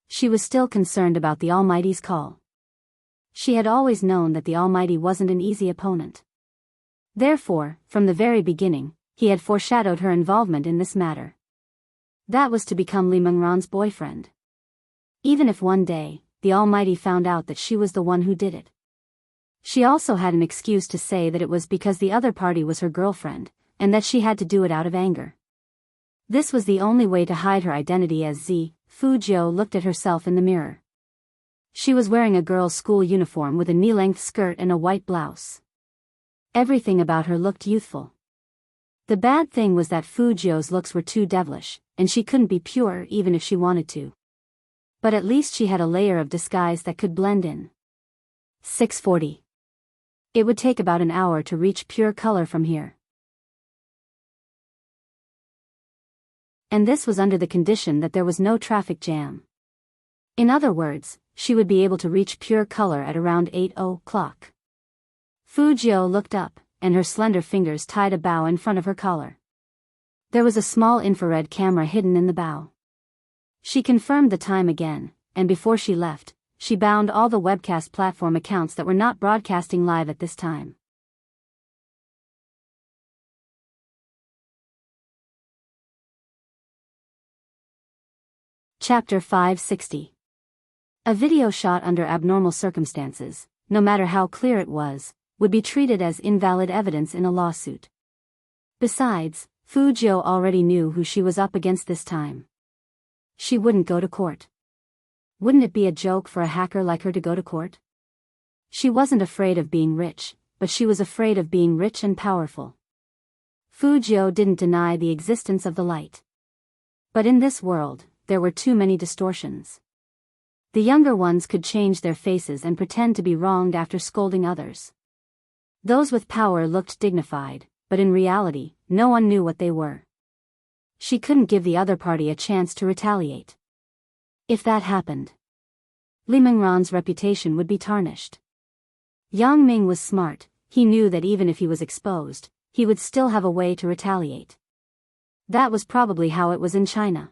She was still concerned about the Almighty's call. She had always known that the Almighty wasn't an easy opponent. Therefore, from the very beginning, he had foreshadowed her involvement in this matter. That was to become Li Mengran's boyfriend. Even if one day, the Almighty found out that she was the one who did it. She also had an excuse to say that it was because the other party was her girlfriend, and that she had to do it out of anger. This was the only way to hide her identity as Fu Jiu looked at herself in the mirror. She was wearing a girl's school uniform with a knee-length skirt and a white blouse. Everything about her looked youthful. The bad thing was that Fu Jiu's looks were too devilish, and she couldn't be pure even if she wanted to. But at least she had a layer of disguise that could blend in. 6:40. It would take about an hour to reach pure color from here. And this was under the condition that there was no traffic jam. In other words, she would be able to reach pure color at around 8:00. Fu Jiu looked up, and her slender fingers tied a bow in front of her collar. There was a small infrared camera hidden in the bow. She confirmed the time again, and before she left, she bound all the webcast platform accounts that were not broadcasting live at this time. Chapter 560. A video shot under abnormal circumstances, no matter how clear it was, would be treated as invalid evidence in a lawsuit. Besides, Fu Jiu already knew who she was up against this time. She wouldn't go to court. Wouldn't it be a joke for a hacker like her to go to court? She wasn't afraid of being rich, but she was afraid of being rich and powerful. Fu Jiu didn't deny the existence of the light. But in this world, there were too many distortions. The younger ones could change their faces and pretend to be wronged after scolding others. Those with power looked dignified, but in reality, no one knew what they were. She couldn't give the other party a chance to retaliate. If that happened, Li Mengran's reputation would be tarnished. Yang Ming was smart. He knew that even if he was exposed, he would still have a way to retaliate. That was probably how it was in China.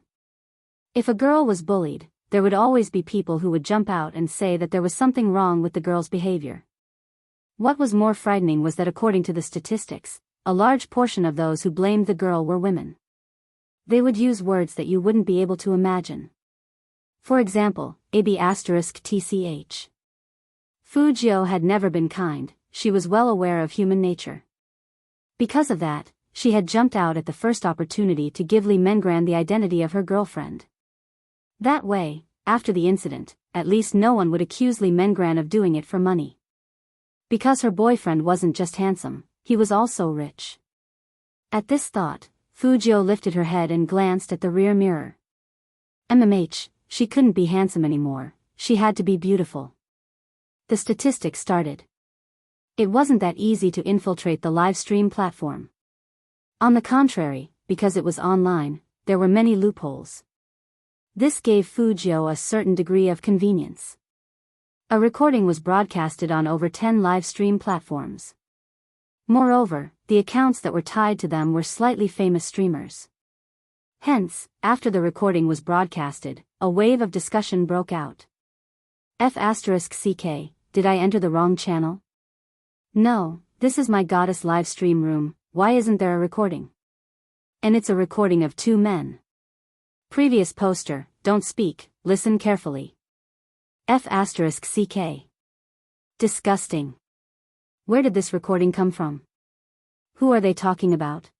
If a girl was bullied, there would always be people who would jump out and say that there was something wrong with the girl's behavior. What was more frightening was that according to the statistics, a large portion of those who blamed the girl were women. They would use words that you wouldn't be able to imagine. For example, *tch. Fu Jiu had never been kind, she was well aware of human nature. Because of that, she had jumped out at the first opportunity to give Li Mengran the identity of her girlfriend. That way, after the incident, at least no one would accuse Li Mengran of doing it for money. Because her boyfriend wasn't just handsome, he was also rich. At this thought, Fu Jiu lifted her head and glanced at the rear mirror. She couldn't be handsome anymore, she had to be beautiful. The statistics started. It wasn't that easy to infiltrate the live stream platform. On the contrary, because it was online, there were many loopholes. This gave Fu Jiu a certain degree of convenience. A recording was broadcasted on over 10 live stream platforms. Moreover, the accounts that were tied to them were slightly famous streamers. Hence, after the recording was broadcasted, a wave of discussion broke out. *ck, did I enter the wrong channel? No, this is my goddess live stream room, why isn't there a recording? And it's a recording of 2 men. Previous poster, don't speak, listen carefully. *ck. Disgusting. Where did this recording come from? Who are they talking about?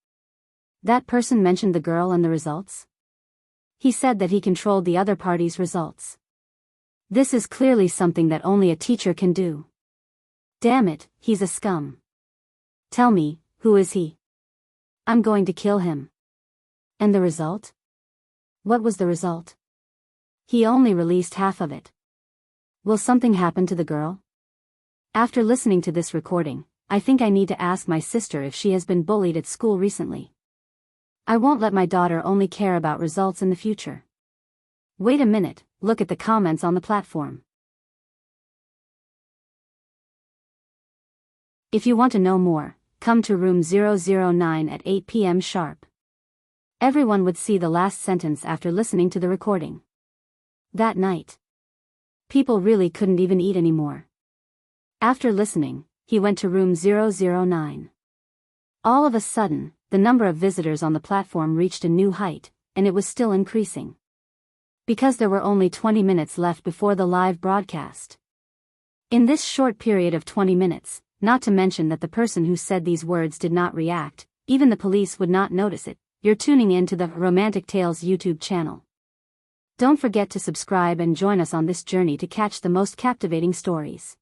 That person mentioned the girl and the results? He said that he controlled the other party's results. This is clearly something that only a teacher can do. Damn it, he's a scum. Tell me, who is he? I'm going to kill him. And the result? What was the result? He only released half of it. Will something happen to the girl? After listening to this recording, I think I need to ask my sister if she has been bullied at school recently. I won't let my daughter only care about results in the future. Wait a minute, look at the comments on the platform. If you want to know more, come to room 009 at 8 p.m. sharp. Everyone would see the last sentence after listening to the recording. That night, people really couldn't even eat anymore. After listening, he went to room 009. All of a sudden, the number of visitors on the platform reached a new height, and it was still increasing. Because there were only 20 minutes left before the live broadcast. In this short period of 20 minutes, not to mention that the person who said these words did not react, even the police would not notice it, you're tuning in to the Romantic Tales YouTube channel. Don't forget to subscribe and join us on this journey to catch the most captivating stories.